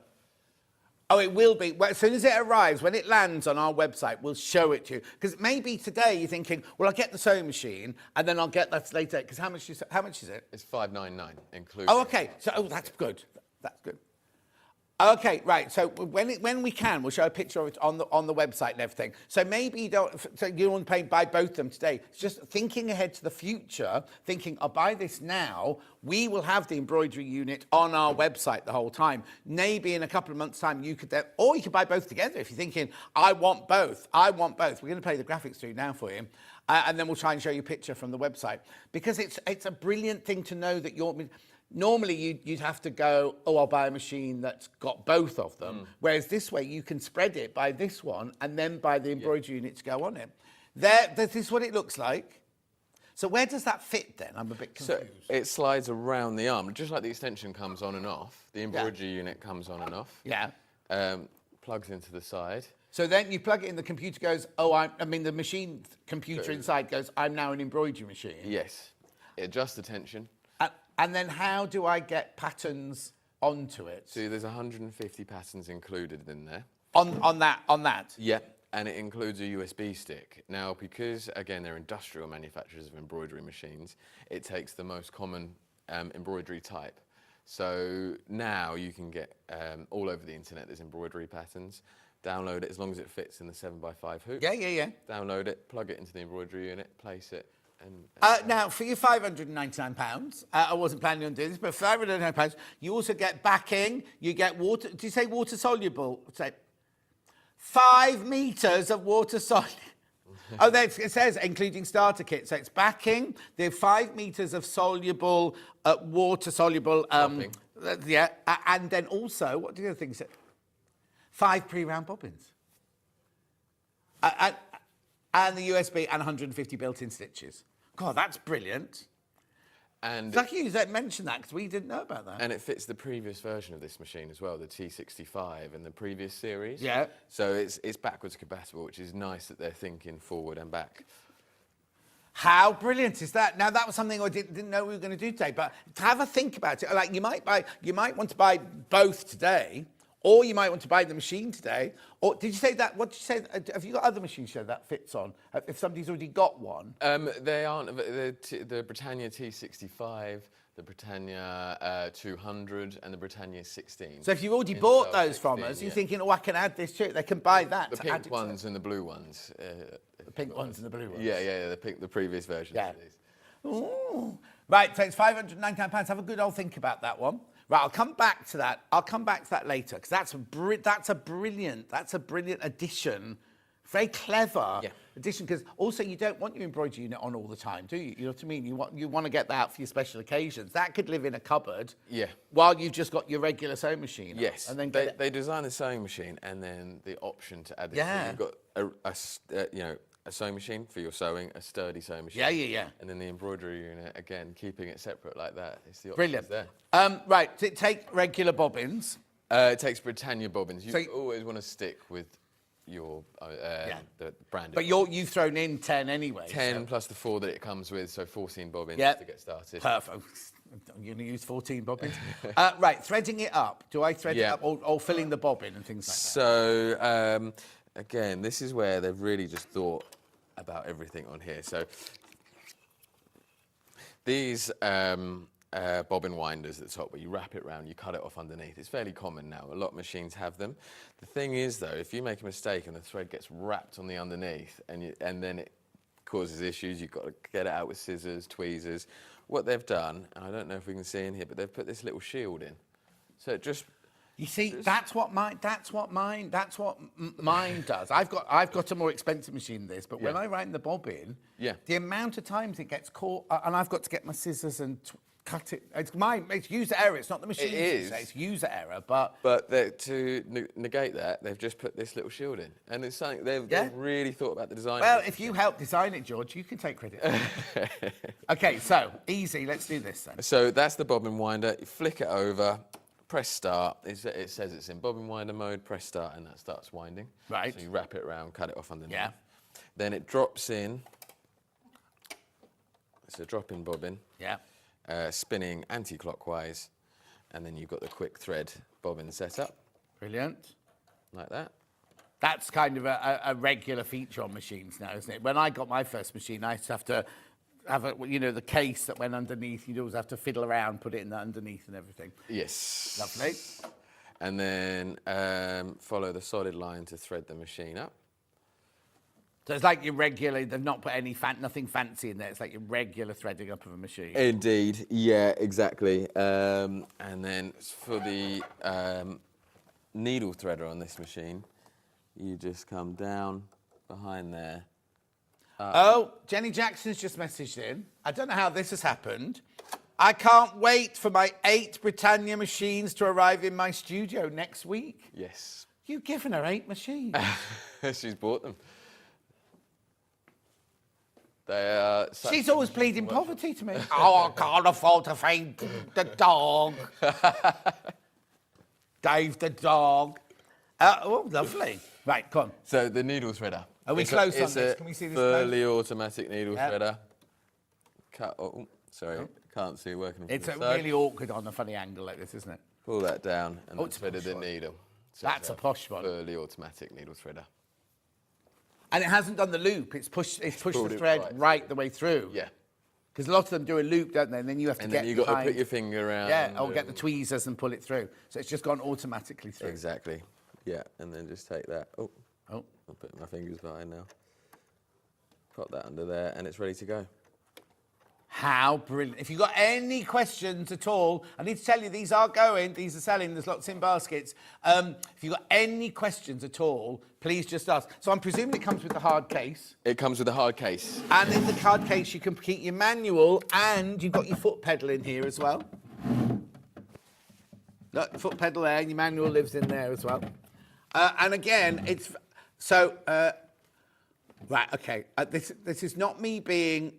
Oh, it will be. Well, as soon as it arrives, when it lands on our website, we'll show it to you. Because maybe today you're thinking, well, I'll get the sewing machine, and then I'll get that later. Because how much is it? It's $599 including. Oh, okay. So, that's good. That's good. Okay, right. So when we can, we'll show a picture of it on the website and everything. So maybe you don't. So you want to buy both of them today. It's just thinking ahead to the future. Thinking, I'll buy this now. We will have the embroidery unit on our website the whole time. Maybe in a couple of months' time you could then, or you could buy both together if you're thinking, I want both. I want both. We're going to play the graphics through now for you. And then we'll try and show you a picture from the website, because it's a brilliant thing to know that you're. Normally, you'd have to go, oh, I'll buy a machine that's got both of them. Whereas this way, you can spread it, buy this one, and then buy the embroidery unit to go on it. This is what it looks like. So where does that fit then? I'm a bit confused. So it slides around the arm, just like the extension comes on and off. The embroidery unit comes on and off. Yeah. Plugs into the side. So then you plug it in, the computer goes, oh, the machine computer inside goes, I'm now an embroidery machine. Yes. It adjusts the tension. And then how do I get patterns onto it? So there's 150 patterns included in there. On that? Yeah, and it includes a USB stick. Now, because, again, they're industrial manufacturers of embroidery machines, it takes the most common embroidery type. So now you can get all over the internet, there's embroidery patterns. Download it as long as it fits in the 7x5 hoop. Yeah. Download it, plug it into the embroidery unit, place it. Now, for your £599, I wasn't planning on doing this, but for £599, you also get backing, you get water, do you say water soluble? Say 5 metres of water soluble. Oh, it says including starter kit. So it's backing, the 5 meters of soluble, water-soluble... Topping. yeah, and then also, what do the other things say? 5 pre-round bobbins. And the USB and 150 built-in stitches. God, that's brilliant. And It's lucky you mentioned that because we didn't know about that. And it fits the previous version of this machine as well, the T65 and the previous series. Yeah. So it's backwards compatible, which is nice that they're thinking forward and back. How brilliant is that? Now, that was something I didn't know we were going to do today, but to have a think about it. Like, you might want to buy both today, or you might want to buy the machine today. Or did you say that? What did you say? Have you got other machines show that fits on? If somebody's already got one? They aren't the Britannia T65, the Britannia 200, and the Britannia 16. So if you've already In bought cell those from 16, us, you're yeah. thinking, oh, I can add this to it. They can buy that. The to add pink it ones to and the blue ones. the pink ones and the blue ones. Yeah, the previous versions Yeah. of these. Ooh. Right, so it's £599. Have a good old think about that one. Right, I'll come back to that. Later because that's a brilliant addition. Very clever addition, because also you don't want your embroidery unit on all the time, do you? You know what I mean? You want to get that out for your special occasions. That could live in a cupboard. Yeah. While you've just got your regular sewing machine. Yes, And then they designed a sewing machine and then the option to add this. Yeah. So you've got a sewing machine for your sewing, a sturdy sewing machine. Yeah. And then the embroidery unit, again, keeping it separate like that. It's the options Brilliant. there. Right, so take regular bobbins. It takes Britannia bobbins. You So- always want to stick with your the brand. But you've thrown in 10 anyway. 10 so- plus the 4 that it comes with, so 14 bobbins Yeah. to get started. Perfect. You're going to use 14 bobbins. Right, threading it up. Do I thread it Yeah. up or filling the bobbin and things like that? So, again, this is where they've really just thought about everything on here. So, these bobbin winders at the top, where you wrap it round, you cut it off underneath. It's fairly common now. A lot of machines have them. The thing is, though, if you make a mistake and the thread gets wrapped on the underneath and then it causes issues, you've got to get it out with scissors, tweezers. What they've done, and I don't know if we can see in here, but they've put this little shield in. So it just... You see, that's what mine does. I've got a more expensive machine than this, but when Yeah. I wind the bobbin, Yeah. the amount of times it gets caught, and I've got to get my scissors and cut it. It's user error. It's not the machine. is. It's user error, but to negate that, they've just put this little shield in. And it's something they've really thought about the design. well, if you helped design it, George, you can take credit. Okay, so easy. Let's do this then. So that's the bobbin winder. You flick it over, press start. It says it's in bobbin winder mode, press start, and that starts winding. Right. So you wrap it around, cut it off underneath. Yeah. Then it drops in. It's a drop-in bobbin. Yeah. Spinning anti-clockwise, and then you've got the quick thread bobbin setup, Brilliant. like that. That's kind of a regular feature on machines now, isn't it? When I got my first machine, I used to have the case that went underneath. You'd always have to fiddle around, put it in the underneath and everything. Yes. Lovely. And then follow the solid line to thread the machine up. So it's like your regular, they've not put nothing fancy in there. It's like your regular threading up of a machine. Indeed, yeah, exactly. And then for the needle threader on this machine, you just come down behind there. Oh, Jenny Jackson's just messaged in. I don't know how this has happened. I can't wait for my 8 Britannia machines to arrive in my studio next week. Yes. You've given her 8 machines. She's bought them. They are... She's always pleading poverty to me. Oh, I can't afford to feed the dog. Dave the dog. Oh, lovely. Right, come on. So the needle threader. Are we It's close on it's this? a Can we see this fully automatic needle Yeah. threader. Sorry, can't see working. from It's the a side. really awkward on a funny angle like this, isn't it? Pull that down and then it's a threaded posh the one. needle. So That's it's a posh one. Fully automatic needle threader. And it hasn't done the loop. It's pushed pulled the it thread right right the way through. Yeah. Because a lot of them do a loop, don't they? And then you have to And get then you've got to behind. put your finger around. Yeah, or get the tweezers and pull it through. So it's just gone automatically through. Exactly. Yeah, and then just take that. Oh, Oh, I'll put my fingers behind now. Pop that under there, and it's ready to go. How brilliant. If you've got any questions at all, I need to tell you, these are going, these are selling, there's lots in baskets. If you've got any questions at all, please just ask. So I'm presuming it comes with a hard case. It comes with a hard case. And in the hard case, you can keep your manual, and you've got your foot pedal in here as well. Look, foot pedal there, and your manual lives in there as well. And again, it's... So... Right, okay. This is not me being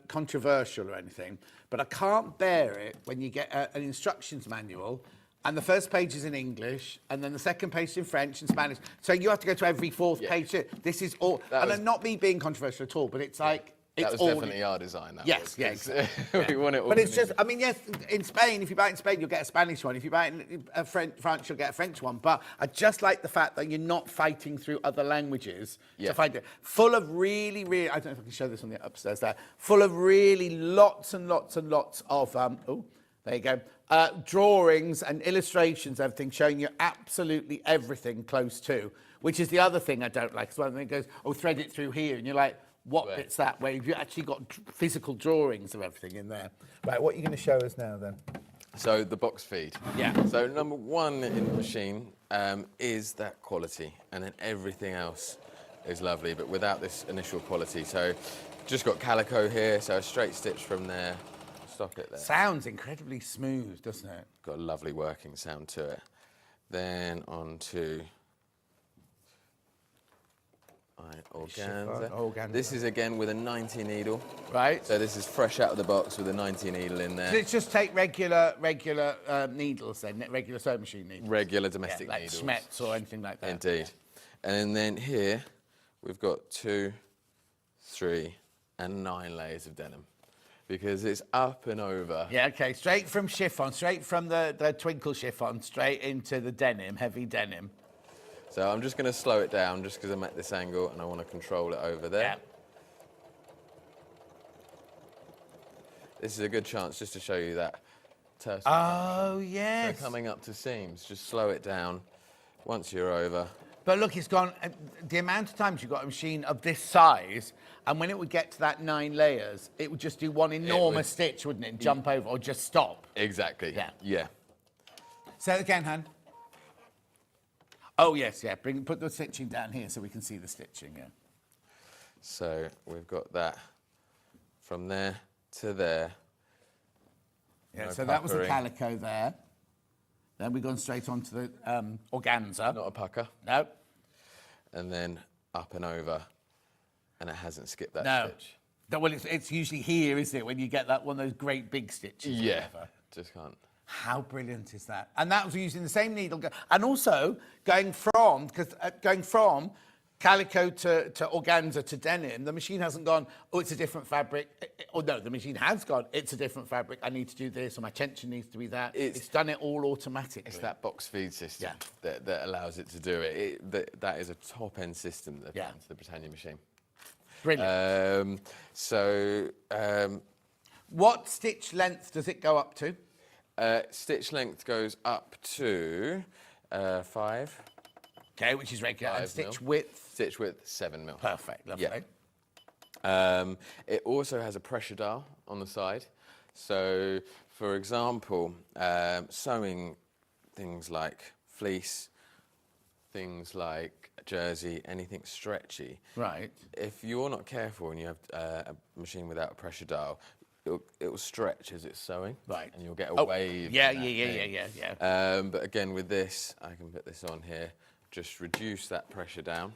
controversial or anything, but I can't bear it when you get an instructions manual and the first page is in English and then the second page is in French and Spanish. So you have to go to every fourth page. This is all... And not me being controversial at all, but it's like... That was definitely our design. That yes, was, yes. We want it all. But it's just, I mean, yes, in Spain, if you buy it in Spain, you'll get a Spanish one. If you buy it in France, you'll get a French one. But I just like the fact that you're not fighting through other languages to find it. Full of really, I don't know if I can show this on the upstairs there, full of really lots and lots and lots of, oh, there you go, drawings and illustrations, everything, showing you absolutely everything close to, which is the other thing I don't like as well. And it goes, oh, thread it through here. And you're like, what bit's that? Where you've actually got physical drawings of everything in there. Right, what are you going to show us now then? So the box feed. Yeah. So number one in the machine is that quality, and then everything else is lovely, but without this initial quality. So just got calico here, so a straight stitch from there. Stop it there. Sounds incredibly smooth, doesn't it? Got a lovely working sound to it. Then on to organza. This is again with a 90 needle. Right. So this is fresh out of the box with a 90 needle in there. Does it just take regular needles then, regular sewing machine needles? Regular domestic like needles. Schmetz or anything like that. Indeed. And then here we've got 2, 3, and 9 layers of denim, because it's up and over. Yeah, okay, straight from chiffon, straight from the twinkle chiffon, straight into the denim, heavy denim. So I'm just going to slow it down just because I'm at this angle and I want to control it over there. Yeah. This is a good chance just to show you that terse. Oh, yes. So coming up to seams, just slow it down once you're over. But look, it's gone, the amount of times you've got a machine of this size, and when it would get to that 9 layers, it would just do one enormous stitch, wouldn't it, and jump over, or just stop. Exactly. Yeah. Say it again, Han. Oh, yes, yeah. Put the stitching down here so we can see the stitching, yeah. So we've got that from there to there. Yeah, No so that was the puckering. calico there. Then we've gone straight on to the organza. Not a pucker. No. And then up and over, and it hasn't skipped that stitch. No, well, it's usually here, isn't it, when you get that one of those great big stitches. Yeah, or whatever. just can't. How brilliant is that? And that was using the same needle, and also going from calico to organza to denim, the machine hasn't gone, oh, it's a different fabric. Or no, the machine has gone, it's a different fabric. I need to do this, or my tension needs to be that. It's done it all automatically. It's that box feed system that allows it to do it. That is a top-end system that yeah. The Britannia machine. Brilliant. What stitch length does it go up to? Stitch length goes up to 5. Okay, which is regular. And stitch width? Stitch width, 7 mil. Perfect, lovely. Yeah. It also has a pressure dial on the side. So, for example, sewing things like fleece, things like jersey, anything stretchy. Right. If you're not careful and you have a machine without a pressure dial, it will stretch as it's sewing. Right. And you'll get a wave. Yeah. But again, with this, I can put this on here, just reduce that pressure down.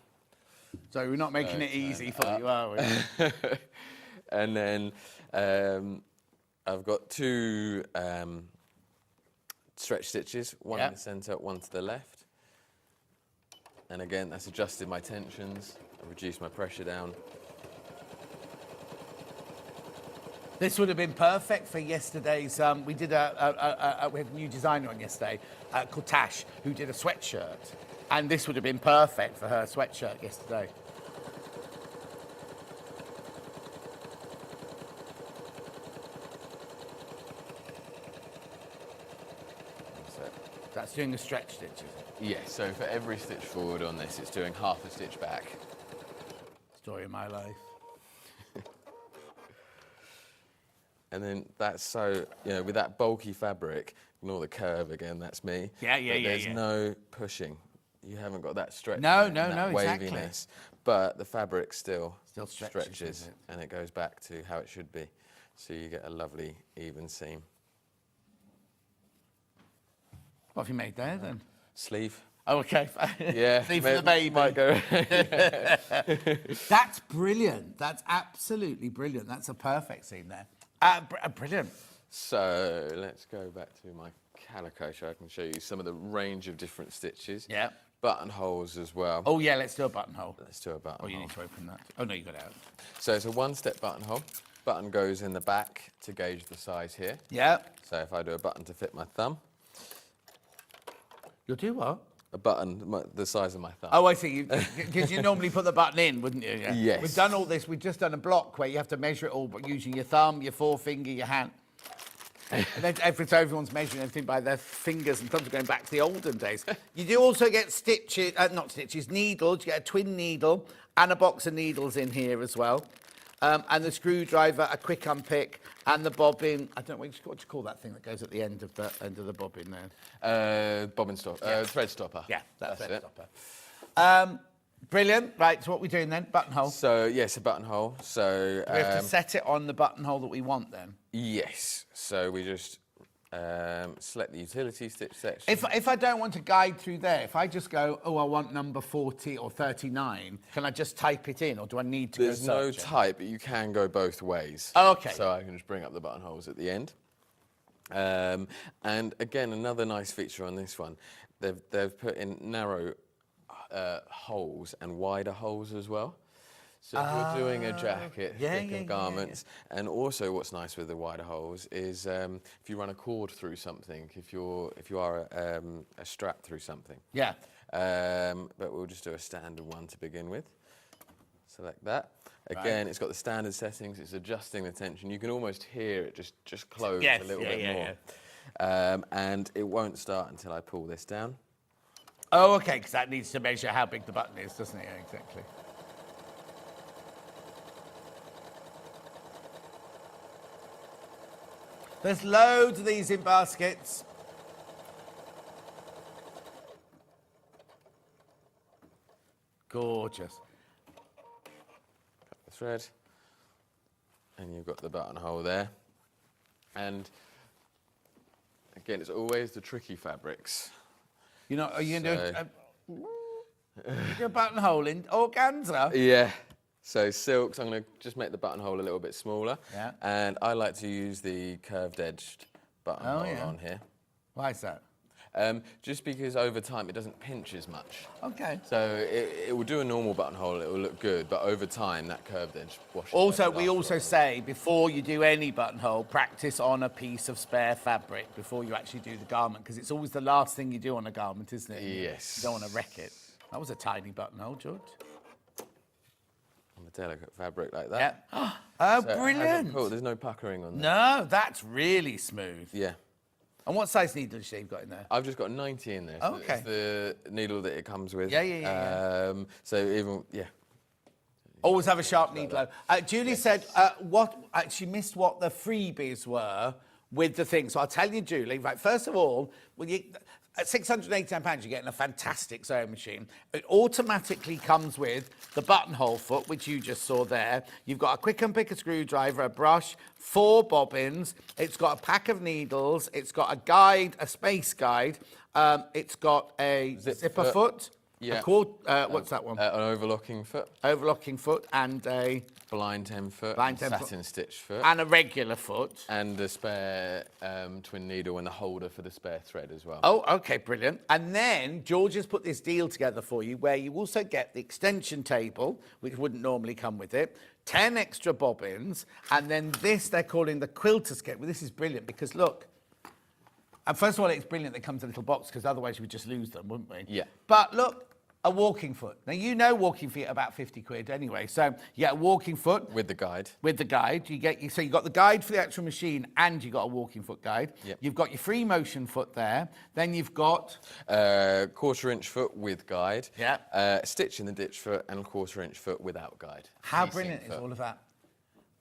So we're not making it easy for you, are we? And then I've got 2 stretch stitches, one in the centre, one to the left. And again, that's adjusted my tensions, I reduced my pressure down. This would have been perfect for yesterday's. We did we had a new designer on yesterday called Tash, who did a sweatshirt, and this would have been perfect for her sweatshirt yesterday. That's doing the stretch stitches. Yes, so for every stitch forward on this, it's doing half a stitch back. Story of my life. And then that's so, with that bulky fabric, ignore the curve again, that's me. Yeah, but there's no pushing. You haven't got that stretch. No, and no, that no, exactly. waviness. But the fabric still stretches and it goes back to how it should be. So you get a lovely even seam. What have you made there then? Sleeve. Oh, okay. Yeah. Sleeve for the baby. Might go. That's brilliant. That's absolutely brilliant. That's a perfect seam there. Brilliant. So let's go back to my calico so I can show you some of the range of different stitches. Yeah. Buttonholes as well. Oh, yeah, let's do a buttonhole. Let's do a buttonhole. Oh, you need to open that. Oh, no, you got it out. So it's a one-step buttonhole. Button goes in the back to gauge the size here. Yeah. So if I do a button to fit my thumb. You'll do what? A button, the size of my thumb. Oh, I see. Because you normally put the button in, wouldn't you? Yeah. Yes. We've done all this. We've just done a block where you have to measure it all but using your thumb, your forefinger, your hand. And then everyone's measuring everything by their fingers and thumbs, going back to the olden days. You do also get stitches, needles. You get a twin needle and a box of needles in here as well. And the screwdriver, a quick unpick, and the bobbin. I don't know what you call that thing that goes at the end of the bobbin there. Bobbin stopper, thread stopper. Yeah, that's it. thread stopper. Brilliant. Right, so what are we doing then? Buttonhole. So yes, a buttonhole. So Do we have to set it on the buttonhole that we want then? Yes. So we just select the utility stitch section. If I don't want to guide through there, if I just go, oh, I want number 40 or 39, can I just type it in, or do I need to There's go no searching? type, but you can go both ways. Oh, okay. So I can just bring up the buttonholes at the end. And again, another nice feature on this one, they've put in narrow holes and wider holes as well. So if you're doing a jacket, thicker garments, and also what's nice with the wider holes is if you run a cord through something, if you are a strap through something. Yeah. But we'll just do a standard one to begin with. Select that. Again, It's got the standard settings. It's adjusting the tension. You can almost hear it just close a little bit more. And it won't start until I pull this down. Oh, okay, because that needs to measure how big the button is, doesn't it? Yeah, exactly. There's loads of these in baskets. Gorgeous. Cut the thread. And you've got the buttonhole there. And again, it's always the tricky fabrics. You know, are you going to do a buttonhole in organza? Yeah. So silks, I'm going to just make the buttonhole a little bit smaller. Yeah. And I like to use the curved edged buttonhole on here. Why is that? Just because over time it doesn't pinch as much. Okay. So it will do a normal buttonhole, it will look good, but over time that curved edge washes. Also, we also say before you do any buttonhole, practice on a piece of spare fabric before you actually do the garment, because it's always the last thing you do on a garment, isn't it? Yes. You don't want to wreck it. That was a tiny buttonhole, George. On a delicate fabric like that. Yeah. So Brilliant. Cool. There's no puckering on there. No, that's really smooth. Yeah. And what size needle have you got in there? I've just got 90 in there. So Okay. It's the needle that it comes with. Yeah. So even, Always have a sharp needle. Julie said she missed what the freebies were with the thing. So I'll tell you, Julie, right, first of all, at £689, you're getting a fantastic sewing machine. It automatically comes with the buttonhole foot, which you just saw there. You've got a quick and pick, a screwdriver, a brush, 4 bobbins. It's got a pack of needles. It's got a guide, a space guide. It's got a zipper foot. Yeah. What's that one? An overlocking foot. Overlocking foot and a Blind 10 foot. Blind 10 foot. Satin stitch foot. And a regular foot. And the spare twin needle and the holder for the spare thread as well. Oh, okay, brilliant. And then George has put this deal together for you where you also get the extension table, which wouldn't normally come with it, 10 extra bobbins, and then this they're calling the quilter's kit. Well, this is brilliant because look, and first of all, it's brilliant that it comes in a little box because otherwise we'd just lose them, wouldn't we? Yeah. But look, a walking foot. Now, you know walking feet are about 50 quid anyway. So you get a walking foot. With the guide. With the guide. So you've got the guide for the actual machine and you've got a walking foot guide. Yep. You've got your free motion foot there. Then you've got... 1/4 inch foot with guide. Yeah. Stitch in the ditch foot and 1/4 inch foot without guide. How Piecing brilliant is foot. all of that?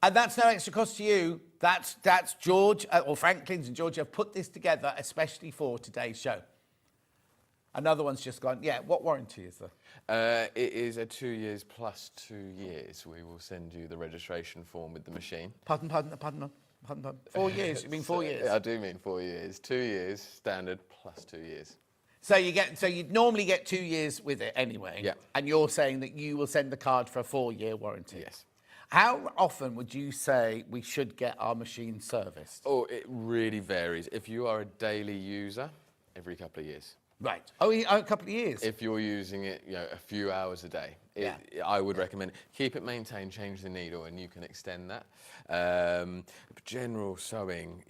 And that's no extra cost to you. That's George, or Franklin's and George have put this together especially for today's show. Another one's just gone, yeah, what warranty is there? It is a 2 years plus 2 years. We will send you the registration form with the machine. Pardon. 4 years, you mean 4 years? I do mean 4 years. 2 years standard plus 2 years. So you'd normally get 2 years with it anyway. Yeah. And you're saying that you will send the card for a 4-year warranty. Yes. How often would you say we should get our machine serviced? Oh, it really varies. If you are a daily user, every couple of years. Right. Oh, a couple of years. If you're using it, a few hours a day, I would recommend keep it maintained, change the needle, and you can extend that. General sewing,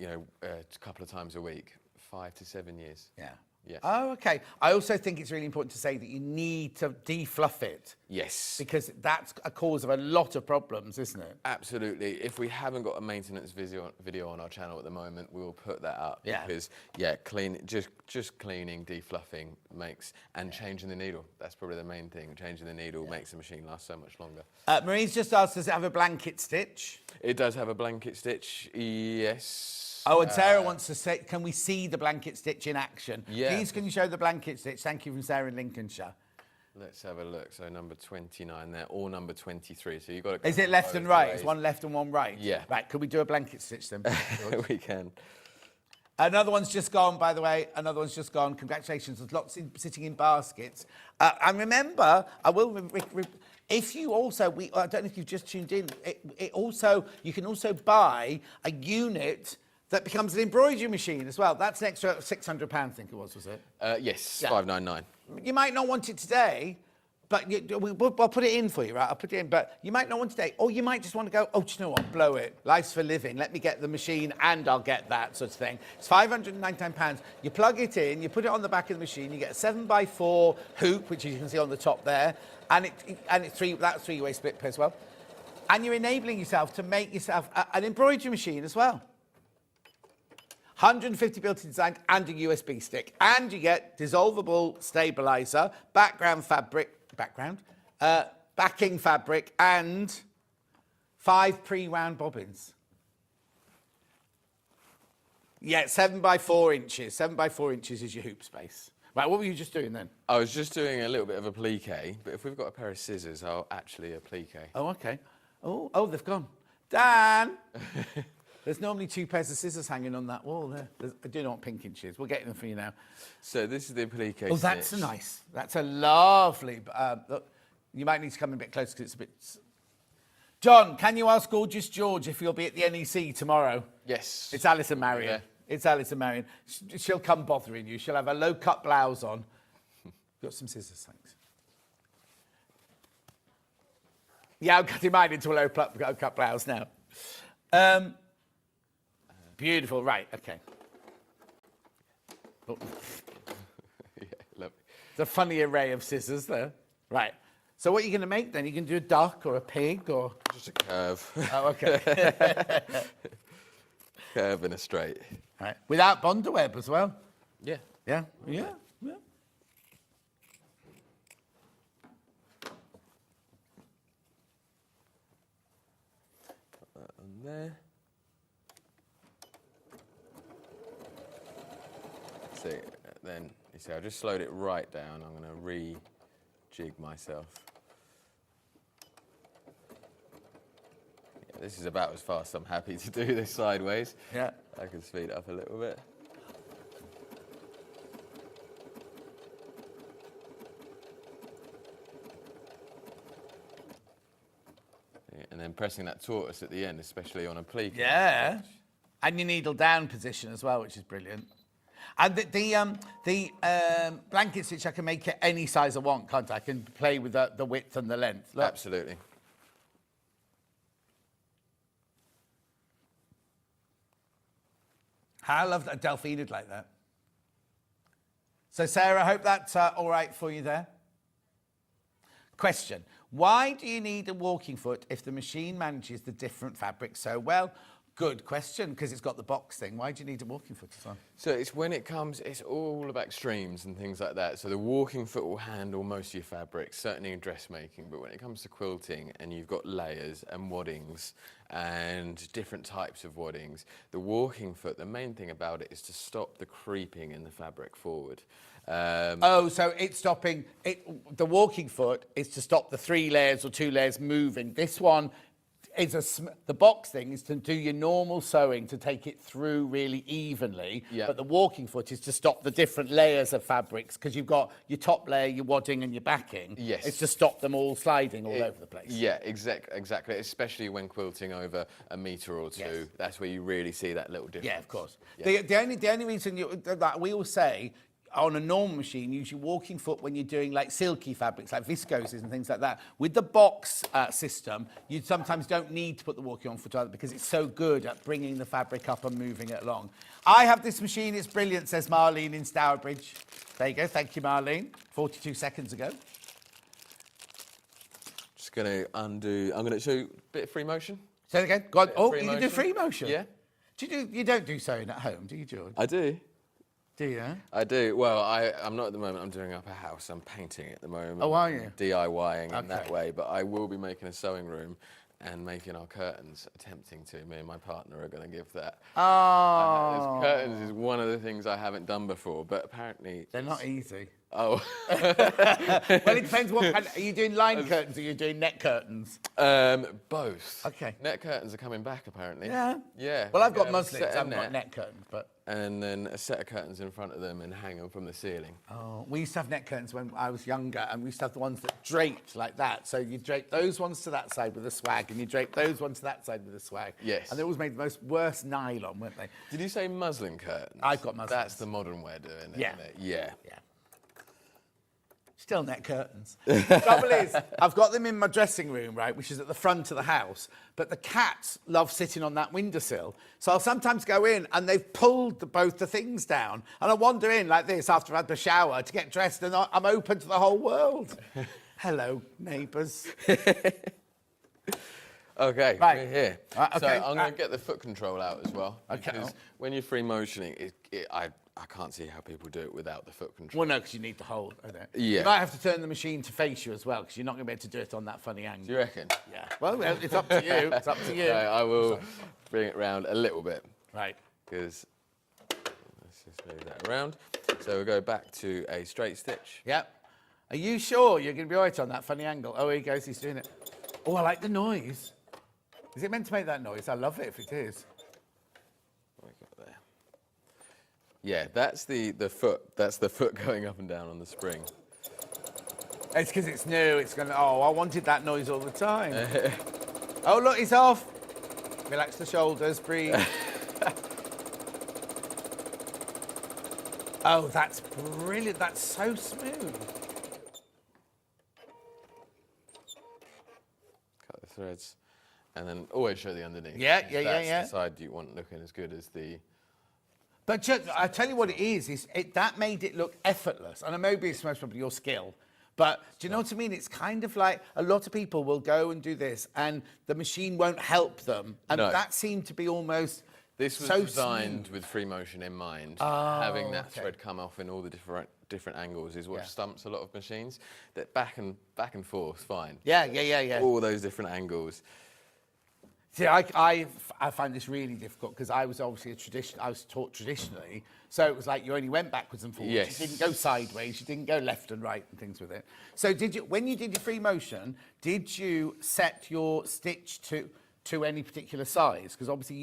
a couple of times a week, 5 to 7 years. Yeah. Yes. Oh, okay. I also think it's really important to say that you need to defluff it. Yes. Because that's a cause of a lot of problems, isn't it? Absolutely. If we haven't got a maintenance video on our channel at the moment, we will put that up. Yeah. Because just cleaning, defluffing and changing the needle. That's probably the main thing. Changing the needle makes the machine last so much longer. Marie's just asked, does it have a blanket stitch? It does have a blanket stitch. Yes. Oh, and Sarah wants to say, can we see the blanket stitch in action? Yeah. Please, can you show the blanket stitch? Thank you from Sarah in Lincolnshire. Let's have a look. So number 29 there, or number 23. So you've got to... Is it left and right? Is one left and one right? Yeah. Right, could we do a blanket stitch then? We can. Another one's just gone, by the way. Another one's just gone. Congratulations. There's lots sitting in baskets. And remember, I will... If you also, I don't know if you've just tuned in, you can also buy a unit that becomes an embroidery machine as well. That's an extra £600, I think it was it? Yes, Yeah. $599. You might not want it today, but I'll put it in for you, right? I'll put it in, but you might not want it today. Or you might just want to go, oh, do you know what? Blow it. Life's for living. Let me get the machine and I'll get that sort of thing. It's £599. You plug it in, you put it on the back of the machine, you get a 7x4 hoop, which you can see on the top there, and that's three-way split as well. And you're enabling yourself to make yourself an embroidery machine as well. 150 built-in design and a USB stick. And you get dissolvable stabilizer, backing fabric, and 5 pre-wound bobbins. Yeah, 7x4 inches. 7x4 inches is your hoop space. Right, what were you just doing then? I was just doing a little bit of applique, but if we've got a pair of scissors, I'll actually applique. Oh, okay. Oh, they've gone. Dan! There's normally 2 pairs of scissors hanging on that wall there. I do not want pink inches. We'll get them for you now. So this is the applique Oh, that's nice. That's a lovely... look, you might need to come a bit closer because it's a bit... John, can you ask Gorgeous George if he'll be at the NEC tomorrow? Yes. It's Alice and Marion. Yeah. It's Alice and Marion. She'll come bothering you. She'll have a low-cut blouse on. Got some scissors, thanks. Yeah, I'm cutting mine into a low-cut blouse now. Beautiful. Right, okay. Oh. Yeah, lovely. It's a funny array of scissors there. Right. So what are you going to make then? You can do a duck or a pig or... Just a curve. Oh, okay. Curve and a straight. Right. Without Bondaweb as well? Yeah. Yeah? Put that on there. See, then, you see, I just slowed it right down. I'm going to re-jig myself. Yeah, this is about as fast. I'm happy to do this sideways. Yeah. I can speed it up a little bit. Yeah, and then pressing that tortoise at the end, especially on a pleat. Yeah. And your needle down position as well, which is brilliant. And the blanket stitch, I can make it any size I want, can't I? I can play with the width and the length. Look. Absolutely. I love that Delphine like that. So, Sarah, I hope that's all right for you there. Question. Why do you need a walking foot if the machine manages the different fabrics so well? Good question, because it's got the box thing. Why do you need a walking foot as well? So it's when it comes, it's all about extremes and things like that. So the walking foot will handle most of your fabrics, certainly in dressmaking, but when it comes to quilting and you've got layers and waddings and different types of waddings, the walking foot, the main thing about it is to stop the creeping in the fabric forward. So it's stopping, the walking foot is to stop the 3 layers or 2 layers moving. This one is the box thing is to do your normal sewing to take it through really evenly, but the walking foot is to stop the different layers of fabrics, because you've got your top layer, your wadding and your backing. Yes. It's to stop them all sliding all over the place. Yeah, exactly, especially when quilting over a metre or 2. Yes. That's where you really see that little difference. Yeah, of course. Yeah. The only reason that we all say on a normal machine, use your walking foot when you're doing like silky fabrics, like viscoses and things like that. With the box system, you sometimes don't need to put the walking on foot either, because it's so good at bringing the fabric up and moving it along. I have this machine, it's brilliant, says Marlene in Stourbridge. There you go, thank you, Marlene. 42 seconds ago. Just going to undo, I'm going to show you a bit of free motion. Say it again. Go on. Oh, free you can do motion. free motion? Yeah. You don't do sewing at home, do you, George? I do. Do you? I do. Well, I'm not at the moment. I'm doing up a house. I'm painting at the moment. Oh, are you? DIYing in that way. But I will be making a sewing room and making our curtains, attempting to. Me and my partner are going to give that. Oh. Curtains is one of the things I haven't done before, but apparently... They're not easy. Oh. Well, it depends what kind. Are you doing line curtains or are you doing net curtains? Both. Okay. Net curtains are coming back, apparently. Yeah. Yeah. Well, I've got Yeah, muslins. I set a haven't got net curtains, but... And then a set of curtains in front of them and hang them from the ceiling. Oh, we used to have net curtains when I was younger, and we used to have the ones that draped like that. So you drape those ones to that side with a swag, and you drape those ones to that side with a swag. Yes. And they always made the most worst nylon, weren't they? Did you say muslin curtains? I've got muslins. That's the modern way of doing it, Yeah. isn't it? Yeah. Yeah. Still net curtains. Trouble is, I've got them in my dressing room, right, which is at the front of the house, but the cats love sitting on that windowsill. So I'll sometimes go in and they've pulled both the things down, and I wander in like this after I've had the shower to get dressed, and I'm open to the whole world. Hello, neighbours. Okay, Right. we're here. Okay. So I'm going to get the foot control out as well. Okay. Because when you're free motioning, I can't see how people do it without the foot control. Well, no, because you need to hold. Yeah. You might have to turn the machine to face you as well, because you're not going to be able to do it on that funny angle. Do you reckon? Yeah. Well, it's up to you. It's up to you. Okay, I will bring it round a little bit. Right. Because let's just move that around. So we'll go back to a straight stitch. Yep. Are you sure you're going to be all right on that funny angle? Oh, here he goes. He's doing it. Oh, I like the noise. Is it meant to make that noise? I love it if it is. What we got there? Yeah, that's the foot. That's the foot going up and down on the spring. It's because it's new. It's going to... Oh, I wanted that noise all the time. Oh, look, it's off. Relax the shoulders. Breathe. Oh, that's brilliant. That's so smooth. Cut the threads. And then always show the underneath. Yeah. That's the side you want looking as good as the... But I tell you what it is that made it look effortless. And maybe it's most probably your skill. But do you know what I mean? It's kind of like a lot of people will go and do this and the machine won't help them. And that seemed to be almost... This was so designed smooth. with free motion in mind. Having that okay. thread come off in all the different angles is what stumps a lot of machines. That back and forth, fine. Yeah. All those different angles. See, I find this really difficult because I was obviously I was taught traditionally, so it was like you only went backwards and forwards. Yes. You didn't go sideways, you didn't go left and right and things with it. So when you did your free motion, did you set your stitch to any particular size? Because obviously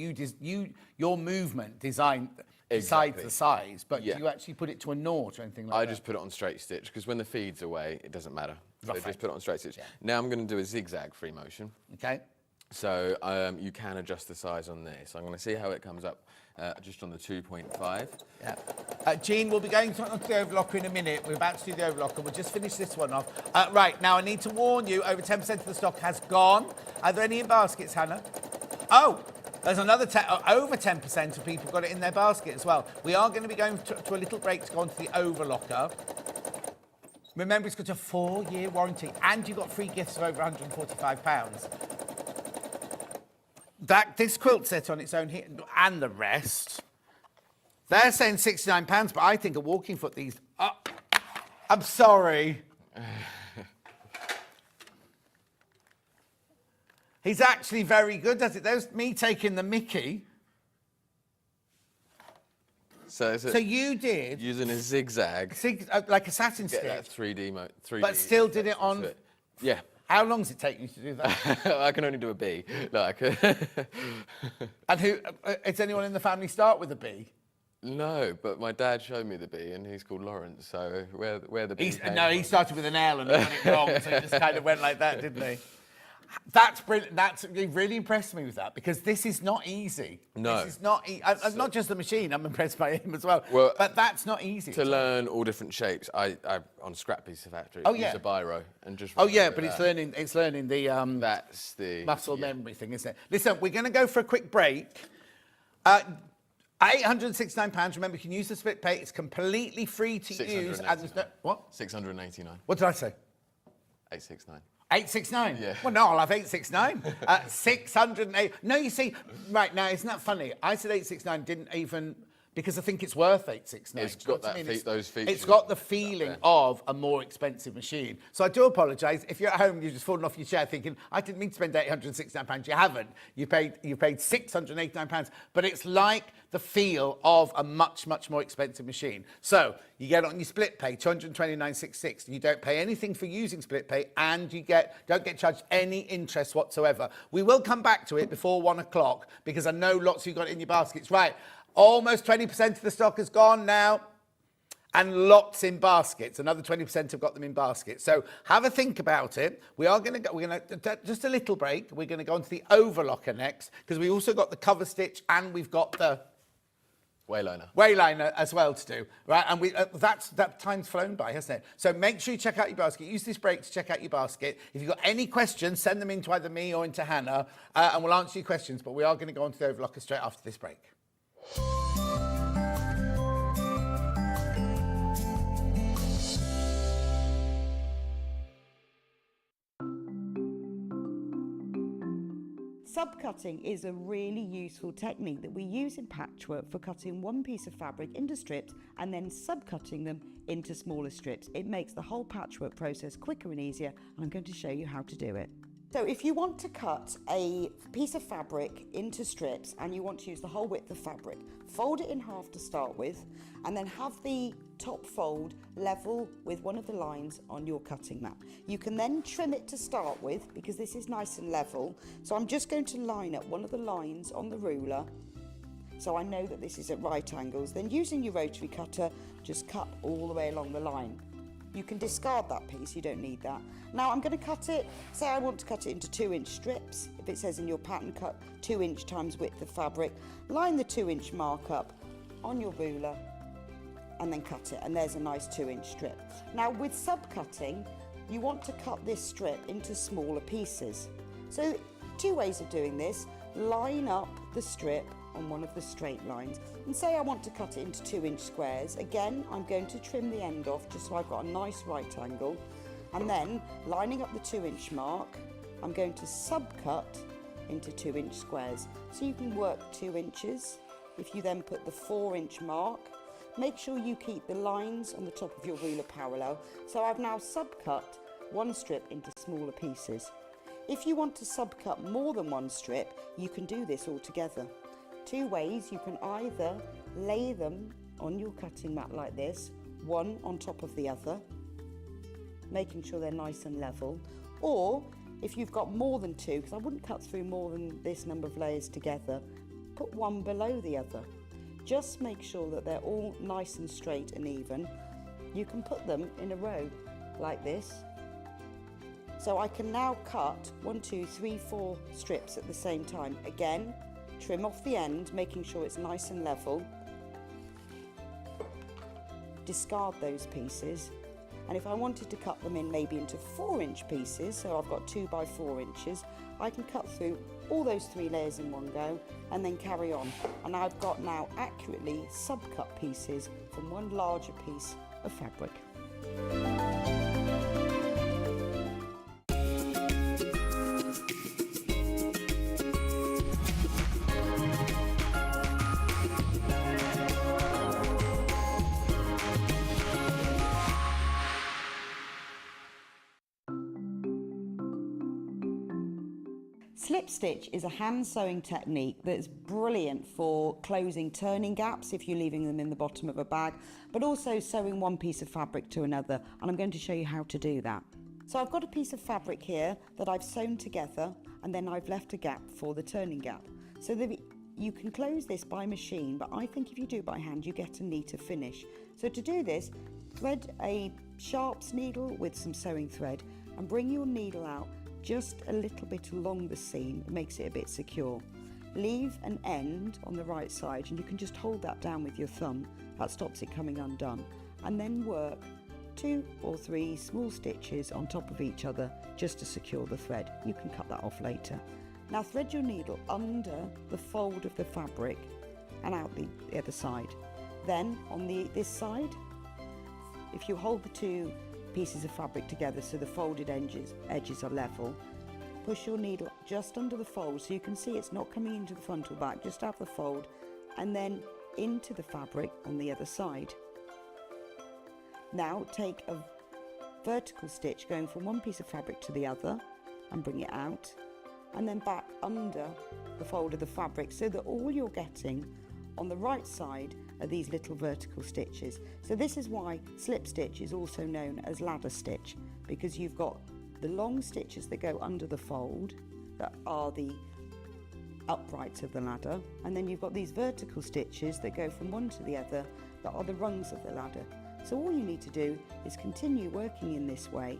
your movement decides the size, but do you actually put it to a naught or anything like that? I just put it on straight stitch because when the feed's away, it doesn't matter. So Rough just put it on straight stitch. Yeah. Now I'm going to do a zigzag free motion. Okay. So you can adjust the size on this. I'm going to see how it comes up just on the 2.5. Yeah. Jean, we'll be going to the overlocker in a minute. We're about to do the overlocker. We'll just finish this one off. Right, now I need to warn you, over 10% of the stock has gone. Are there any in baskets, Hannah? Oh, there's another over 10% of people got it in their basket as well. We are going to be going to a little break to go on to the overlocker. Remember, it's got a 4-year warranty and you've got free gifts of over £145. this quilt set on its own here, and the rest, they're saying £69, but I think a walking foot, these... Oh, I'm sorry. He's actually very good at it. There's me taking the mickey. So You did... using a zigzag. Like a satin Get stitch. that 3D But still did it on... Yeah. How long does it take you to do that? I can only do a B. No, I can... And who... does anyone in the family start with a B? No, but my dad showed me the B, and he's called Lawrence, so where the B came No, he from. started with an L and he got it wrong, so he just kind of went like that, didn't he? That's brilliant. He really impressed me with that, because this is not easy. No. This is not not just the machine, I'm impressed by him as well. Well, but that's not easy. To learn all different shapes, I on scrap piece of factory, use a biro and just... Oh yeah, remember but that. it's learning the That's the... muscle memory thing, isn't it? Listen, we're going to go for a quick break. £869. Remember, you can use the split pay. It's completely free to use. And there's no, what? 689. What did I say? 869. 869? Yeah. Well, no, I'll have 869. 608. No, you see, right now, isn't that funny? I said 869, didn't even, because I think it's worth 869. It's got that those features. It's got the feeling of a more expensive machine. So I do apologise. If you're at home, you've just fallen off your chair thinking, I didn't mean to spend £869. You haven't. You paid £689. But it's like the feel of a much, much more expensive machine. So you get on your split pay, £229.66. You don't pay anything for using split pay, and you don't get charged any interest whatsoever. We will come back to it before 1 o'clock, because I know lots of you got it in your baskets. Right. Almost 20% of the stock has gone now, and lots in baskets. Another 20% have got them in baskets. So have a think about it. We're going to just a little break. We're going to go on to the overlocker next, because we also got the cover stitch and we've got the wayliner as well to do, right? And that time's flown by, hasn't it? So make sure you check out your basket. Use this break to check out your basket. If you've got any questions, send them in to either me or into Hannah, and we'll answer your questions. But we are going to go on to the overlocker straight after this break. Subcutting is a really useful technique that we use in patchwork for cutting one piece of fabric into strips and then subcutting them into smaller strips. It makes the whole patchwork process quicker and easier, and I'm going to show you how to do it. So if you want to cut a piece of fabric into strips and you want to use the whole width of fabric, fold it in half to start with, and then have the top fold level with one of the lines on your cutting mat. You can then trim it to start with, because this is nice and level. So I'm just going to line up one of the lines on the ruler, so I know that this is at right angles. Then using your rotary cutter, just cut all the way along the line. You can discard that piece, you don't need that. Now I'm going to cut it, say I want to cut it into 2-inch strips. If it says in your pattern, cut 2 inch times width of fabric. Line the 2-inch mark up on your ruler and then cut it, and there's a nice 2-inch strip. Now with subcutting, you want to cut this strip into smaller pieces. So 2 ways of doing this. Line up the strip on one of the straight lines, and say I want to cut it into 2-inch squares. Again, I'm going to trim the end off just so I've got a nice right angle, and then lining up the 2-inch mark, I'm going to subcut into 2-inch squares. So you can work 2 inches. If you then put the 4-inch mark, make sure you keep the lines on the top of your ruler parallel. So I've now subcut one strip into smaller pieces. If you want to subcut more than one strip, you can do this all together. 2 ways. You can either lay them on your cutting mat like this, one on top of the other, making sure they're nice and level, or if you've got more than 2, because I wouldn't cut through more than this number of layers together, put one below the other. Just make sure that they're all nice and straight and even. You can put them in a row like this. So I can now cut 1, 2, 3, 4 strips at the same time. Again, trim off the end, making sure it's nice and level. Discard those pieces. And if I wanted to cut them in maybe into 4-inch pieces, so I've got 2 by 4 inches, I can cut through all those 3 layers in one go and then carry on. And I've got now accurately subcut pieces from one larger piece of fabric. Slip stitch is a hand sewing technique that's brilliant for closing turning gaps if you're leaving them in the bottom of a bag, but also sewing one piece of fabric to another, and I'm going to show you how to do that. So I've got a piece of fabric here that I've sewn together, and then I've left a gap for the turning gap. So you can close this by machine, but I think if you do it by hand you get a neater finish. So to do this, thread a sharps needle with some sewing thread and bring your needle out just a little bit along the seam. It makes it a bit secure. Leave an end on the right side, and you can just hold that down with your thumb. That stops it coming undone. And then work 2 or 3 small stitches on top of each other just to secure the thread. You can cut that off later. Now thread your needle under the fold of the fabric and out the other side. Then on this side, if you hold the 2 pieces of fabric together so the folded edges are level, push your needle just under the fold so you can see it's not coming into the front or back, just have the fold, and then into the fabric on the other side. Now take a vertical stitch going from one piece of fabric to the other and bring it out, and then back under the fold of the fabric so that all you're getting on the right side are these little vertical stitches. So this is why slip stitch is also known as ladder stitch, because you've got the long stitches that go under the fold that are the uprights of the ladder, and then you've got these vertical stitches that go from one to the other that are the rungs of the ladder. So all you need to do is continue working in this way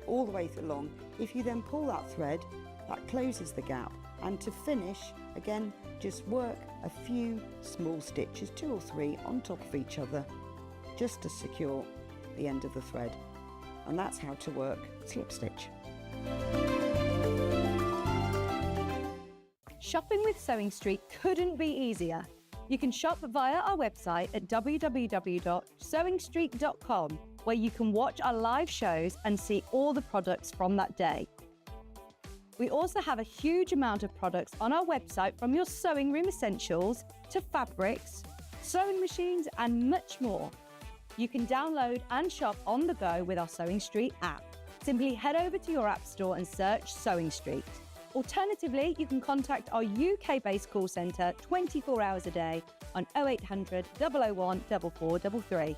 all the way along. If you then pull that thread, that closes the gap, and to finish, again, just work a few small stitches, 2 or 3 on top of each other, just to secure the end of the thread. And that's how to work slip stitch. Shopping with Sewing Street couldn't be easier. You can shop via our website at www.sewingstreet.com, where you can watch our live shows and see all the products from that day. We also have a huge amount of products on our website, from your sewing room essentials to fabrics, sewing machines, and much more. You can download and shop on the go with our Sewing Street app. Simply head over to your app store and search Sewing Street. Alternatively, you can contact our UK-based call centre 24 hours a day on 0800 001 4433.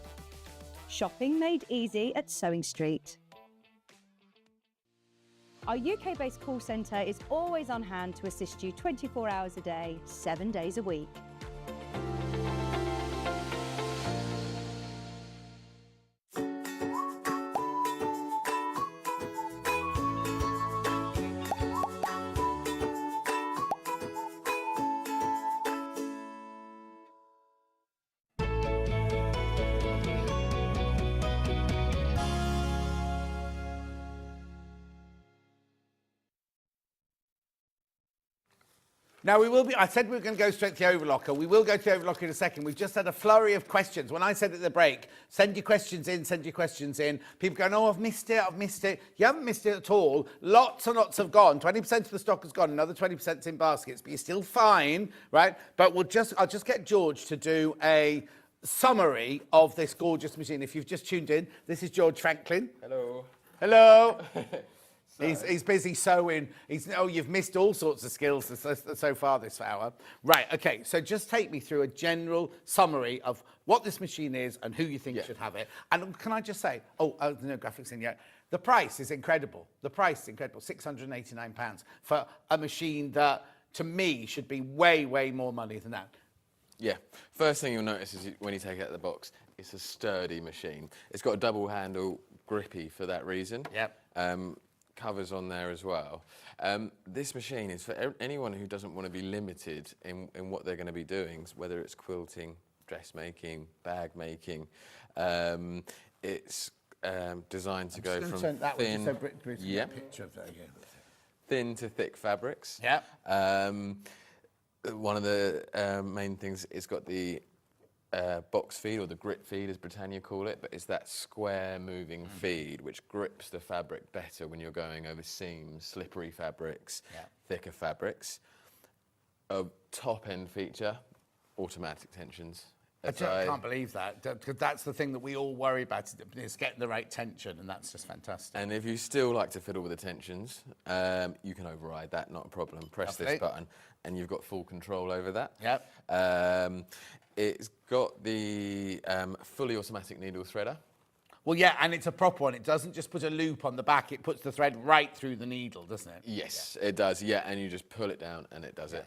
Shopping made easy at Sewing Street. Our UK-based call centre is always on hand to assist you 24 hours a day, 7 days a week. Now, I said we were going to go straight to the overlocker. We will go to the overlocker in a second. We've just had a flurry of questions. When I said at the break, send your questions in, people going, oh, I've missed it. You haven't missed it at all. Lots and lots have gone. 20% of the stock has gone. Another 20% is in baskets, but you're still fine, right? But I'll just get George to do a summary of this gorgeous machine. If you've just tuned in, this is George Franklin. Hello. Hello. He's busy sewing. You've missed all sorts of skills so far this hour. Right, okay, so just take me through a general summary of what this machine is and who you think should have it. And can I just say, no graphics in yet. The price is incredible. £689 for a machine that, to me, should be way, way more money than that. Yeah, first thing you'll notice is when you take it out of the box, it's a sturdy machine. It's got a double handle, grippy for that reason. Yep. Covers on there as well. This machine is for anyone who doesn't want to be limited in what they're going to be doing, whether it's quilting, dressmaking, bag making. It's designed to go from thin to thick fabrics. Yeah. One of the main things, it's got the box feed, or the grip feed as Britannia call it, but it's that square moving feed which grips the fabric better when you're going over seams, slippery fabrics, thicker fabrics. A top end feature, automatic tensions. I can't believe that, because that's the thing that we all worry about, is getting the right tension, and that's just fantastic. And if you still like to fiddle with the tensions, you can override that, not a problem. Press this button, and you've got full control over that. Yep. It's got the fully automatic needle threader. Well, yeah, and it's a proper one. It doesn't just put a loop on the back. It puts the thread right through the needle, doesn't it? Yes, it does, yeah, and you just pull it down and it does it.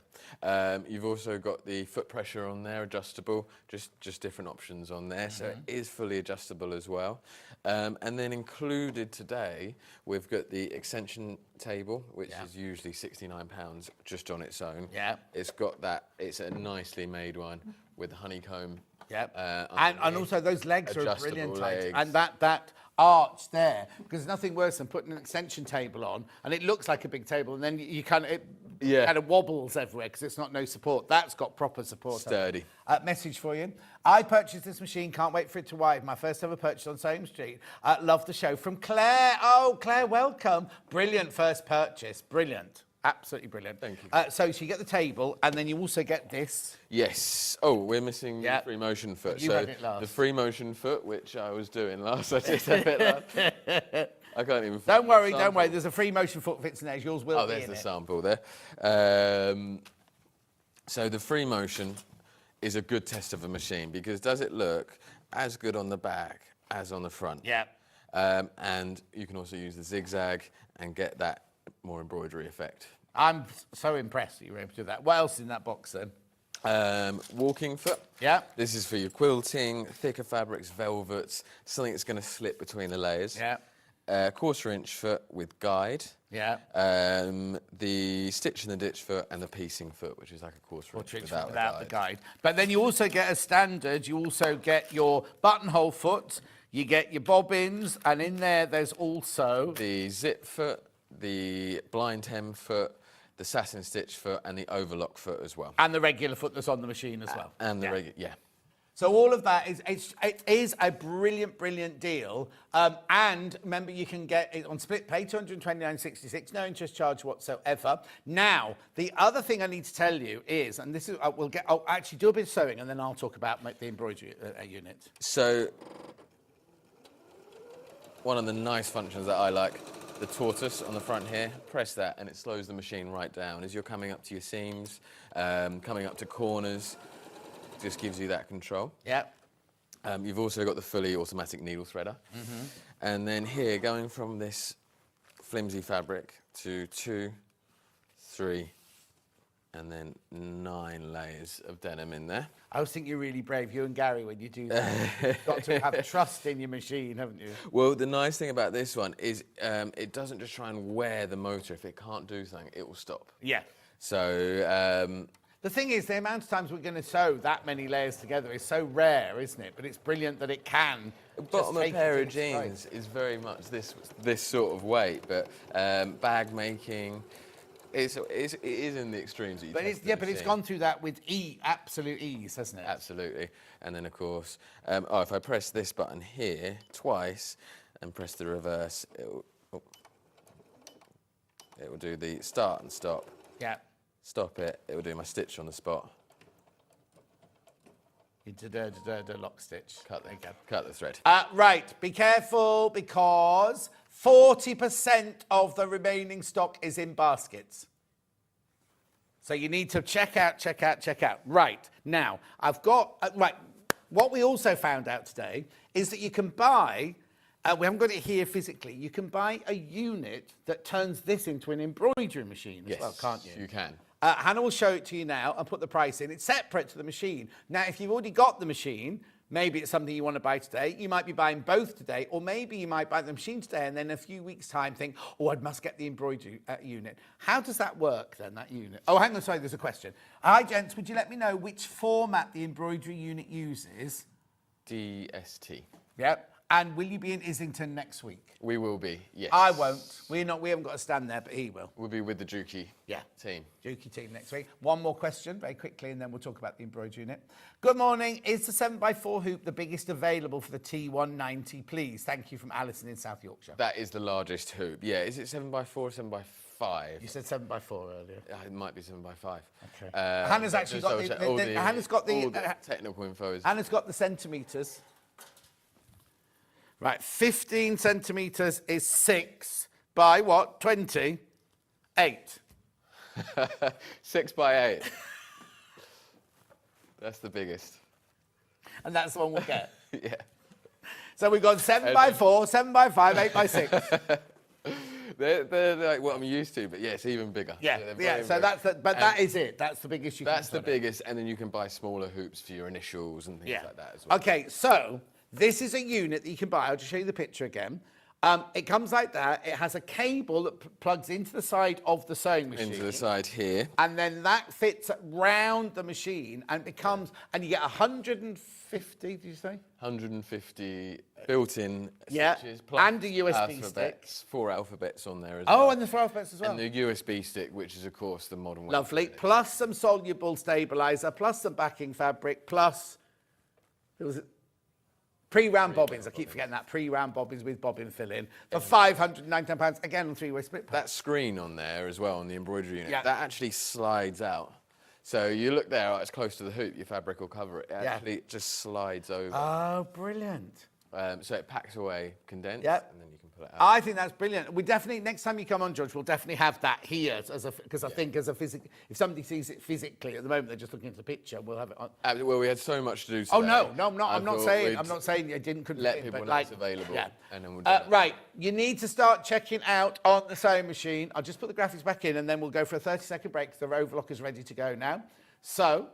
You've also got the foot pressure on there, adjustable, just different options on there, so it is fully adjustable as well. And then included today, we've got the extension table, which is usually £69 just on its own. Yeah. It's got that, it's a nicely made one with honeycomb. Yep. And also those legs are Adjustable brilliant. legs. And that arch there, because there's nothing worse than putting an extension table on and it looks like a big table and then you kind of wobbles everywhere because it's not no support. That's got proper support. Sturdy. Message for you. I purchased this machine, can't wait for it to arrive. My first ever purchase on Same Street. Love the show. From Claire. Oh, Claire, welcome. Brilliant first purchase. Brilliant. Absolutely brilliant. Thank you. So you get the table, and then you also get this. Yes. Oh, we're missing the free motion foot. You had it last. The free motion foot, which I was doing last, I just had it last. I can't even. Don't worry. There's a free motion foot fits in there. Yours will be there's in the it. sample there. So the free motion is a good test of a machine because does it look as good on the back as on the front? Yeah. And you can also use the zigzag and get that more embroidery effect. I'm so impressed that you were able to do that. What else is in that box then? Walking foot. Yeah. This is for your quilting, thicker fabrics, velvets, something that's going to slip between the layers. Yeah. 1/4 inch foot with guide. Yeah. The stitch and the ditch foot and the piecing foot, which is like a 1/4 inch without the guide. But then you also get a standard. You also get your buttonhole foot. You get your bobbins, and in there's also the zip foot, the blind hem foot, the satin stitch foot, and the overlock foot as well. And the regular foot that's on the machine as well. And the regular, So all of that it is a brilliant deal. And remember, you can get it on split pay, £229.66, no interest charge whatsoever. Now, the other thing I need to tell you is, and this is, I'll actually do a bit of sewing, and then I'll talk about the embroidery unit. So, one of the nice functions that I like, the tortoise on the front here, press that and it slows the machine right down. As you're coming up to your seams, coming up to corners, just gives you that control. Yep. You've also got the fully automatic needle threader. And then here, going from this flimsy fabric to 2, 3, and then 9 layers of denim in there. I always think you're really brave, you and Gary, when you do that. You've got to have trust in your machine, haven't you? Well, the nice thing about this one is it doesn't just try and wear the motor. If it can't do something, it will stop. Yeah. So... the thing is, the amount of times we're going to sew that many layers together is so rare, isn't it? But it's brilliant that it can. The bottom of a pair of jeans is very much this sort of weight, but bag making... It is in the extremes. But it's gone through that with absolute ease, hasn't it? Absolutely. And then, of course, if I press this button here twice and press the reverse, it will do the start and stop. Yeah. Stop it. It will do my stitch on the spot. Lock stitch. Cut the thread. Right. Be careful because 40% of the remaining stock is in baskets. So you need to check out. Right. Now, I've got... right. What we also found out today is that you can buy... we haven't got it here physically. You can buy a unit that turns this into an embroidery machine as well, can't you? You can. Hannah will show it to you now and put the price in. It's separate to the machine. Now, if you've already got the machine, maybe it's something you want to buy today. You might be buying both today, or maybe you might buy the machine today and then in a few weeks' time think, I must get the embroidery unit. How does that work then, that unit? Oh, hang on, sorry, there's a question. Hi, gents, would you let me know which format the embroidery unit uses? DST. Yep. And will you be in Islington next week? We will be, yes. I won't. We haven't got a stand there, but he will. We'll be with the Juki team. Juki team next week. One more question, very quickly, and then we'll talk about the embroidery unit. Good morning. Is the 7x4 hoop the biggest available for the T190, please? Thank you from Alison in South Yorkshire. That is the largest hoop. Yeah, is it 7x4 or 7x5? You said 7x4 earlier. It might be 7x5. Okay. Hannah's actually got Hannah's got the technical info. Hannah's got the centimetres. Right, 15 centimetres is 6 by what? 20? 8. 6 by 8. That's the biggest. And that's the one we'll get. Yeah. So we've got 7 by 4, 7 by 5, 8 by 6. They're like what I'm used to, but yeah, it's even bigger. Yeah. So that's that is it. That's the biggest you can. That's the biggest, and then you can buy smaller hoops for your initials and things like that as well. Okay, so this is a unit that you can buy. I'll just show you the picture again. It comes like that. It has a cable that plugs into the side of the sewing machine. Into the side here. And then that fits round the machine and becomes, and you get 150, did you say? 150 built-in switches. Plus and a USB stick. 4 alphabets on there as well. Oh, and the 4 alphabets as well. And the USB stick, which is, of course, the modern way. Lovely. Plus some soluble stabiliser, plus some backing fabric, plus... It was pre-round bobbins. I keep forgetting that. Pre-round bobbins with bobbin fill-in for £599. Again, on 3-way split. That screen on there as well, on the embroidery unit, that actually slides out. So you look there, it's close to the hoop, your fabric will cover it. It actually just slides over. Oh, brilliant. So it packs away condensed, and then you can pull it out. I think that's brilliant. We definitely, next time you come on, George, we'll definitely have that here, because I think as a if somebody sees it physically, at the moment they're just looking at the picture, we'll have it on. Well, we had so much to do today. Oh, no, I'm not saying you couldn't let people know it's available. Yeah. And then we'll do right, you need to start checking out on the sewing machine. I'll just put the graphics back in, and then we'll go for a 30-second break, because the overlocker's ready to go now. So,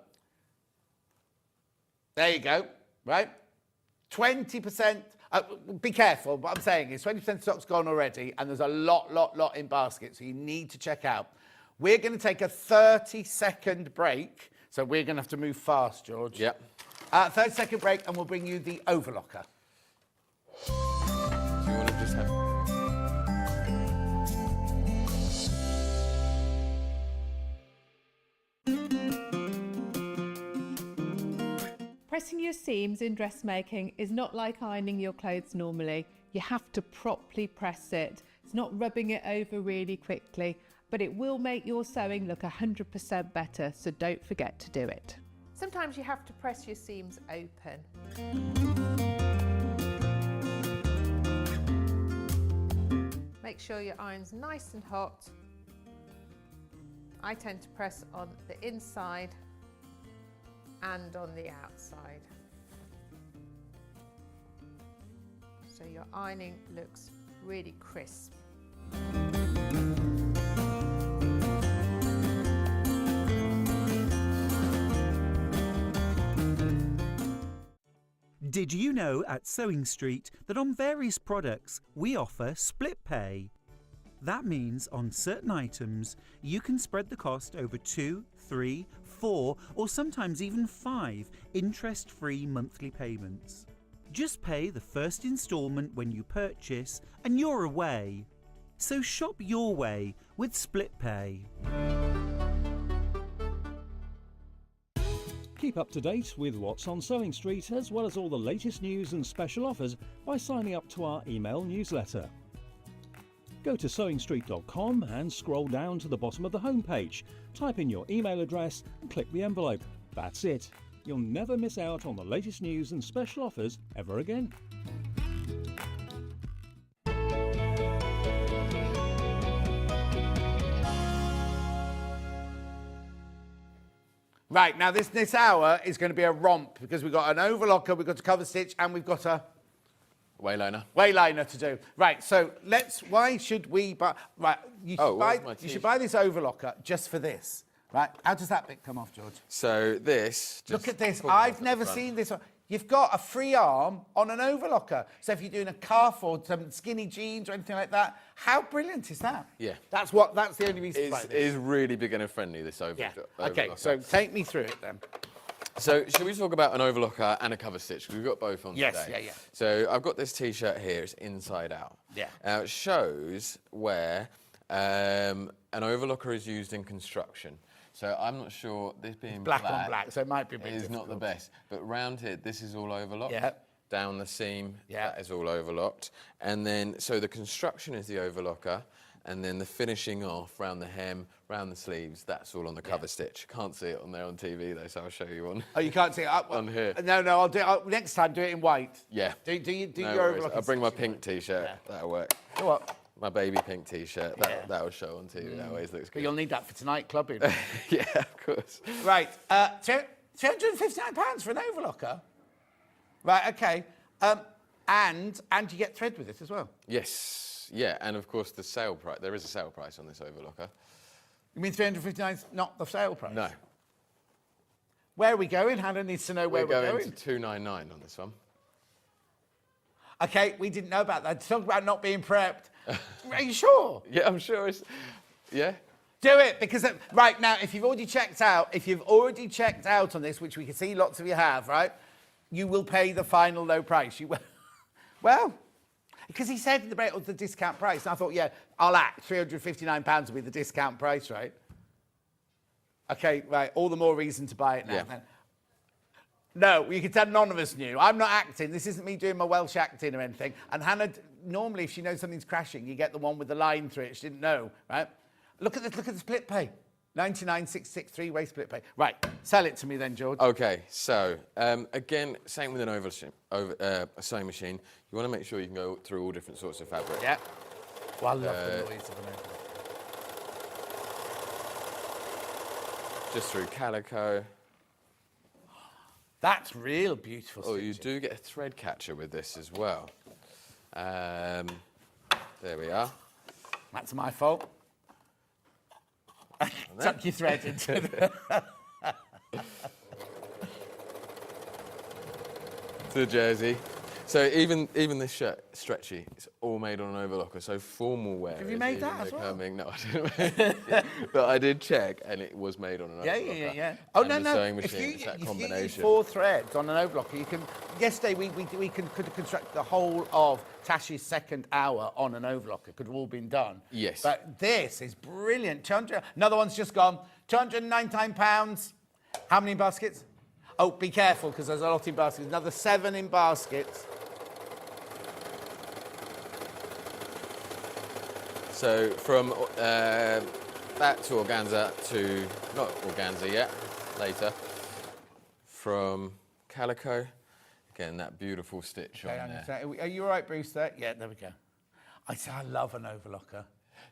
there you go, right? 20%, be careful, what I'm saying is 20% stock's gone already, and there's a lot in basket, so you need to check out. We're going to take a 30-second break, so we're going to have to move fast, George. Yep. 30-second break, and we'll bring you the overlocker. Do you want to just have... Pressing your seams in dressmaking is not like ironing your clothes normally. You have to properly press it. It's not rubbing it over really quickly, but it will make your sewing look 100% better, so don't forget to do it. Sometimes you have to press your seams open. Make sure your iron's nice and hot. I tend to press on the inside and on the outside, so your ironing looks really crisp. Did you know at Sewing Street that on various products we offer split pay? That means on certain items you can spread the cost over 2, 3, 4 or sometimes even 5 interest-free monthly payments. Just pay the first instalment when you purchase and you're away. So shop your way with split pay. Keep up to date with what's on Sewing Street, as well as all the latest news and special offers by signing up to our email newsletter. Go to sewingstreet.com and scroll down to the bottom of the homepage. Type in your email address and click the envelope. That's it. You'll never miss out on the latest news and special offers ever again. Right, now this hour is going to be a romp, because we've got an overlocker, we've got a cover stitch, and we've got a wayliner to do. Right, so why should we buy, right, you should buy this overlocker just for this, right? How does that bit come off, George? So this... Look at this, I've never seen this. You've got a free arm on an overlocker. So if you're doing a cuff or some skinny jeans or anything like that, how brilliant is that? Yeah. That's the only reason to buy this. It is really beginner friendly, this overlocker. Okay, so take me through it then. So, should we talk about an overlocker and a cover stitch? Because we've got both on Yes, today. yeah. So, I've got this T-shirt here. It's inside out. Yeah. Now, it shows where an overlocker is used in construction. So, I'm not sure, this being Black on black, so it might be a bit is not the difficult. best. But round here, this is all overlocked. Yeah. Down the seam, Yeah. that is all overlocked. And then, so the construction is the overlocker, and then the finishing off round the hem, round the sleeves, that's all on the cover stitch. Can't see it on there on TV though, so I'll show you on. Oh, you can't see it on here. No, I'll do it. Next time, do it in white. Yeah. Do No your worries. overlock. I'll bring my pink T-shirt. Yeah. That'll work. You know what? My baby pink T-shirt. Yeah. That'll show on TV. That always looks But good. you'll need that for tonight clubbing. Yeah, of course. Right. £259 for an overlocker. Right. Okay. And you get thread with it as well. Yes. Yeah, and of course the sale price. There is a sale price on this overlocker. You mean 359 is not the sale price? No. Where are we going? Hannah needs to know where we're going going. to 299 on this one. Okay, we didn't know about that. Talk about not being prepped. Are you sure? Yeah, I'm sure it's. Yeah. Do it, because right now, if you've already checked out on this, which we can see lots of you have, right, you will pay the final low price. You will. Well, because he said in the break it was the discount price, and I thought, yeah, I'll act. £359 will be the discount price, right? Okay, right. All the more reason to buy it now. Yeah. Then. No, you can tell none of us knew. I'm not acting. This isn't me doing my Welsh acting or anything. And Hannah, normally, if she knows something's crashing, you get the one with the line through it. She didn't know, right? Look at the split pay. 99,663 three-way split pay. Right, sell it to me then, George. Okay, so again, same with an a sewing machine. You want to make sure you can go through all different sorts of fabric. Yeah. Well, I love the noise of an overlock. Just through calico. That's real beautiful. Oh, you stitching. do get a thread catcher with this as well. There we are. That's my fault. Tuck your thread into the jersey. So even this shirt, stretchy, it's all made on an overlocker. So formal wear. Have you is made even that as well? becoming- No, I didn't. But I did check, and it was made on an overlocker. Yeah. Oh, And no. the sewing If machine, you, it's that if you use combination. 4 threads on an overlocker, you can. Yesterday we could construct the whole of Tash's second hour on an overlocker. Could have all been done. Yes. But this is brilliant. 200. Another one's just gone. £299. How many baskets? Oh, be careful because there's a lot in baskets. Another 7 in baskets. So from that to organza to, not organza yet, later. From calico, again, that beautiful stitch Okay, on there. are you all right, Bruce? There? Yeah, there we go. I love an overlocker.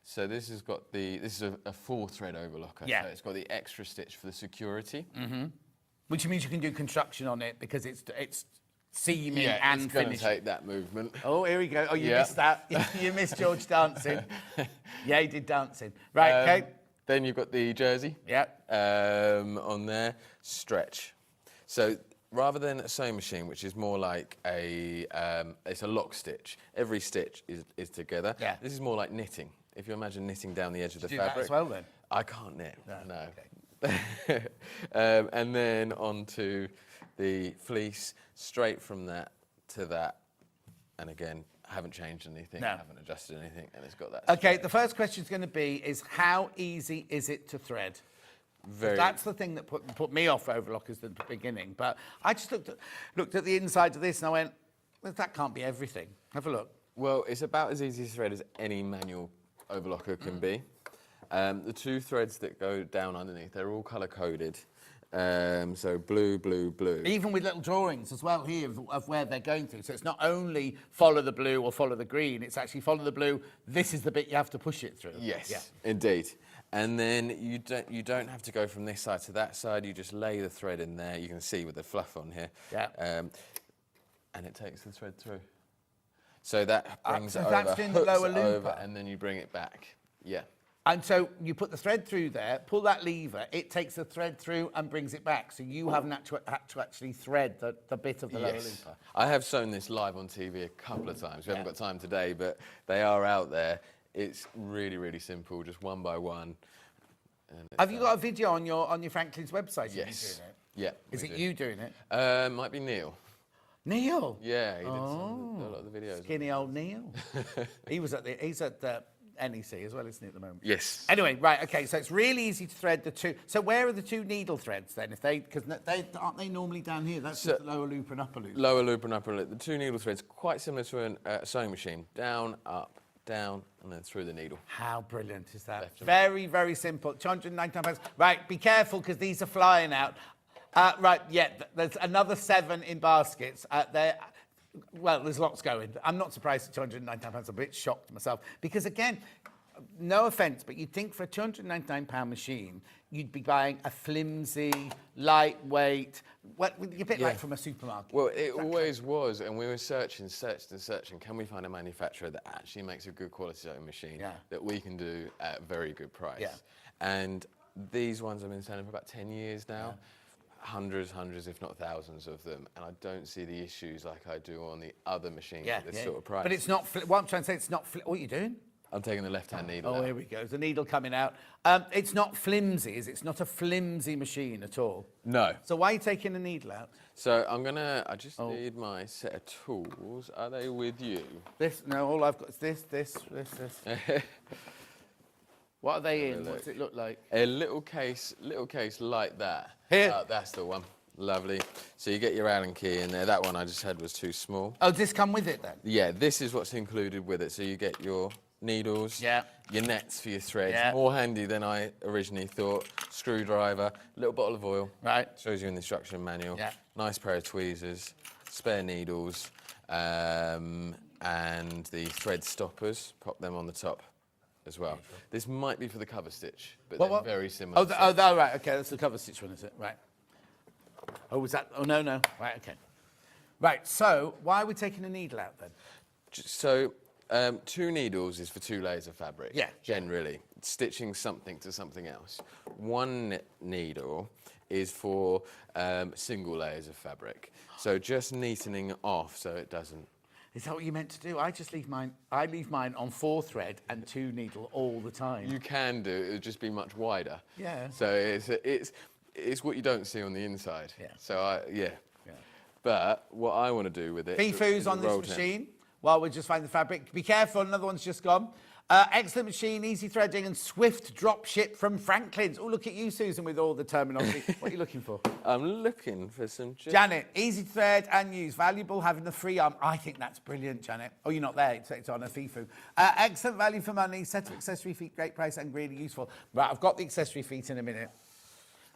So this has got this is a 4-thread overlocker. Yeah. So it's got the extra stitch for the security. Which means you can do construction on it because it's seaming Yeah, and it's going to finishing. take that movement. Oh, here we go. Oh, you Yeah. missed that. You missed George dancing. Yeah, he did dancing. Right, okay. Then you've got the jersey. Yeah. On there, stretch. So rather than a sewing machine, which is more like it's a lock stitch. Every stitch is together. Yeah. This is more like knitting. If you imagine knitting down the edge of the Do that fabric. as well then? I can't knit. No. Okay. And then onto the fleece, straight from that to that. And again, I haven't changed anything, No. haven't adjusted anything, and it's got that. Okay, the first question is going to be is how easy is it to thread? Very. That's the thing that put me off overlockers at the beginning. But I just looked at the inside of this and I went, well, that can't be everything. Have a look. Well, it's about as easy to thread as any manual overlocker can be. The 2 threads that go down underneath, they're all colour-coded. So blue, blue, blue. Even with little drawings as well here of where they're going to. So it's not only follow the blue or follow the green, it's actually follow the blue. This is the bit you have to push it through. Yes, Yeah. indeed. And then you don't have to go from this side to that side. You just lay the thread in there. You can see with the fluff on here. Yeah. And it takes the thread through. So that brings so it over, that's doing the hooks lower it over, looper. and then you bring it back. Yeah. And so you put the thread through there, pull that lever, it takes the thread through and brings it back. So you haven't had to actually thread the bit of the lower looper. I have sewn this live on TV a couple of times. We haven't got time today, but they are out there. It's really, really simple, just one by one. And Have you got a video on your Franklin's website? of you Yes. doing it? Yeah. Is we it do. you doing it? Might be Neil. Neil? Yeah, he did a lot of the videos. Skinny old Neil. he's at the NEC as well, isn't he, at the moment? Yes. Anyway, right, okay, so it's really easy to thread the two. So where are the two needle threads then? Because aren't they normally down here? That's just the lower loop and upper loop. Lower loop and upper loop. The two needle threads, quite similar to a sewing machine. Down, up, down, and then through the needle. How brilliant is that? Left and Very, very simple. £299. Right, be careful because these are flying out. Right, yeah, there's another 7 in baskets. Well, there's lots going. I'm not surprised at £299. I'm a bit shocked myself because, again, no offence, but you'd think for a £299 machine, you'd be buying a flimsy, lightweight, a bit like from a supermarket. Well, it always was, and we were searching. Can we find a manufacturer that actually makes a good quality sewing machine that we can do at a very good price? Yeah. And these ones have been selling for about 10 years now. Yeah. Hundreds, if not thousands of them, and I don't see the issues like I do on the other machines at this sort of price. But it's not, what I'm trying to say, it's not, what are you doing? I'm taking the left-hand needle out. out. Here we go, there's a needle coming out. It's not flimsy, is it? It's not a flimsy machine at all. No. So why are you taking the needle out? So I just need my set of tools. Are they with you? No, all I've got is this. What are they in? What does it look like? A little case like that. Here? That's the one. Lovely. So you get your Allen key in there. That one I just had was too small. Oh, does this come with it then? Yeah, this is what's included with it. So you get your needles, your nets for your threads. More handy than I originally thought. Screwdriver, little bottle of oil. Right. Shows you in the instruction manual. Nice pair of tweezers, spare needles, and the thread stoppers. Pop them on the top as well. This might be for the cover stitch, but they're very similar. Oh, right, okay, that's the cover stitch one, is it? Right. Oh, was that? Oh, no. Right, okay. Right, so why are we taking a needle out then? So, 2 needles is for 2 layers of fabric. Yeah. Generally, stitching something to something else. 1 needle is for single layers of fabric. So just neatening off so it doesn't. Is that what you meant to do? I just leave mine on 4 thread and 2 needle all the time. You can do, it would just be much wider. Yeah. So it's what you don't see on the inside. Yeah. So But what I want to do with it... Fifu's on this machine while we're just finding the fabric. Be careful, another one's just gone. Excellent machine, easy threading and swift drop ship from Franklin's. Oh, look at you, Susan, with all the terminology. What are you looking for? I'm looking for some... Janet, easy to thread and use. Valuable having the free arm. I think that's brilliant, Janet. Oh, you're not there. It's on a Fifu. Excellent value for money. Set of accessory feet, great price and really useful. Right, I've got the accessory feet in a minute.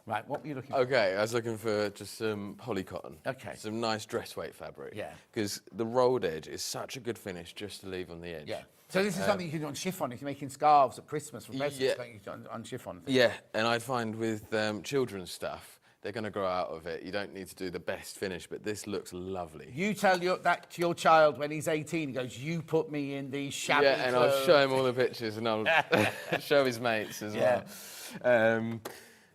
Right, what were you looking for? Okay, I was looking for just some polycotton. Okay. Some nice dress weight fabric. Yeah. Because the rolled edge is such a good finish just to leave on the edge. Yeah. So this is something you can do on chiffon if you're making scarves at Christmas for presents, don't you, on chiffon. Yeah, and I find with children's stuff, they're going to grow out of it. You don't need to do the best finish, but this looks lovely. You tell that to your child when he's 18, he goes, you put me in these shabby and clothes. I'll show him all the pictures and I'll show his mates as well.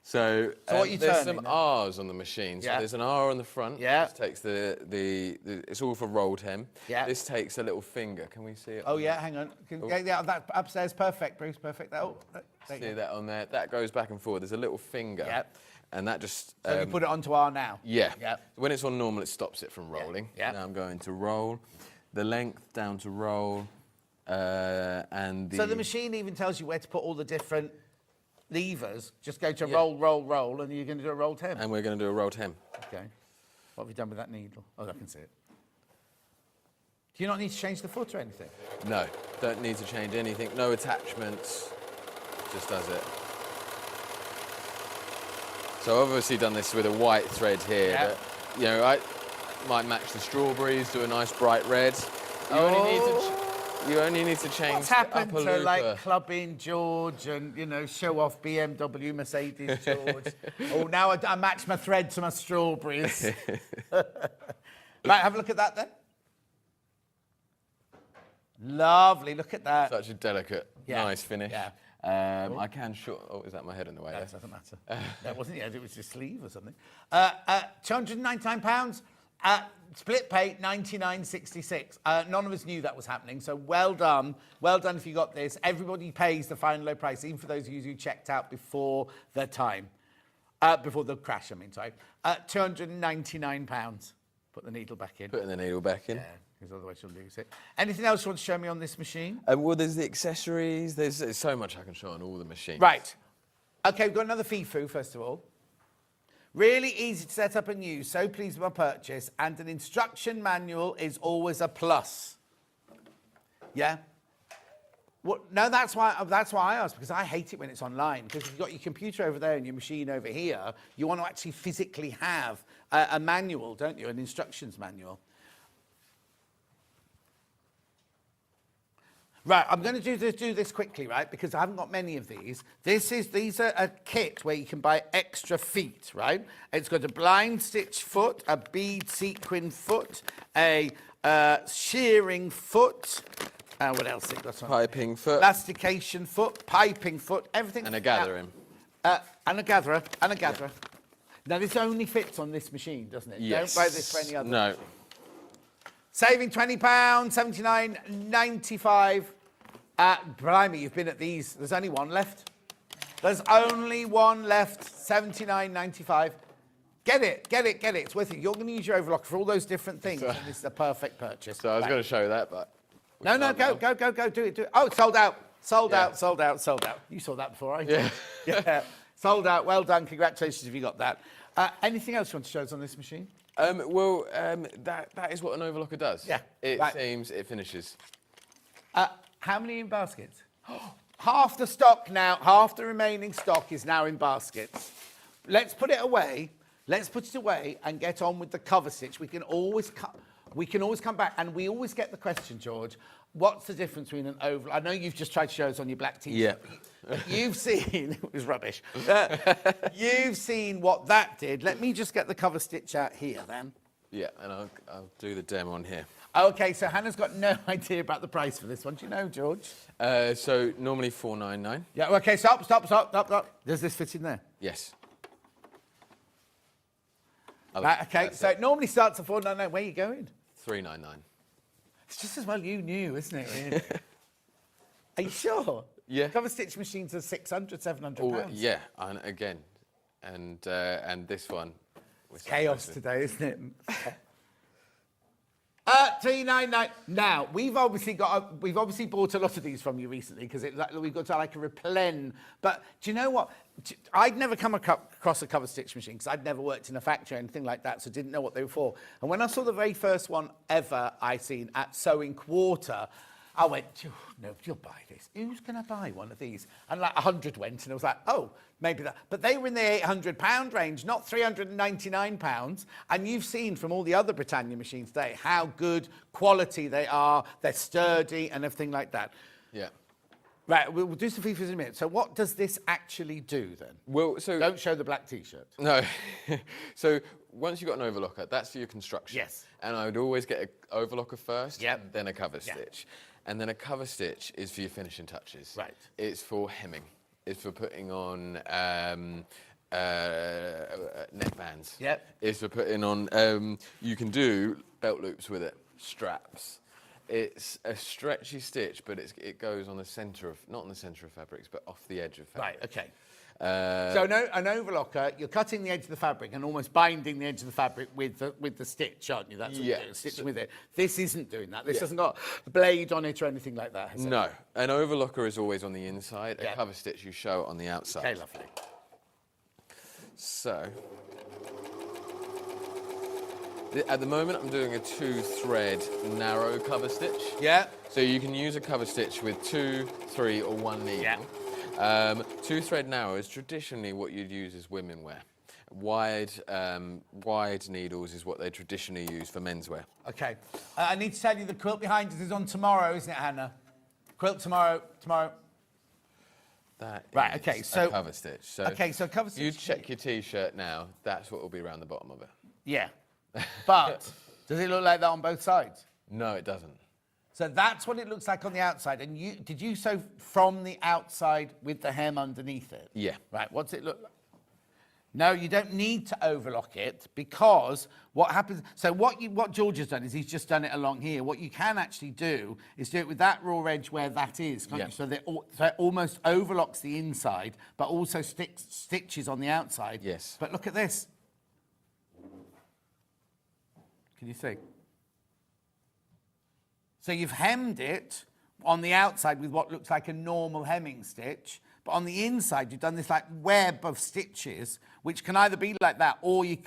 So what are you there's turning some then? R's on the machine. So there's an R on the front. Yeah. This takes it's all for rolled hem. Yeah. This takes a little finger. Can we see it? Oh, yeah, hang on. That upstairs, perfect, Bruce, perfect. See that on there? That goes back and forward. There's a little finger. Yeah. And that just... So you put it onto R now? Yeah. Yeah. When it's on normal, it stops it from rolling. Yeah. Now I'm going to roll. The length down to roll. And So the machine even tells you where to put all the different levers. Just go to roll, and you're going to do a rolled hem. And we're going to do a rolled hem. Okay. What have you done with that needle? Oh, I can see it. Do you not need to change the foot or anything? No, don't need to change anything. No attachments. Just does it. So I've obviously done this with a white thread here. Yeah. But, you know, I might match the strawberries, do a nice bright red. You only need to change What's happened the upper to, looper. like, Clubbing George and, you know, show off BMW, Mercedes George? Oh, now I match my thread to my strawberries. Right, have a look at that then. Lovely, look at that. Such a delicate, nice finish. Yeah. I can is that my head in the way That there? doesn't matter. That wasn't it was your sleeve or something. £299. Split pay, $99.66. None of us knew that was happening, so well done. Well done if you got this. Everybody pays the final low price, even for those of you who checked out before their time. Before the crash, I mean, sorry. £299. Put the needle back in. Putting the needle back in. Yeah, because otherwise you'll lose it. Anything else you want to show me on this machine? Well, there's the accessories. There's so much I can show on all the machines. Right. Okay, we've got another FIFU, first of all. Really easy to set up and use, so pleased with my purchase, and an instruction manual is always a plus. Yeah? Well, no, that's why I asked, because I hate it when it's online, because if you've got your computer over there and your machine over here, you want to actually physically have a manual, don't you? An instructions manual. Right, I'm going to do this quickly, right, because I haven't got many of these. These are a kit where you can buy extra feet, right? It's got a blind stitch foot, a bead sequin foot, a shearing foot. What else it got on? Piping foot. Elastication foot, piping foot, everything. And a gathering. And a gatherer, and a gatherer. Now, this only fits on this machine, doesn't it? Yes. Don't buy this for any other. No. Saving £20, $79.95. Blimey, you've been at these. There's only one left. There's only one left, $79.95. Get it. It's worth it. You're going to use your overlocker for all those different things, and this is a perfect purchase. So I was going to show that, but... No, go. Do it. Oh, sold out. Sold out. You saw that before, right? Yeah. Yeah. Sold out. Well done. Congratulations if you got that. Anything else you want to show us on this machine? That is what an overlocker does. Yeah. It right. seams, it finishes. How many in baskets? Half the stock now, half the remaining stock is now in baskets. Let's put it away. Let's put it away and get on with the cover stitch. We can always come back, and we always get the question, George, what's the difference between an over... I know you've just tried to show us on your black t-shirt. Yeah. You've seen... It was rubbish. You've seen what that did. Let me just get the cover stitch out here, then. Yeah, and I'll do the demo on here. OK, so Hannah's got no idea about the price for this one. Do you know, George? So normally $4.99. Yeah, OK, stop. Does this fit in there? Yes. Right, OK, so it normally starts at $4.99. Where are you going? $3.99. It's just as well you knew, isn't it, really? Are you sure? Yeah. Cover stitch machines are £600, £700. Oh, yeah, and again, and this one. It's chaos today, isn't it? $3.99. Now we've obviously bought a lot of these from you recently because we've got to like a replen. But do you know what? I'd never come across a cover stitch machine because I'd never worked in a factory or anything like that, so didn't know what they were for. And when I saw the very first one ever I seen at Sewing Quarter, I went, nobody will buy this. Who's going to buy one of these? And like 100 went, and I was like, oh, maybe that. But they were in the £800 range, not £399. And you've seen from all the other Britannia machines today how good quality they are. They're sturdy and everything like that. Yeah. Right, we'll do some FIFUs in a minute. So what does this actually do then? Well, so... Don't show the black T-shirt. No. So once you've got an overlocker, that's for your construction. Yes. And I would always get an overlocker first, Yep. then a cover Yep. stitch. And then a cover stitch is for your finishing touches. Right. It's for hemming. It's for putting on neckbands. Yep. It's for putting on, you can do belt loops with it, straps. It's a stretchy stitch, but it goes on the centre of, not on the centre of fabrics, but off the edge of fabric. Right, OK. So an overlocker, you're cutting the edge of the fabric and almost binding the edge of the fabric with the stitch, aren't you? That's what you're doing, stitching with it. This isn't doing that. This hasn't got a blade on it or anything like that, has it? No. An overlocker is always on the inside. Yeah. A cover stitch, you show it on the outside. OK, lovely. So, at the moment, I'm doing a 2-thread narrow cover stitch. Yeah. So you can use a cover stitch with 2, 3, or 1 needle. Yeah. 2-thread narrow is traditionally what you'd use as women wear. Wide needles is what they traditionally use for menswear. OK. I need to tell you the quilt behind us is on tomorrow, isn't it, Hannah? Quilt tomorrow. That Right, is okay, a so... cover stitch. So OK, so cover stitch... you check your T-shirt now, that's what will be around the bottom of it. Yeah. But does it look like that on both sides? No, it doesn't. So that's what it looks like on the outside. And did you sew from the outside with the hem underneath it? Yeah. Right, what's it look like? No, you don't need to overlock it because what happens... So what George has done is he's just done it along here. What you can actually do is do it with that raw edge where that is, can't you? So that it almost overlocks the inside, but also stitches on the outside. Yes. But look at this. Can you see? So you've hemmed it on the outside with what looks like a normal hemming stitch, but on the inside you've done this like web of stitches, which can either be like that or you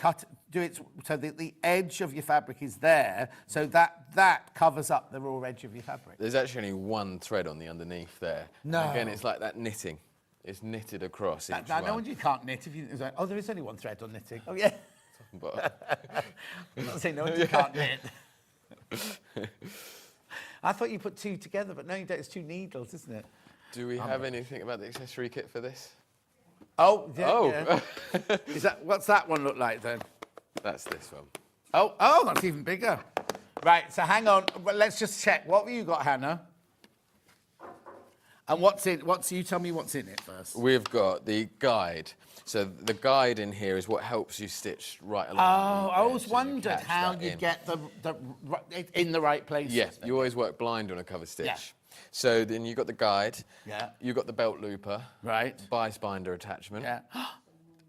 do it so that the edge of your fabric is there, so that covers up the raw edge of your fabric. There's actually only one thread on the underneath there. No. Again, it's like that knitting. It's knitted across each I one. know you can't knit if you... Oh, there is only one thread on knitting. Oh, yeah. I'm not saying no one you can't knit. I thought you put two together, but no, you don't. It's two needles, isn't it? Do we have anything about the accessory kit for this? Oh, yeah. Oh. Yeah. What's that one look like then? That's this one. Oh, that's even bigger. Right, so hang on. Well, let's just check. What have you got, Hannah? And you tell me what's in it first. We've got the guide. So the guide in here is what helps you stitch right along. Oh, I always wondered how you get it in the right places. Yeah, you always work blind on a cover stitch. Yeah. So then you got the guide. Yeah. You got the belt looper. Right. Bias binder attachment. Yeah.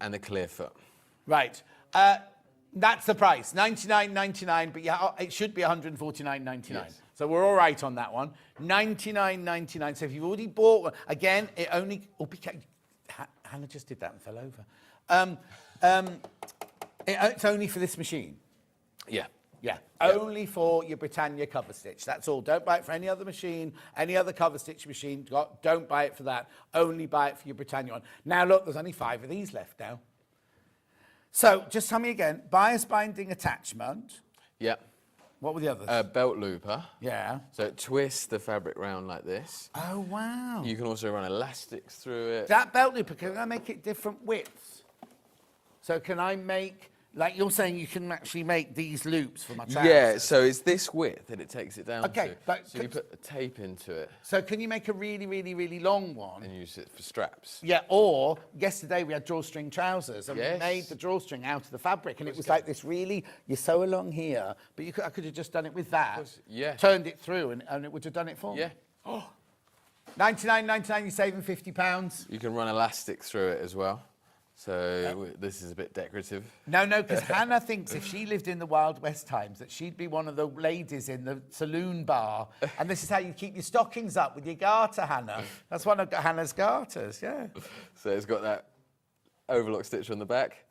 And the clear foot. Right. That's the price, $99.99, but yeah, it should be $149.99. Yes. So we're all right on that one. $99.99. So if you've already bought one, again, it only... Hannah just did that and fell over. It's only for this machine. Yeah. Yeah, only for your Britannia cover stitch. That's all. Don't buy it for any other machine, any other cover stitch machine. Don't buy it for that. Only buy it for your Britannia one. Now, look, there's only 5 of these left now. So, just tell me again. Bias binding attachment. Yeah. What were the others? Belt looper. Yeah. So it twists the fabric round like this. Oh, wow. You can also run elastics through it. That belt looper, can I make it different widths? So can I make... Like you're saying, you can actually make these loops for my trousers. Yeah, so it's this width that it takes it down Okay, to. but so you put a tape into it. So can you make a really, really, really long one? And use it for straps. Yeah, or yesterday we had drawstring trousers and Yes. we made the drawstring out of the fabric and it was like this really, you sew along here, but I could have just done it with that. Yeah. Turned it through and it would have done it for me. Yeah. Oh. $99.99, you're saving £50. You can run elastic through it as well. So this is a bit decorative. No, because Hannah thinks if she lived in the Wild West times that she'd be one of the ladies in the saloon bar. And this is how you keep your stockings up with your garter, Hannah. That's one of Hannah's garters, yeah. So it's got that overlock stitch on the back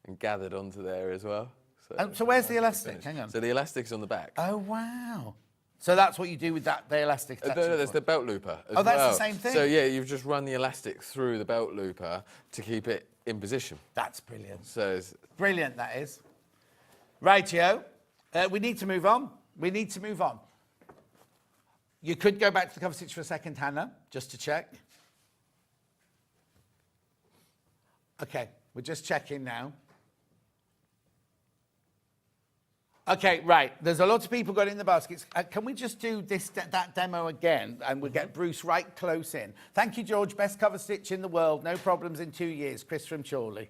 and gathered onto there as well. So where's the elastic? Hang on. So the elastic's on the back. Oh, wow. So that's what you do with the elastic attachment? No, there's the belt looper as Oh, that's well. the same thing? So yeah, you've just run the elastic through the belt looper to keep it in position. That's brilliant. So it's brilliant, that is. Rightio. We need to move on. You could go back to the cover stitch for a second, Hannah, just to check. Okay, we're just checking now. Okay, right. There's a lot of people got in the baskets. Can we just do that demo again, and we'll get Bruce right close in. Thank you, George. Best cover stitch in the world. No problems in 2 years. Chris from Chorley.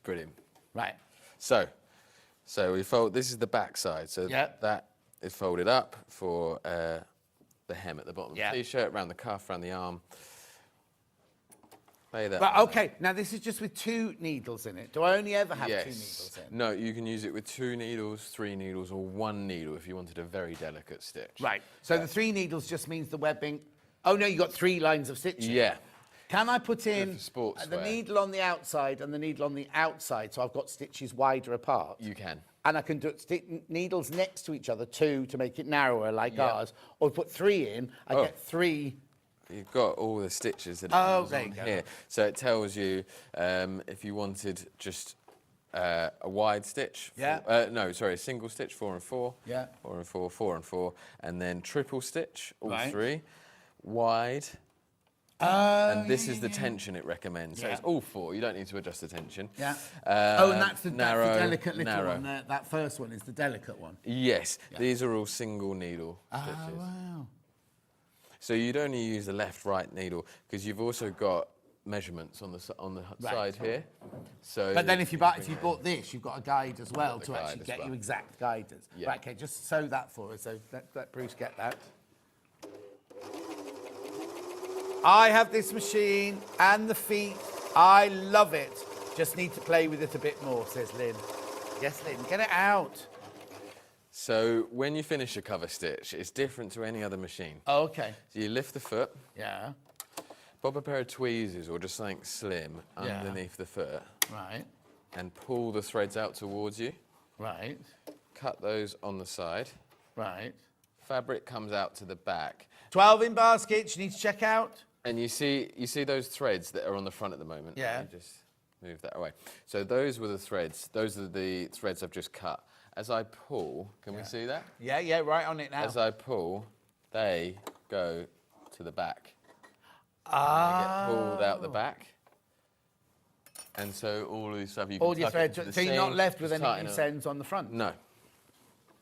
brilliant. Right. So we fold. This is the back side. So that is folded up for the hem at the bottom of the t-shirt, around the cuff, around the arm. Lay that. But okay, now this is just with 2 needles in it. Do I only ever have 2 needles in? No, you can use it with 2 needles, 3 needles, or 1 needle if you wanted a very delicate stitch. Right. So the 3 needles just means the webbing. Oh no, you got 3 lines of stitching. Yeah. Can I put in sportswear. the needle on the outside and the needle on the outside, so I've got stitches wider apart? You can. And I can do needles next to each other, 2 to make it narrower like ours, or put 3 in. I get 3. You've got all the stitches that there you go. here. So it tells you if you wanted just a wide stitch. No, sorry, a single stitch, 4 and 4. 4 and 4, 4 and 4, and then triple stitch, all 3, wide. And this is the tension it recommends. So it's all 4. You don't need to adjust the tension. And that's the delicate little narrow. one there. That first one is the delicate one. Yes, these are all single needle stitches. Oh, wow. So you'd only use the left-right needle because you've also got measurements on the side here. So, But then if you bought this, you've got a guide as well the to guide actually as get well. you exact guidance. Yeah. Right, okay, just sew that for us. So let Bruce get that. I have this machine and the feet. I love it. Just need to play with it a bit more, says Lynn. Yes, Lynn, get it out. So when you finish a cover stitch, it's different to any other machine. Oh, okay. So you lift the foot, Yeah. pop a pair of tweezers or just something slim Yeah. underneath the foot, Right. and pull the threads out towards you. Right. Cut those on the side. Right. Fabric comes out to the back. 12 in baskets, you need to check out. And you see those threads that are on the front at the moment? Yeah. You just move that away. So those were the threads. Those are the threads I've just cut. As I pull, can we see that? Yeah, right on it now. As I pull, they go to the back. Ah. They get pulled out the back. And so all of this stuff you can All your tuck it threads. into the So you're not seam, left with just any tighten loose it. ends on the front? No.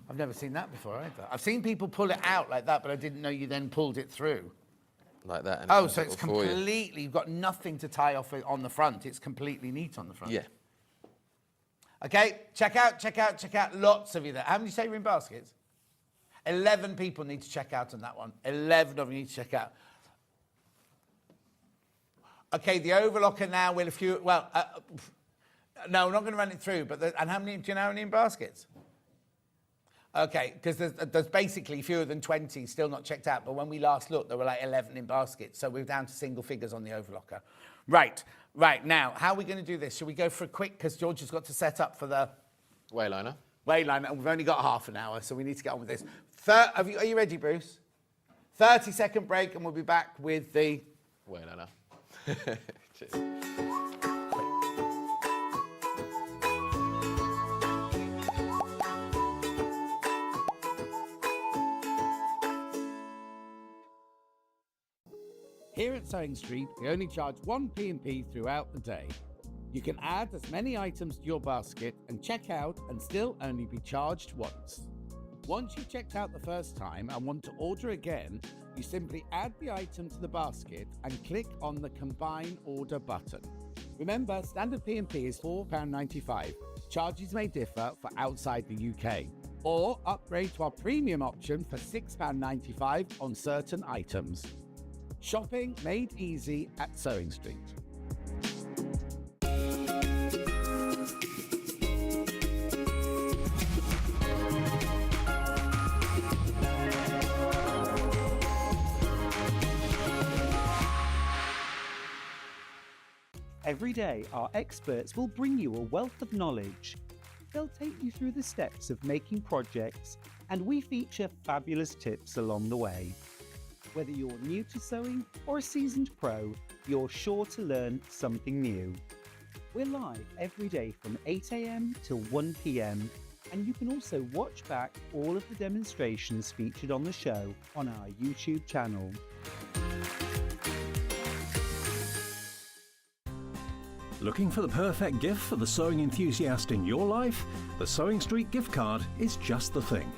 I've never seen that before either. I've seen people pull it out like that, but I didn't know you then pulled it through. Like that. And Oh, does so it it's all for you. completely, you've got nothing to tie off it on the front. It's completely neat on the front. Yeah. Okay, check out. Lots of you there. How many say you're in baskets? 11 people need to check out on that one. 11 of you need to check out. Okay, the overlocker now will no, we're not going to run it through, but and how many, do you know how many in baskets? Okay, because there's basically fewer than 20 still not checked out, but when we last looked, there were like 11 in baskets, so we're down to single figures on the overlocker. Right, now, how are we going to do this? Should we go for a quick, because George has got to set up for the Wayliner. Wayliner, and we've only got half an hour, so we need to get on with this. Are you ready, Bruce? 30-second break, and we'll be back with the Wayliner. Cheers. Here at Sewing Street, we only charge one P&P throughout the day. You can add as many items to your basket and check out and still only be charged once. Once you've checked out the first time and want to order again, you simply add the item to the basket and click on the Combine Order button. Remember, standard P&P is £4.95. Charges may differ for outside the UK. Or upgrade to our premium option for £6.95 on certain items. Shopping made easy at Sewing Street. Every day, our experts will bring you a wealth of knowledge. They'll take you through the steps of making projects, and we feature fabulous tips along the way. Whether you're new to sewing or a seasoned pro, you're sure to learn something new. We're live every day from 8 AM till 1 PM, and you can also watch back all of the demonstrations featured on the show on our YouTube channel. Looking for the perfect gift for the sewing enthusiast in your life? The Sewing Street gift card is just the thing.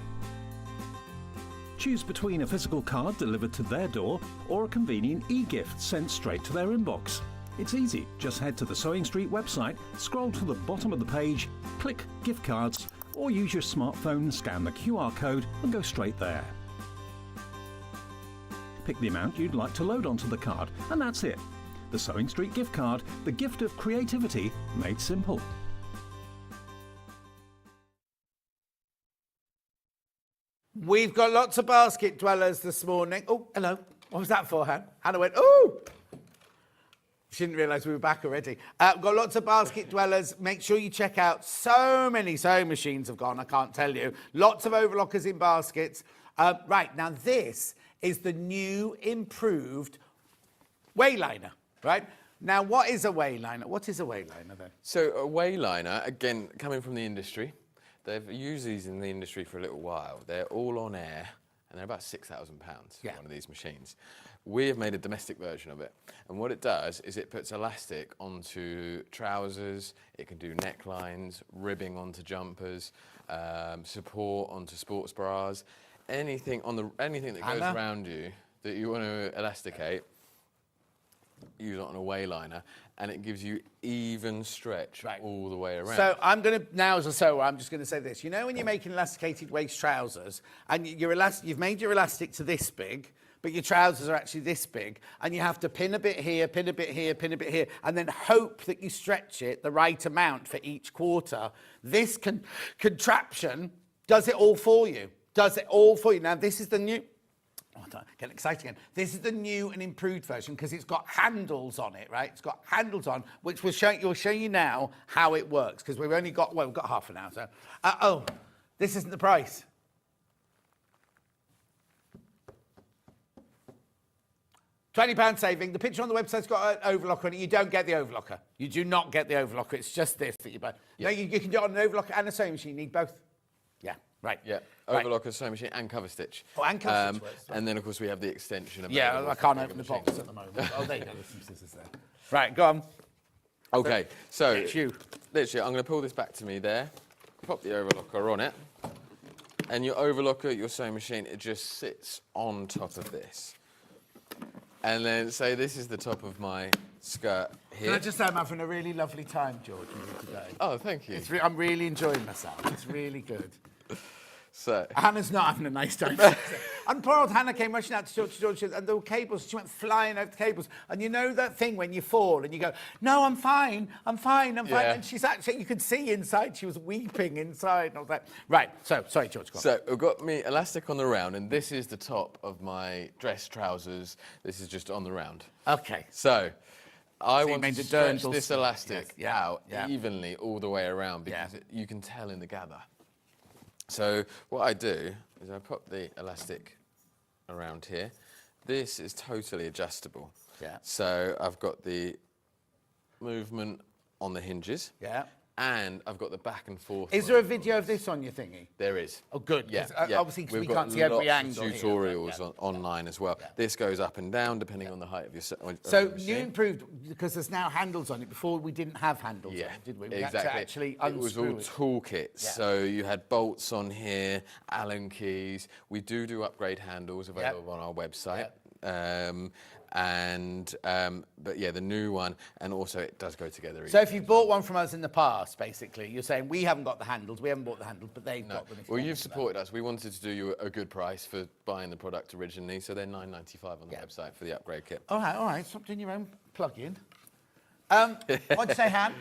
Choose between a physical card delivered to their door or a convenient e-gift sent straight to their inbox. It's easy, just head to the Sewing Street website, scroll to the bottom of the page, click gift cards, or use your smartphone, scan the QR code and go straight there. Pick the amount you'd like to load onto the card, and that's it. The Sewing Street gift card, the gift of creativity made simple. We've got lots of basket dwellers this morning. Oh, hello. What was that for, Han? Hannah went, oh! She didn't realise we were back already. We've got lots of basket dwellers. Make sure you check out. So many sewing machines have gone, I can't tell you. Lots of overlockers in baskets. Right, now this is the new, improved Wayliner, right? Now, what is a Wayliner? What is a Wayliner, then? So a Wayliner, again, coming from the industry, they've used these in the industry for a little while. They're all on air, and they're about £6,000 for one of these machines. We have made a domestic version of it, and what it does is it puts elastic onto trousers, it can do necklines, ribbing onto jumpers, support onto sports bras, anything that goes around you that you want to elasticate. use it on a wayliner, and it gives you even stretch all the way around. So I'm going to, now as a sewer, I'm just going to say this. You know when you're making elasticated waist trousers, and you've made your elastic to this big, but your trousers are actually this big, and you have to pin a bit here, pin a bit here, pin a bit here, and then hope that you stretch it the right amount for each quarter. This contraption does it all for you. Does it all for you. Now, this is the new... Oh, I'm getting excited again. This is the new and improved version because it's got handles on it, right? It's got handles on, which will show you now how it works because we've only got, well, we've got half an hour. So, oh, this isn't the price. £20 saving. The picture on the website's got an overlocker on it. You don't get the overlocker. You do not get the overlocker. It's just this that you buy. Yeah. No, you can do it on an overlocker and a sewing machine. You need both. Yeah, right. Yeah, overlocker, sewing machine, and cover stitch. Oh, and cover stitch works. And then, of course, we have the extension. Yeah, I can't open the box at the moment. Oh, there you go. There's some scissors there. Right, go on. Okay, so it's you. Literally, I'm going to pull this back to me there, pop the overlocker on it, and your overlocker, your sewing machine, it just sits on top of this. And then, say this is the top of my skirt here. Can I just say I'm having a really lovely time, George, with you today. Oh, thank you. I'm really enjoying myself. It's really good. So Hannah's not having a nice time. And poor old Hannah came rushing out to George, and there were cables. She went flying over the cables. And you know that thing when you fall and you go, no, I'm fine, I'm fine, I'm fine. And she's actually, you could see inside, she was weeping inside. And I was like, right, so, sorry, George, go on. So I've got me elastic on the round, and this is the top of my dress trousers. This is just on the round. Okay. So I want to stretch dirndl this elastic out yeah. evenly all the way around because you can tell in the gather. So what I do is I put the elastic around here. This is totally adjustable. Yeah. So I've got the movement on the hinges. Yeah. And I've got the back and forth. Is there a video of this on your thingy? There is. Oh, good. Yeah. Obviously, because we can't see every angle. We've got tutorials online as well. Yeah. This goes up and down depending on the height of your So you improved because there's now handles on it. Before we didn't have handles on it, did we? Exactly. Had to actually it was all toolkits. Yeah. So you had bolts on here, Allen keys. We do upgrade handles available on our website. But yeah, the new one, and also it does go together. So if you bought one from us in the past, basically, you're saying we haven't got the handles, we haven't bought the handles, but they've got them. Well, you've supported us. We wanted to do you a good price for buying the product originally, so they're $9.95 on the website for the upgrade kit. All right. Stop doing your own plug-in. What'd you say, Han?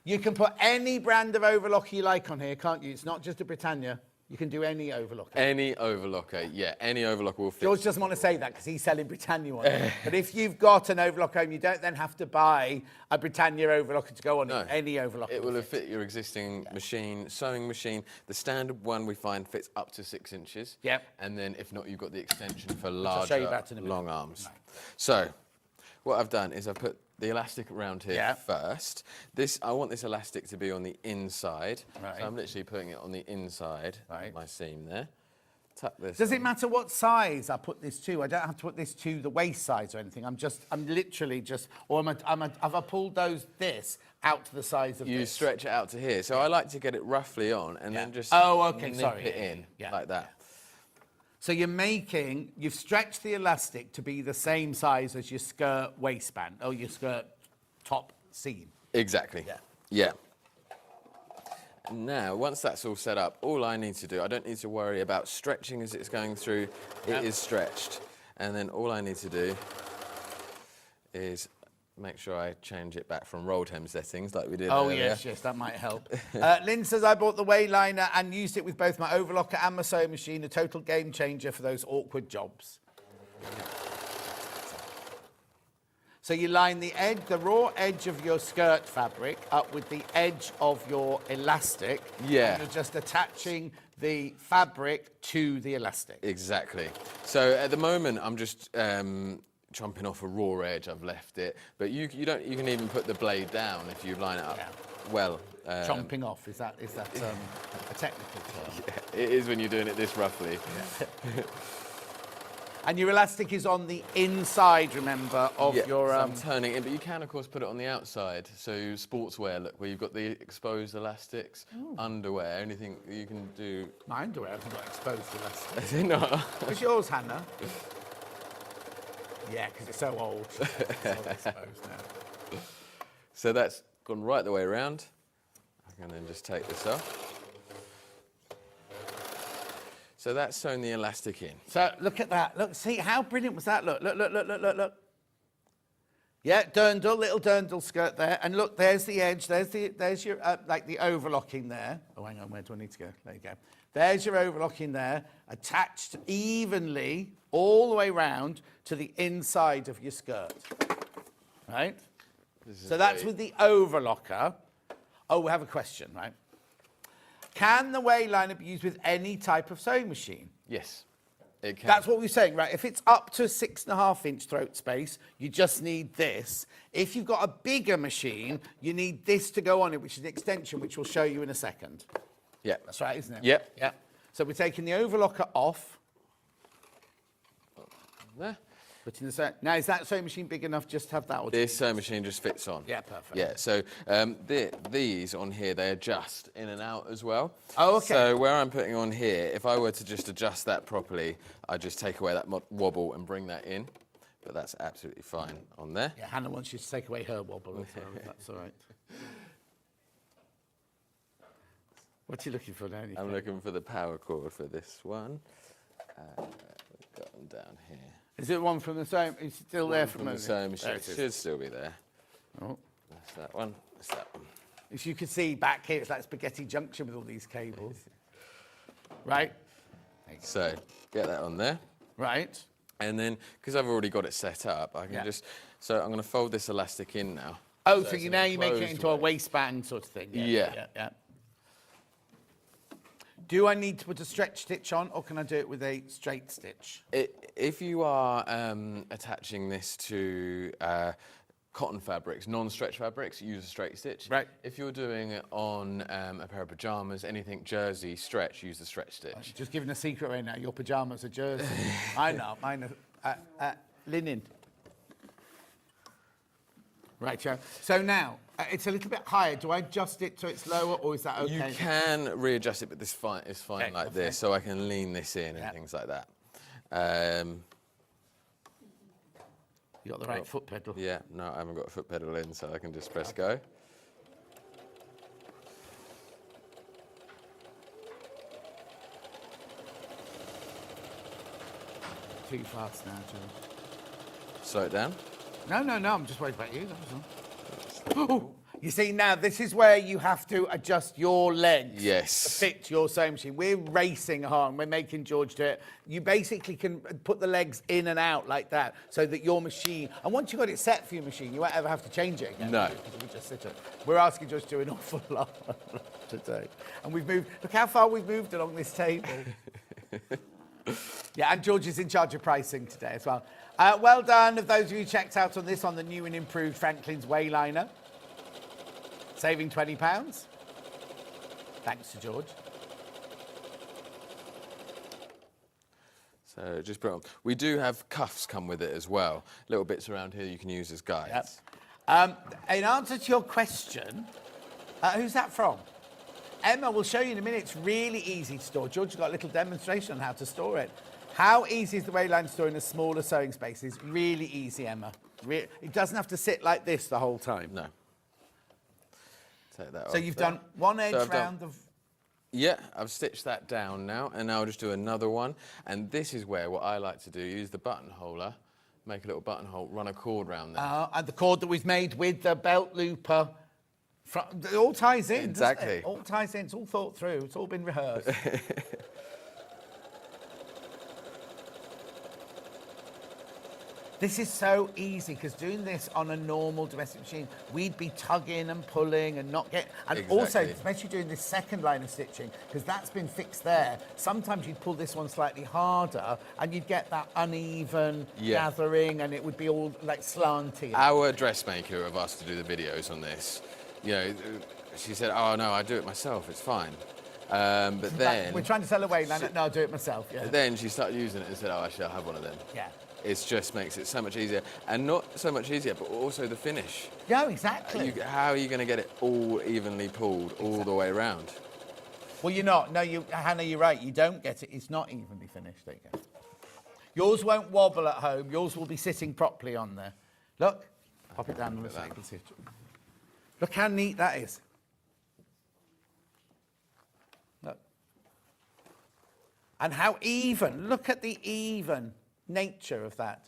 You can put any brand of overlocker you like on here, can't you? It's not just a Britannia. You can do any overlocker. Any overlocker, yeah. Any overlocker will fit. George doesn't want to say that because he's selling Britannia on it. But if you've got an overlocker home, you don't then have to buy a Britannia overlocker to go on it. Any overlocker. It will fit your existing machine, sewing machine. The standard one we find fits up to 6 inches. Yep. And then if not, you've got the extension for larger, long arms. Right. So what I've done is I've put the elastic around here first. I want this elastic to be on the inside. Right. So I'm literally putting it on the inside of my seam there. Tuck this Does it matter what size I put this to? I don't have to put this to the waist size or anything. I'm literally just, or have I pulled this out to the size of this? You stretch it out to here. So I like to get it roughly on and then just nip it in like that. So you've stretched the elastic to be the same size as your skirt waistband, or your skirt top seam. Exactly. Yeah. Now, once that's all set up, all I need to do, I don't need to worry about stretching as it's going through. It is stretched. And then all I need to do is make sure I change it back from rolled hem settings like we did earlier. Yes, that might help. Lynn says, I bought the wayliner and used it with both my overlocker and my sewing machine, a total game changer for those awkward jobs. So you line the raw edge of your skirt fabric up with the edge of your elastic. Yeah. And you're just attaching the fabric to the elastic. Exactly. So at the moment, I'm just chomping off a raw edge. I've left it, but you can even put the blade down if you line it up well. Chomping off, is that a technical term? Yeah, it is when you're doing it this roughly. Yeah. And your elastic is on the inside, remember, of your... So I'm turning it, but you can, of course, put it on the outside. So sportswear, look, where you've got the exposed elastics, underwear, anything you can do. My underwear hasn't got exposed elastics. Is it not? What's yours, Hannah? Yeah, because it's so old. It's old exposed now. So that's gone right the way around. I can then just take this off. So that's sewn the elastic in. So look at that. Look, see how brilliant was that? Look, look, look, look, look, look, look. Yeah, dirndl, little dirndl skirt there, and look, there's the edge. There's your like the overlocking there. Oh, hang on, where do I need to go? There you go. There's your overlocking there, attached evenly all the way round to the inside of your skirt. Right. So that's with the overlocker. Oh, we have a question, right? Can the wayliner be used with any type of sewing machine? Yes, it can. That's what we're saying, right? If it's up to a 6.5-inch throat space, you just need this. If you've got a bigger machine, you need this to go on it, which is an extension, which we'll show you in a second. Yeah. That's right, isn't it? Yep. Yeah. So we're taking the overlocker off. There. Putting the now, is that sewing machine big enough just to have that? Or This sewing machine just fits on. Yeah, perfect. Yeah, so these on here, they adjust in and out as well. Oh, okay. So where I'm putting on here, if I were to just adjust that properly, I'd just take away that wobble and bring that in. But that's absolutely fine on there. Yeah, Hannah wants you to take away her wobble as well, if that's all right. What are you looking for now? I'm looking for the power cord for this one. We've got them down here. Is it one from the sewing? It's still there From the sewing machine. It should still be there. Oh. That's that one. That's that one. As you can see back here, it's like spaghetti junction with all these cables. Right? So get that on there. Right. And then, because I've already got it set up, I can just... So I'm going to fold this elastic in now. Oh, so it's you an now you make it enclosed into a way. waistband sort of thing. Yeah. Do I need to put a stretch stitch on, or can I do it with a straight stitch? If you are attaching this to cotton fabrics, non-stretch fabrics, use a straight stitch. Right. If you're doing it on a pair of pyjamas, anything jersey stretch, use the stretch stitch. Just giving a secret right now. Your pyjamas are jersey. I know. Mine are linen. Right, Joe. So now, it's a little bit higher. Do I adjust it so it's lower, or is that okay? You can readjust it, but this is fine Okay, like this, so I can lean this in and things like that. You got the right foot pedal. Yeah, no, I haven't got a foot pedal in, so I can just press go. Too fast now, Joe. Slow it down. No, I'm just worried about you, that was all. You see, now this is where you have to adjust your legs Yes. to fit your sewing machine. We're racing hard, we're making George do it. You basically can put the legs in and out like that so that your machine, and once you've got it set for your machine, you won't ever have to change it again. No. Because we just sit it. We're asking George to do an awful lot today. And we've moved, look how far we've moved along this table. Yeah, and George is in charge of pricing today as well. Well done of those of you who checked out on this on the new and improved Franklin's Wayliner. Saving £20. Thanks to George. So just put it on. We do have cuffs come with it as well. Little bits around here you can use as guides. Yep. In answer to your question, who's that from? Emma will show you in a minute. It's really easy to store. George has got a little demonstration on how to store it. How easy is the Wayline store in a smaller sewing space? It's really easy, Emma. It doesn't have to sit like this the whole time. No. Take that So off you've there. done one edge So I've done- round of... Yeah, I've stitched that down now, and now I'll just do another one. And this is where what I like to do, use the buttonholer, make a little buttonhole, run a cord round there. And the cord that we've made with the belt looper. It all ties in, doesn't Exactly. it? All ties in. It's all thought through. It's all been rehearsed. This is so easy, because doing this on a normal domestic machine, we'd be tugging and pulling and not get... And also, Exactly. especially doing this second line of stitching, because that's been fixed there, sometimes you'd pull this one slightly harder and you'd get that uneven gathering, and it would be all like slanty. Our dressmaker have asked to do the videos on this. You know, she said, oh no, I do it myself, it's fine. But then... We're trying to sell away, no, I'll do it myself, yeah. Then she started using it and said, oh, actually, I'll have one of them. Yeah. It just makes it so much easier. And not so much easier, but also the finish. Yeah, exactly. How are you going to get it all evenly pulled all the way around? Well, you're not. No, Hannah, you're right. You don't get it. It's not evenly finished. There you go. Yours won't wobble at home. Yours will be sitting properly on there. Look. Pop it down on the table. Look how neat that is. Look. And how even. Look at the even nature of that.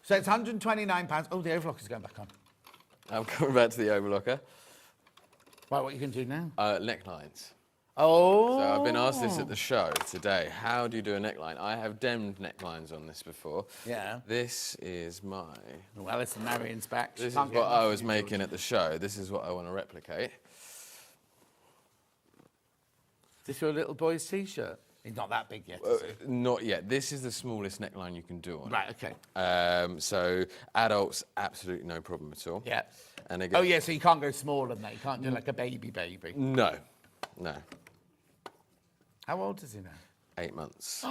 So it's £129. Oh, the overlocker's going back on. I'm coming back to the overlocker. Right, what are you going to do now? Necklines. Oh. So I've been asked this at the show today. How do you do a neckline? I have demmed necklines on this before. Yeah. This is my... Well, it's Marion's back. This is what I was making at the show. This is what I want to replicate. Is this your little boy's T-shirt? He's not that big yet, is he? Not yet. This is the smallest neckline you can do on. Right, okay. So adults, absolutely no problem at all. Yeah. And again, Oh, yeah, so you can't go smaller than that. You can't do like a baby. No. No. How old is he now? 8 months.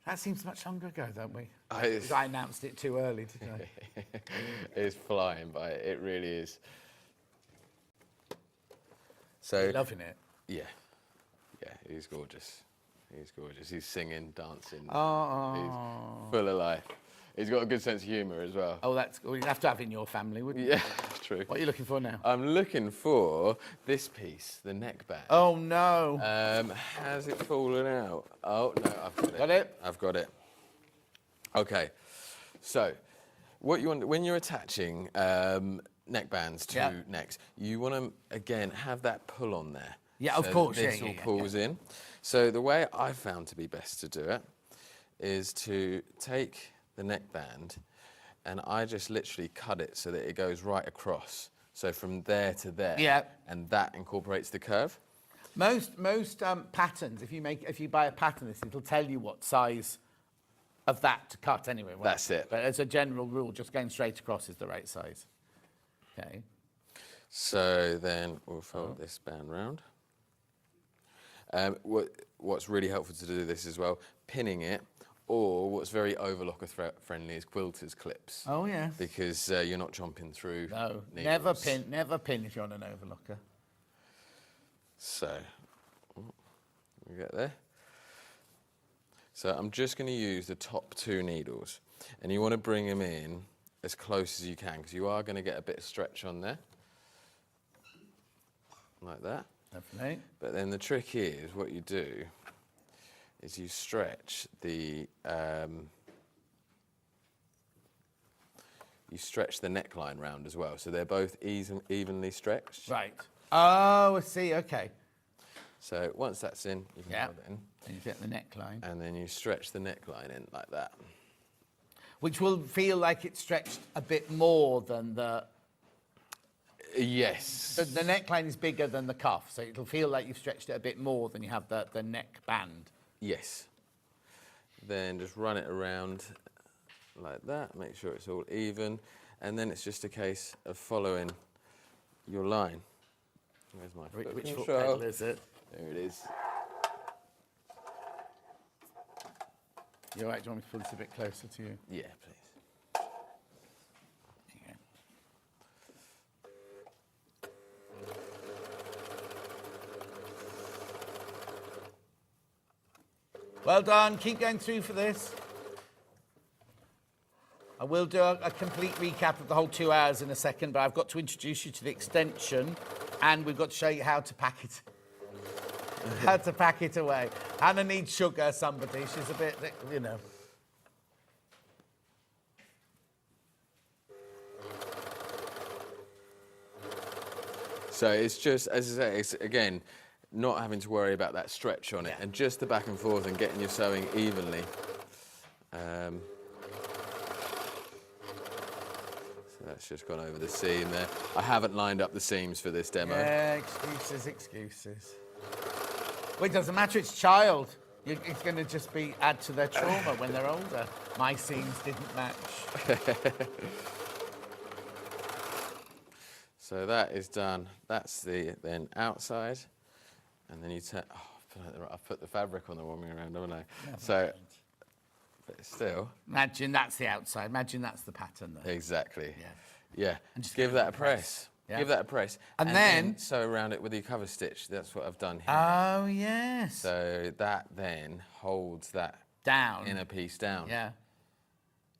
That seems much longer ago, don't we? It's- I announced it too early, didn't I? It's flying by. It really is. So You're loving it. yeah, yeah, he's gorgeous. He's gorgeous. He's singing, dancing. Oh. He's full of life. He's got a good sense of humour as well. Oh, that's good. You'd have to have in your family, wouldn't you? Yeah, true. What are you looking for now? I'm looking for this piece, the neckband. Oh, no. Has it fallen out? Oh, no, I've got it. Got it? I've got it. Okay, so what you want, when you're attaching neckbands to necks, you want to, again, have that pull on there. Yeah, so of course. This all pulls in. So the way I've found to be best to do it is to take the neckband and I just literally cut it so that it goes right across. So from there to there. Yeah. And that incorporates the curve. Most patterns, if you buy a pattern, it'll tell you what size of that to cut anyway. Won't That's it. But as a general rule, just going straight across is the right size. Okay. So then we'll fold this band round. What's really helpful to do this as well, pinning it, or what's very overlocker friendly is quilters clips. Oh, yeah. Because you're not chomping through. No, needles. never pin if you're on an overlocker. So, we get there. So I'm just going to use the top 2 needles, and you want to bring them in as close as you can, because you are going to get a bit of stretch on there, like that. Definitely. But then the trick is, what you do is you stretch the neckline round as well, so they're both evenly stretched. Right. Oh, I see. Okay. So once that's in, you can hold it in. And you get the neckline. And then you stretch the neckline in like that. Which will feel like it's stretched a bit more than the... Yes. The neckline is bigger than the cuff, so it'll feel like you've stretched it a bit more than you have the neck band. Yes. Then just run it around like that, make sure it's all even, and then it's just a case of following your line. Where's my foot Which control? foot pedal is it? There it is. You're right, do you want me to pull this a bit closer to you? Yeah, please. There you go. Well done, keep going through for this. I will do a complete recap of the whole 2 hours in a second, but I've got to introduce you to the extension, and we've got to show you how to pack it. How to pack it away. Hannah needs sugar, somebody. She's a bit, you know. So it's just, as I say, it's again, not having to worry about that stretch on it, and just the back and forth and getting your sewing evenly. So that's just gone over the seam there. I haven't lined up the seams for this demo. Yeah, excuses. Well, it doesn't matter, it's child. It's going to just be add to their trauma when they're older. My seams didn't match. So that is done. That's the then outside, and then you turn. Oh, I've put the fabric on the wrong way around, haven't I? Yeah, so, but still. Imagine that's the outside. Imagine that's the pattern there. Exactly. Yeah. Yeah. And just give that a press. Yeah. Give that a press. And then sew around it with your cover stitch. That's what I've done here. Oh, yes. So that then holds that down. Inner piece down. Yeah.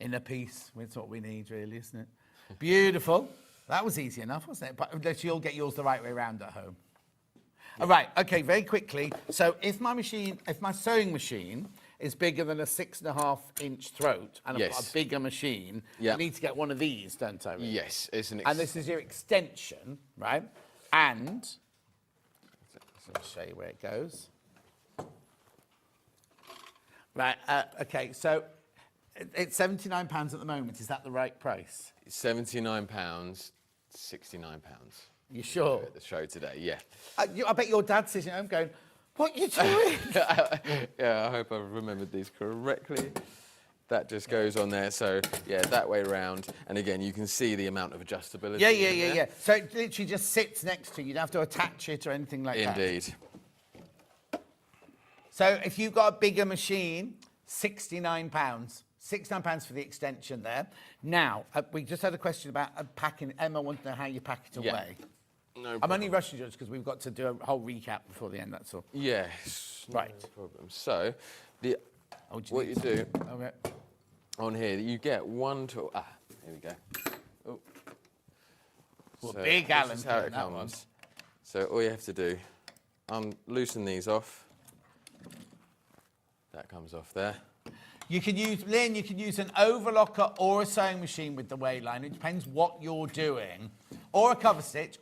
Inner piece. That's what we need, really, isn't it? Beautiful. That was easy enough, wasn't it? But unless you'll get yours the right way around at home. All right, okay, very quickly. So if my sewing machine is bigger than a 6.5-inch throat, and I've got a bigger machine, I need to get one of these, don't I? Really? Yes, it's an. And this is your extension, right? And I'll show you where it goes. Right. Okay. So it's £79 at the moment. Is that the right price? £79, £69. You sure? At the show today, yeah. I bet your dad's sitting at home going, "What are you doing?" Yeah, I hope I've remembered these correctly. That just goes on there, so yeah, that way round. And again, you can see the amount of adjustability. Yeah. So it literally just sits next to you. You don't have to attach it or anything like that. Indeed. So if you've got a bigger machine, £69. £69 for the extension there. Now, we just had a question about packing. Emma wants to know how you pack it away. No I'm only rushing you because we've got to do a whole recap before the end, that's all. Yes. Right. No problem. So, what you do on here, you get one tool. Here we go. Oh. Well, so big Alan. This is how it comes. So all you have to do, loosen these off. That comes off there. You can use, Lynn, you can use an overlocker or a sewing machine with the wayline. It depends what you're doing. Or a cover stitch,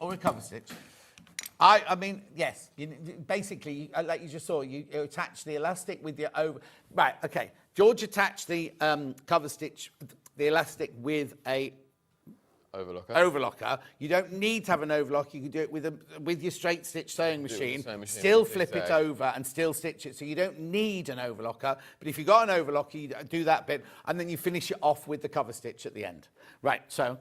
I mean, yes. Basically, like you just saw, you attach the elastic with your over... Right, OK. George attached the cover stitch, the elastic with a... Overlocker. You don't need to have an overlock. You can do it with your straight stitch sewing machine. Still flip it over and still stitch it. So you don't need an overlocker. But if you've got an overlocker, you do that bit and then you finish it off with the cover stitch at the end. Right, so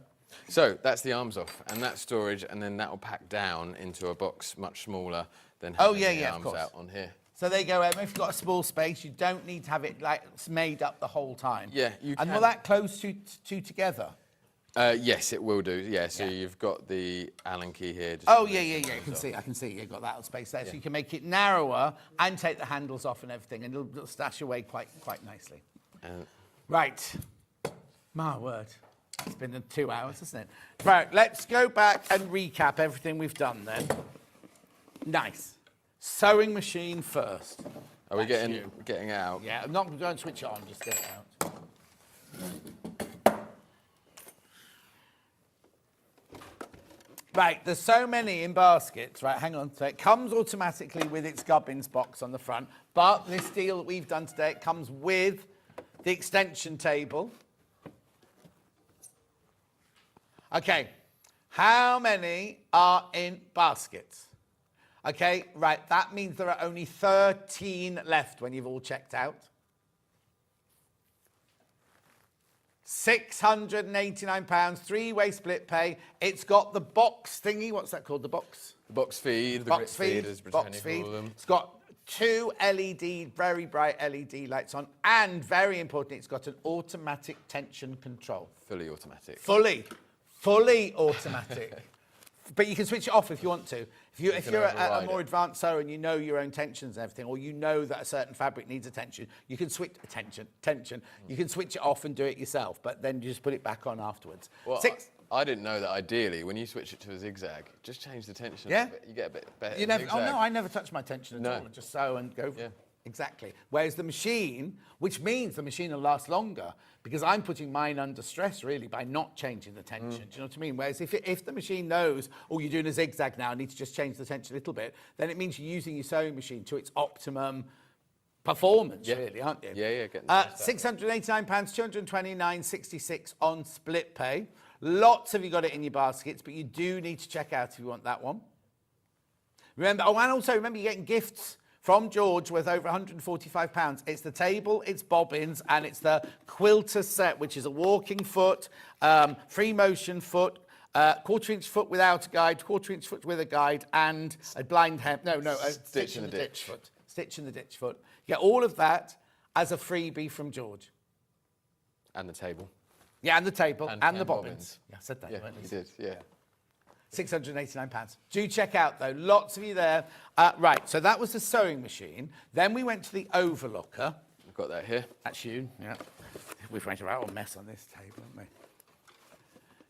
that's the arms off and that's storage, and then that will pack down into a box much smaller than having the arms out on here. So there you go, Emma. If you've got a small space, you don't need to have it like made up the whole time. Yeah, you can. And will that close two together? Yes, it will do. Yeah, so you've got the Allen key here. I can see you've got that space there. So you can make it narrower and take the handles off and everything, and it'll stash away quite nicely. Right. My word. It's been 2 hours, hasn't it? Right, let's go back and recap everything we've done then. Nice. Sewing machine first. Are we getting it out? Yeah, I'm not going to switch it on, just get it out. Right, there's so many in baskets, right, hang on. So it comes automatically with its gubbins box on the front, but this deal that we've done today, it comes with the extension table. Okay, how many are in baskets? Okay, right, that means there are only 13 left when you've all checked out. £689, three-way split pay. It's got the box thingy. What's that called? The box? The box feed. The box feed, as Britannia call them. It's got 2 LED, very bright LED lights on, and very important, it's got an automatic tension control. Fully automatic. Fully automatic. But you can switch it off if you want to. If you're a more advanced sewer and you know your own tensions and everything, or you know that a certain fabric needs attention, you can switch tension. You can switch it off and do it yourself, but then you just put it back on afterwards. Well, I didn't know that ideally, when you switch it to a zigzag, just change the tension. Yeah. You get a bit better. I never touch my tension at all. I just sew and go. Yeah. Exactly. Whereas the machine, which means the machine will last longer, because I'm putting mine under stress, really, by not changing the tension. Do you know what I mean? Whereas if the machine knows, oh, you're doing a zigzag now, I need to just change the tension a little bit, then it means you're using your sewing machine to its optimum performance, really, aren't you? Yeah. £689, £229.66 on split pay. Lots of you got it in your baskets, but you do need to check out if you want that one. Remember, and also remember, you're getting gifts from George worth over £145. It's the table, it's bobbins, and it's the quilter set, which is a walking foot, free motion foot, quarter-inch foot without a guide, quarter-inch foot with a guide, and a blind hem. A stitch in the ditch foot. Stitch in the ditch foot. You get all of that as a freebie from George. And the table. Yeah, and the table, and the bobbins. Yeah, I said that. Yeah, you did, yeah. £689. Do check out, though. Lots of you there. Right, so that was the sewing machine. Then we went to the overlocker. I've got that here. That's you, yeah. We've made a real mess on this table, haven't we?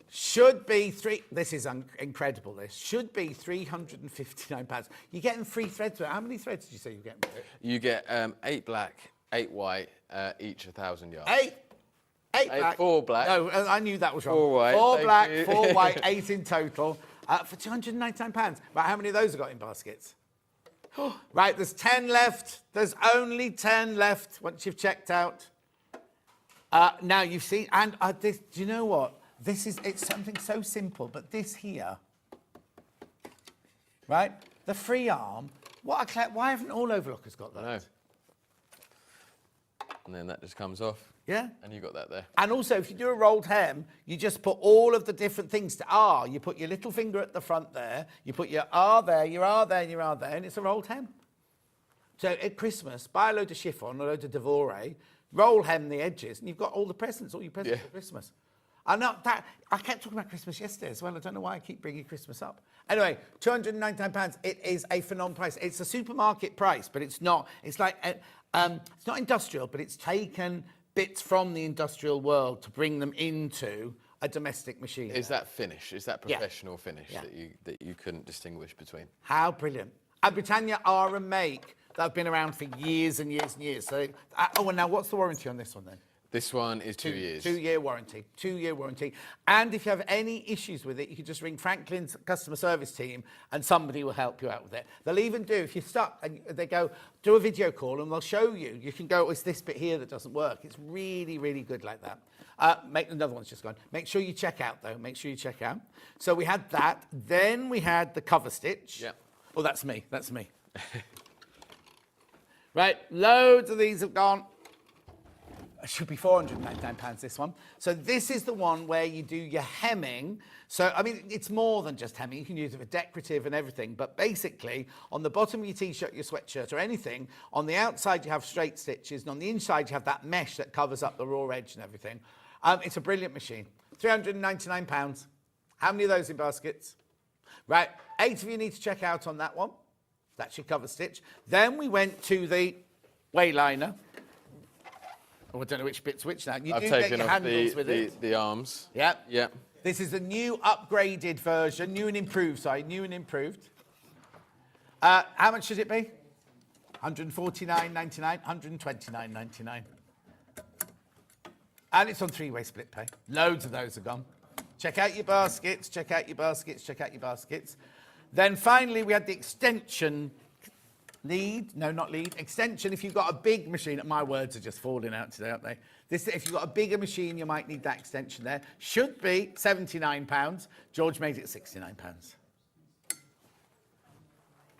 Should be this is incredible, this. Should be £359. You're getting free threads with it. How many threads did you say you're getting with it? You get 8 black, 8 white, each 1,000 yards. 8 black. 4 black. No, I knew that was wrong. 4 white. 4 thank black, you. 4 white, 8 in total for £299. Right, how many of those have got in baskets? Right, there's 10 left. There's only 10 left once you've checked out. Now you've seen, and this, do you know what? It's something so simple, but this here, right? The free arm. Why haven't all overlookers got that? I know. And then that just comes off. Yeah. And you got that there. And also, if you do a rolled hem, you just put all of the different things to R. You put your little finger at the front there, you put your R there, your R there, and your R there, and it's a rolled hem. So at Christmas, buy a load of chiffon, a load of Devore, roll hem the edges, and you've got all your presents for Christmas. I kept talking about Christmas yesterday as well. I don't know why I keep bringing Christmas up. Anyway, £299. It is a phenomenal price. It's a supermarket price, but it's not. It's like it's not industrial, but it's taken bits from the industrial world to bring them into a domestic machine. Is that finish? Is that professional finish that you couldn't distinguish between? How brilliant! And Britannia are a make that have been around for years and years and years. So, and now what's the warranty on this one then? This one is 2 years. 2-year warranty. 2-year warranty. And if you have any issues with it, you can just ring Franklin's customer service team and somebody will help you out with it. They'll even do, if you're stuck, and they go, do a video call and they'll show you. You can go, it's this bit here that doesn't work. It's really, really good like that. Another one's just gone. Make sure you check out, though. Make sure you check out. So we had that. Then we had the cover stitch. Yeah. Oh, that's me. That's me. Right, loads of these have gone. It should be £499, this one. So this is the one where you do your hemming. So, I mean, it's more than just hemming. You can use it for decorative and everything. But basically, on the bottom of your T-shirt, your sweatshirt or anything, on the outside you have straight stitches, and on the inside you have that mesh that covers up the raw edge and everything. It's a brilliant machine. £399. How many of those in baskets? Right, 8 of you need to check out on that one. That's your cover stitch. Then we went to the wayliner. Oh, I don't know which bit's which now. You I've do get taken your off handles with it. the arms. Yep. Yep. This is the new upgraded version, new and improved, new and improved. How much should it be? £149.99, £129.99. And it's on 3-way split pay. Loads of those are gone. Check out your baskets, check out your baskets, check out your baskets. Then finally we had the extension lead. No, not lead. Extension. If you've got a big machine, my words are just falling out today, aren't they? If you've got a bigger machine, you might need that extension there. Should be £79. George made it £69.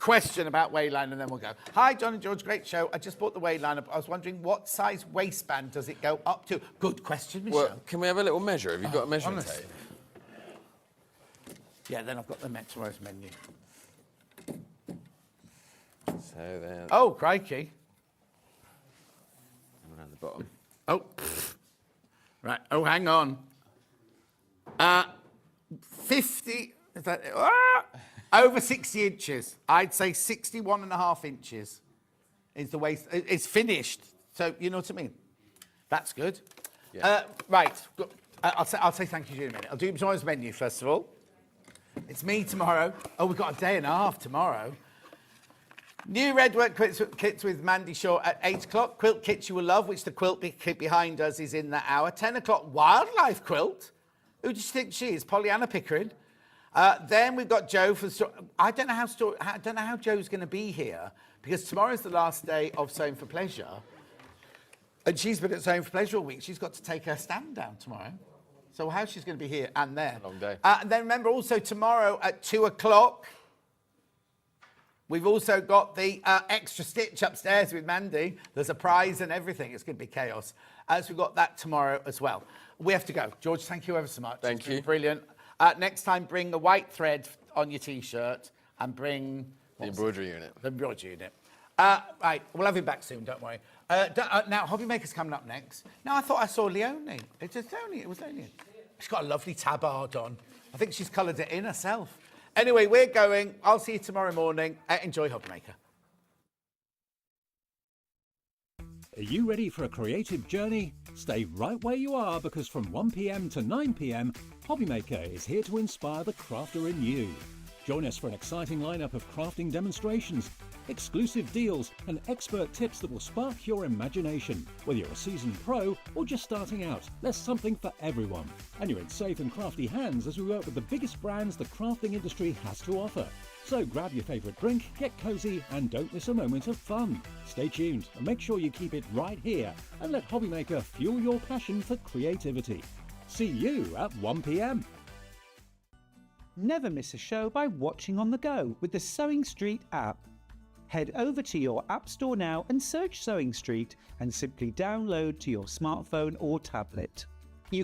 Question about Wayline and then we'll go. Hi, John and George, great show. I just bought the Wayline. I was wondering what size waistband does it go up to? Good question, Michelle. Well, can we have a little measure? Have you got a measuring honestly. tape? Yeah, then I've got the tomorrow's menu. So then, Oh, crikey. around the bottom. Oh, right. Oh, hang on. 50, is that, over 60 inches. I'd say 61.5 inches is the waist. It's finished. So, you know what I mean? That's good. Yeah. Right. I'll say thank you to you in a minute. I'll do tomorrow's menu first of all. It's me tomorrow. Oh, we've got a day and a half tomorrow. New red work kits with Mandy Shaw at 8 o'clock. Quilt kits you will love, which the quilt kit behind us is in that hour. 10 o'clock, wildlife quilt. Who do you think she is? Pollyanna Pickering. Then we've got Joe for the story. I don't know how Joe's going to be here because tomorrow's the last day of Sewing for Pleasure. And she's been at Sewing for Pleasure all week. She's got to take her stand down tomorrow. So how she's going to be here and there. Long day. And then remember also tomorrow at 2 o'clock, we've also got the extra stitch upstairs with Mandy. There's a prize and everything. It's going to be chaos. So we've got that tomorrow as well. We have to go. George, thank you ever so much. Thank you. Brilliant. Next time, bring the white thread on your T-shirt and bring... The embroidery unit. The embroidery unit. Right, we'll have him back soon, don't worry. Now, Hobby Maker's coming up next. Now, I thought I saw Leonie. It was Leonie. She's got a lovely tabard on. I think she's coloured it in herself. Anyway, we're going. I'll see you tomorrow morning. Enjoy Hobby Maker. Are you ready for a creative journey? Stay right where you are, because from 1 p.m. to 9 p.m, Hobbymaker is here to inspire the crafter in you. Join us for an exciting lineup of crafting demonstrations, exclusive deals and expert tips that will spark your imagination. Whether you're a seasoned pro or just starting out, there's something for everyone. And you're in safe and crafty hands as we work with the biggest brands the crafting industry has to offer. So grab your favourite drink, get cosy and don't miss a moment of fun. Stay tuned and make sure you keep it right here and let Hobbymaker fuel your passion for creativity. See you at 1 p.m. Never miss a show by watching on the go with the Sewing Street app. Head over to your App Store now and search Sewing Street and simply download to your smartphone or tablet.